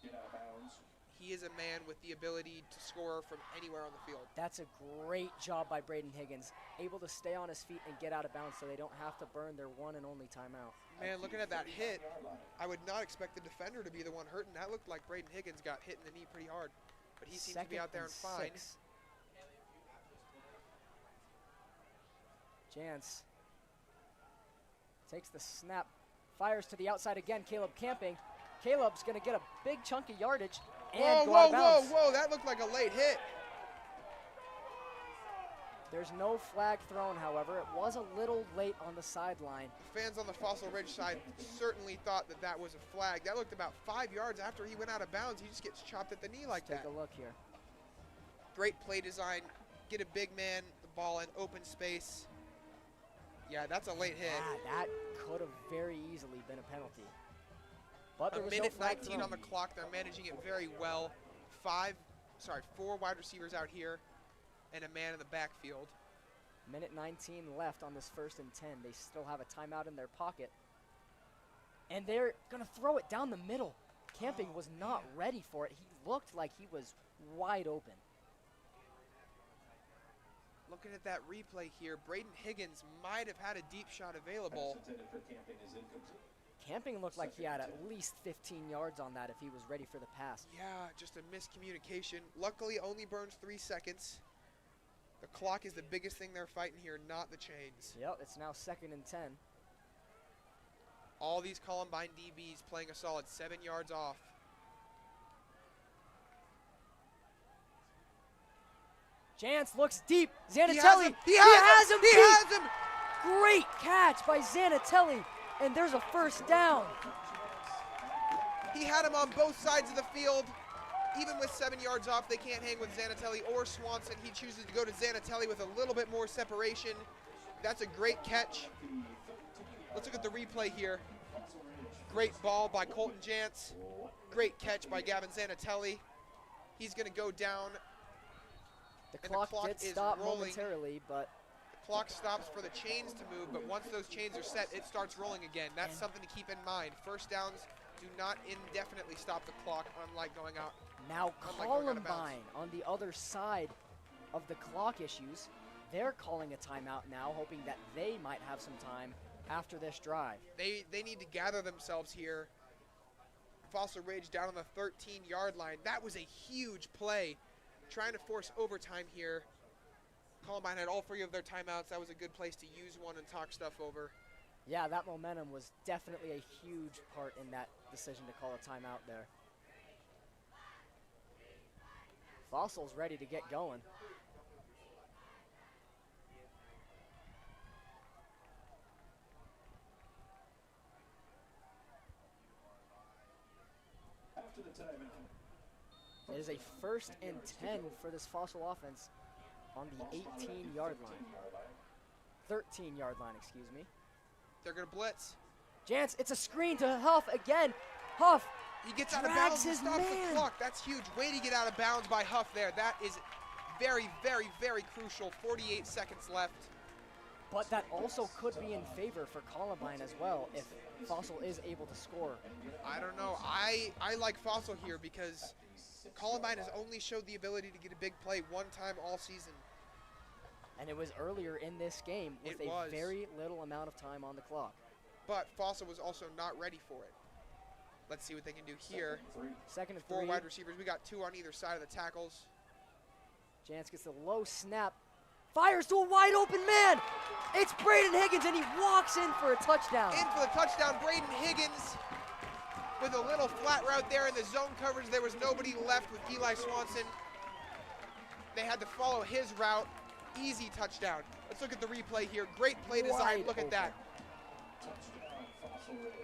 Get out of bounds.
He is a man with the ability to score from anywhere on the field.
That's a great job by Braden Higgins. Able to stay on his feet and get out of bounds so they don't have to burn their one and only timeout.
Man, looking at that hit, I would not expect the defender to be the one hurting. That looked like Braden Higgins got hit in the knee pretty hard. But he seems to be out there and fine.
6. Jantz takes the snap, fires to the outside again. Caleb camping. Caleb's going to get a big chunk of yardage and go out of bounds.
Whoa, that looked like a late hit.
There's no flag thrown, however. It was a little late on the sideline.
Fans on the Fossil Ridge side certainly thought that that was a flag. That looked about 5 yards after he went out of bounds. He just gets chopped at the knee like that.
Take a look here.
Great play design. Get a big man, the ball in open space. Yeah, that's a late hit.
Yeah, that could have very easily been a penalty. But there
A
was
minute
no flag
19
thrown.
on the clock. They're managing it very well. 4 wide receivers out here and a man in the backfield.
Minute 19 left on this 1st and 10. They still have a timeout in their pocket. And they're going to throw it down the middle. Camping was not ready for it. He looked like he was wide open.
Looking at that replay here, Braden Higgins might have had a deep shot available.
Pass intended for Camping is incomplete.
Camping looked like he had at least 15 yards on that if he was ready for the pass.
Yeah, just a miscommunication. Luckily, only burns 3 seconds. The clock is the biggest thing they're fighting here, not the chains.
Yep, it's now 2nd and 10.
All these Columbine DBs playing a solid 7 yards off.
Jantz looks deep. Zanatelli.
He has him. He has him.
Great catch by Zanatelli. And there's a 1st down.
He had him on both sides of the field. Even with 7 yards off, they can't hang with Zanatelli or Swanson. He chooses to go to Zanatelli with a little bit more separation. That's a great catch. Let's look at the replay here. Great ball by Colton Jantz. Great catch by Gavin Zanatelli. He's going to go down.
The clock did stop
rolling.
momentarily, but
The clock stops for the chains to move, but once those chains are set, it starts rolling again. That's something to keep in mind. 1st downs do not indefinitely stop the clock, unlike going out.
now
Unlike going out of bounds.
Columbine on the other side of the clock issues. They're calling a timeout now, hoping that they might have some time after this drive.
They need to gather themselves here. Fossil Ridge down on the 13-yard line. That was a huge play. Trying to force overtime here. Columbine had all 3 of their timeouts. That was a good place to use one and talk stuff over.
Yeah, that momentum was definitely a huge part in that decision to call a timeout there. Fossil's ready to get going.
After the timeout.
It is a 1st and 10 for this Fossil offense on the 18-yard line. 13-yard line, excuse me.
They're going to blitz.
Jantz, it's a screen to Huff again. Huff
He gets out of
drags
bounds and
his
stops
man.
the clock. That's huge. Way to get out of bounds by Huff there. That is very, very, very crucial. 48 seconds left.
But that also could be in favor for Columbine as well if Fossil is able to score.
I don't know. I like Fossil here because Columbine has only showed the ability to get a big play one time all season.
And it was earlier in this game with
It was.
very little amount of time on the clock.
But Fossil was also not ready for it. Let's see what they can do here.
Second and
4
3.
wide receivers. We got 2 on either side of the tackles.
Jantz gets the low snap. Fires to a wide open man. It's Braden Higgins, and he walks in for a touchdown.
In for the touchdown, Braden Higgins with a little flat route there in the zone coverage. There was nobody left with Eli Swanson. They had to follow his route. Easy touchdown. Let's look at the replay here. Great play design.
Wide
Look at
open.
that.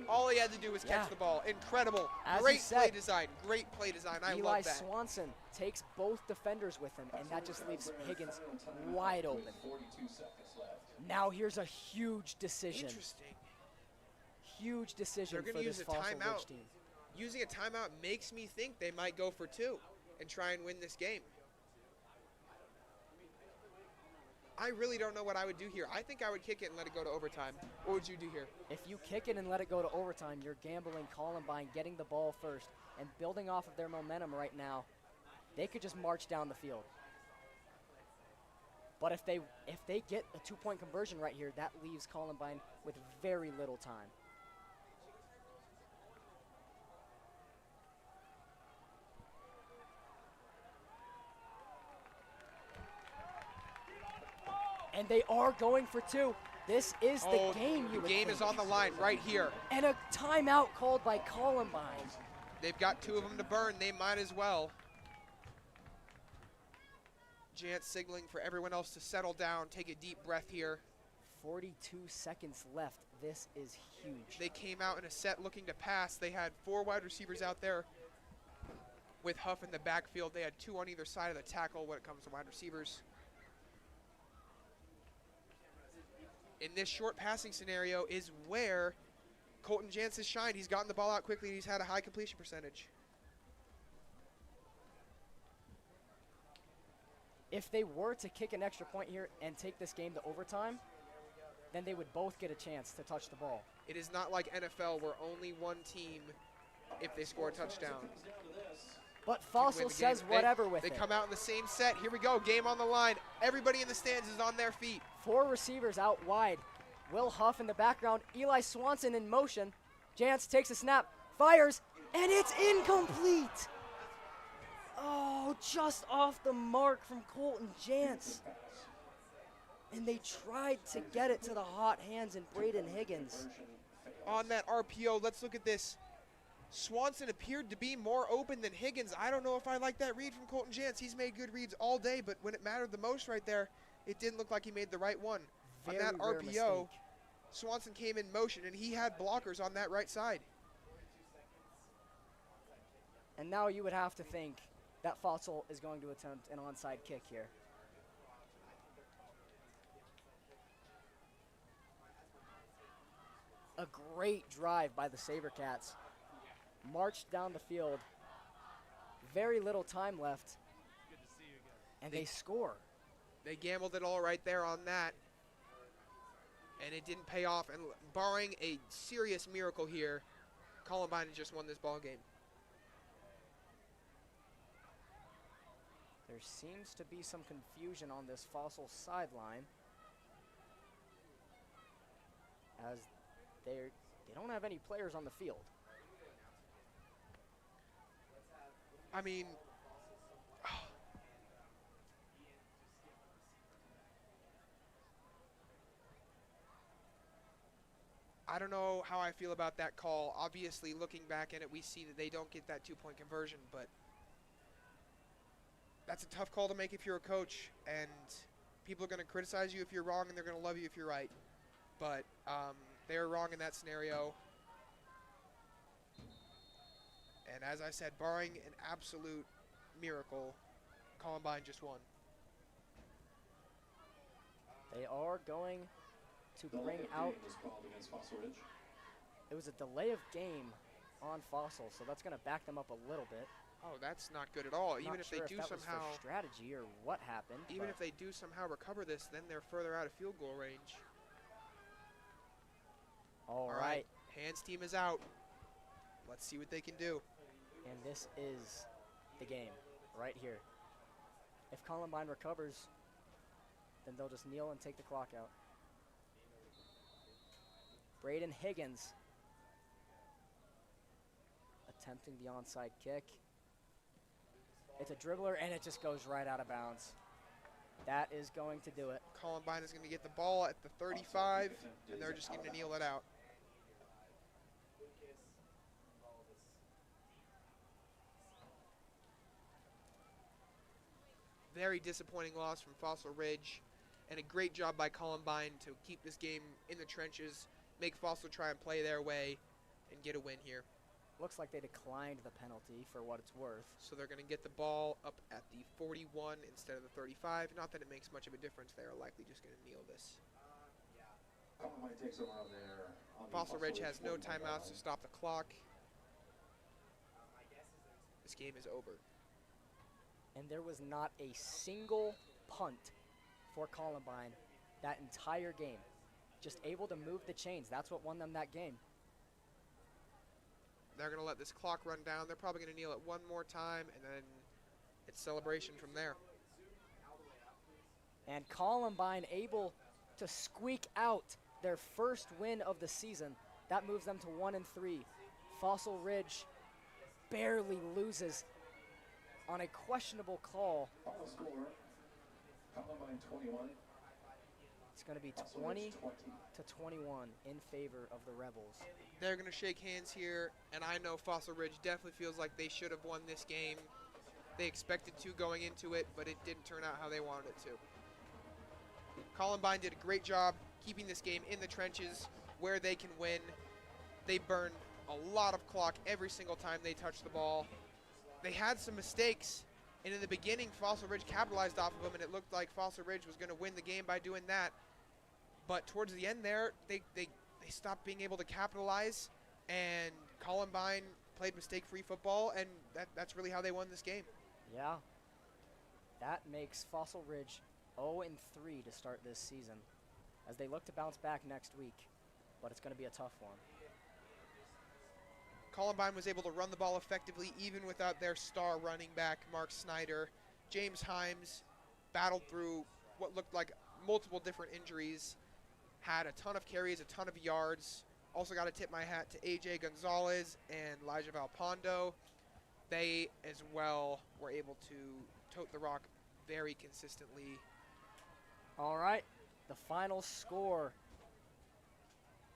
All he had to do was catch the ball. Incredible.
As
Great
you said,
play design. Great play design. I
Eli
love that.
Swanson takes both defenders with him, and that just leaves Higgins wide open. Now here's a huge decision.
Interesting.
Huge decision
They're
for
going to use
this
a
Fossil Ridge
timeout.
team.
Using a timeout makes me think they might go for 2 and try and win this game. I really don't know what I would do here. I think I would kick it and let it go to overtime. What would you do here?
If you kick it and let it go to overtime, you're gambling Columbine getting the ball first and building off of their momentum right now. They could just march down the field. But if they get a 2-point conversion right here, that leaves Columbine with very little time. And they are going for 2. This is the game you would
The game
think.
is on the line right here.
And a timeout called by Columbine.
They've got 2 of them to burn. They might as well. Jantz signaling for everyone else to settle down, take a deep breath here.
42 seconds left. This is huge.
They came out in a set looking to pass. They had 4 wide receivers out there with Huff in the backfield. They had 2 on either side of the tackle when it comes to wide receivers. In this short passing scenario is where Colton Jantz has shined. He's gotten the ball out quickly. He's had a high completion percentage.
If they were to kick an extra point here and take this game to overtime, then they would both get a chance to touch the ball.
It is not like NFL where only one team, if they score a touchdown.
But Fossil says whatever with
it.
it.
They come out in the same set. Here we go. Game on the line. Everybody in the stands is on their feet.
4 receivers out wide. Will Huff in the background. Eli Swanson in motion. Jantz takes a snap, fires, and it's incomplete. Oh, just off the mark from Colton Jantz. And they tried to get it to the hot hands in Braden Higgins.
On that RPO, let's look at this. Swanson appeared to be more open than Higgins. I don't know if I like that read from Colton Jantz. He's made good reads all day, but when it mattered the most right there, it didn't look like he made the right one. On that
Very rare
RPO,
mistake.
Swanson came in motion, and he had blockers on that right side.
And now you would have to think that Fossil is going to attempt an onside kick here. A great drive by the SaberCats. Marched down the field. Very little time left. And they score.
They gambled it all right there on that. And it didn't pay off. And barring a serious miracle here, Columbine has just won this ball game.
There seems to be some confusion on this Fossil sideline, as they don't have any players on the field.
I mean, I don't know how I feel about that call. Obviously, looking back at it, we see that they don't get that 2-point conversion, but that's a tough call to make if you're a coach, and people are going to criticize you if you're wrong, and they're going to love you if you're right. But they're wrong in that scenario. And as I said, barring an absolute miracle, Columbine just won.
They are going to bring out. It was a delay of game on Fossil, so that's going to back them up a little bit.
Oh, that's not good at all. Even if
Not sure
they do
that was
somehow
for strategy or what happened.
Even if they do somehow recover this, then they're further out of field goal range.
All right.
Hands team is out. Let's see what they can do.
And this is the game right here. If Columbine recovers, then they'll just kneel and take the clock out. Braden Higgins attempting the onside kick. It's a dribbler, and it just goes right out of bounds. That is going to do it.
Columbine is going to get the ball at the 35, and they're just going to kneel it out. Very disappointing loss from Fossil Ridge, and a great job by Columbine to keep this game in the trenches, make Fossil try and play their way, and get a win here.
Looks like they declined the penalty for what it's worth.
So they're going to get the ball up at the 41 instead of the 35. Not that it makes much of a difference. They are likely just going to kneel this.
Columbine takes them out there.
Fossil Ridge has no timeouts to stop the clock. This game is over.
And there was not a single punt for Columbine that entire game. Just able to move the chains. That's what won them that game.
They're going to let this clock run down. They're probably going to kneel it one more time, and then it's celebration from there.
And Columbine able to squeak out their first win of the season. That moves them to 1-3. Fossil Ridge barely loses on a questionable call.
Final score, Columbine 21.
It's going to be 20-21 in favor of the Rebels.
They're going to shake hands here, and I know Fossil Ridge definitely feels like they should have won this game. They expected to going into it, but it didn't turn out how they wanted it to. Columbine did a great job keeping this game in the trenches where they can win. They burned a lot of clock every single time they touched the ball. They had some mistakes, and in the beginning, Fossil Ridge capitalized off of them, and it looked like Fossil Ridge was going to win the game by doing that. But towards the end there, they stopped being able to capitalize, and Columbine played mistake-free football, and that's really how they won this game.
Yeah. That makes Fossil Ridge 0-3 to start this season as they look to bounce back next week, but it's going to be a tough one.
Columbine was able to run the ball effectively even without their star running back, Mark Snyder. James Himes battled through what looked like multiple different injuries, had a ton of carries, a ton of yards. Also got to tip my hat to AJ Gonzalez and Elijah Valpondo. They as well were able to tote the rock very consistently.
All right, the final score.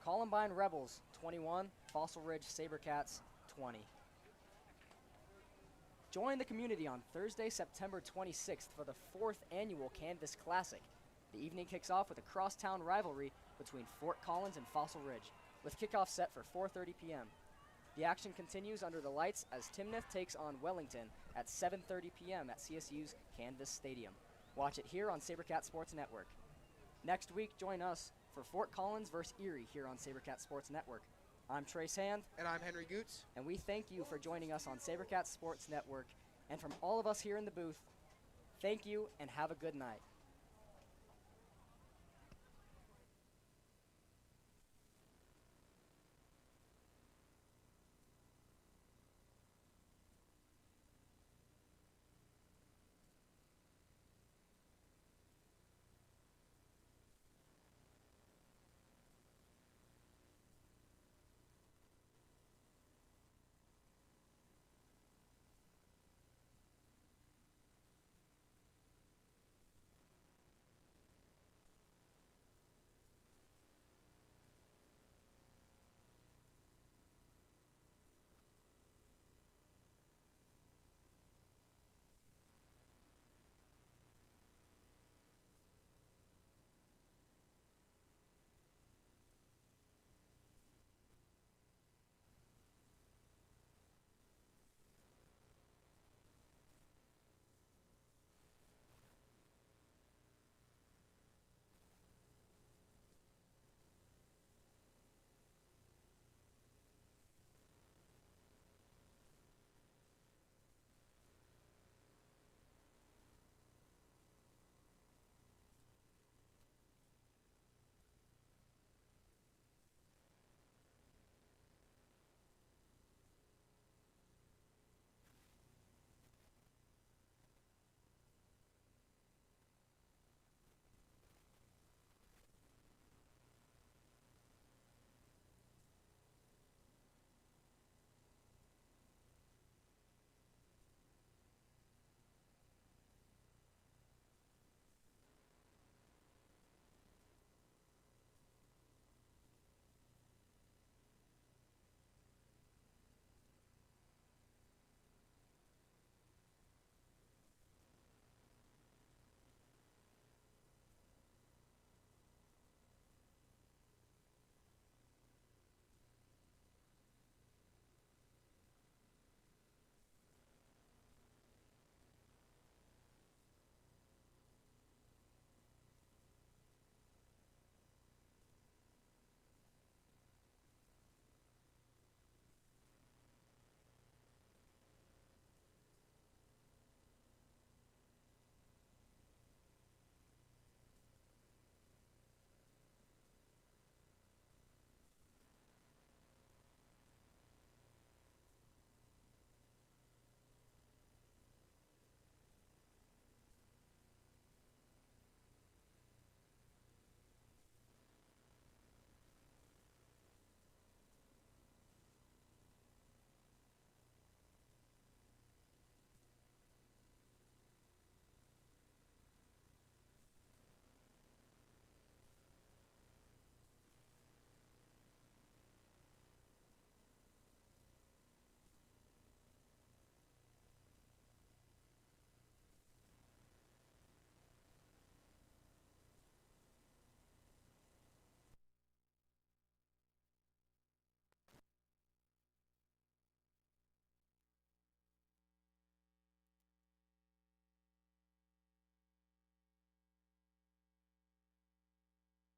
Columbine Rebels 21, Fossil Ridge Sabercats 20. Join the community on Thursday, September 26th for the 4th annual Canvas Classic. The evening kicks off with a crosstown rivalry between Fort Collins and Fossil Ridge, with kickoff set for 4:30 p.m. The action continues under the lights as Timnath takes on Wellington at 7:30 p.m. at CSU's Canvas Stadium. Watch it here on Sabercat Sports Network. Next week, join us for Fort Collins versus Erie here on Sabercat Sports Network. I'm Trace Hand.
And I'm Henry Goots.
And we thank you for joining us on Sabercat Sports Network. And from all of us here in the booth, thank you and have a good night.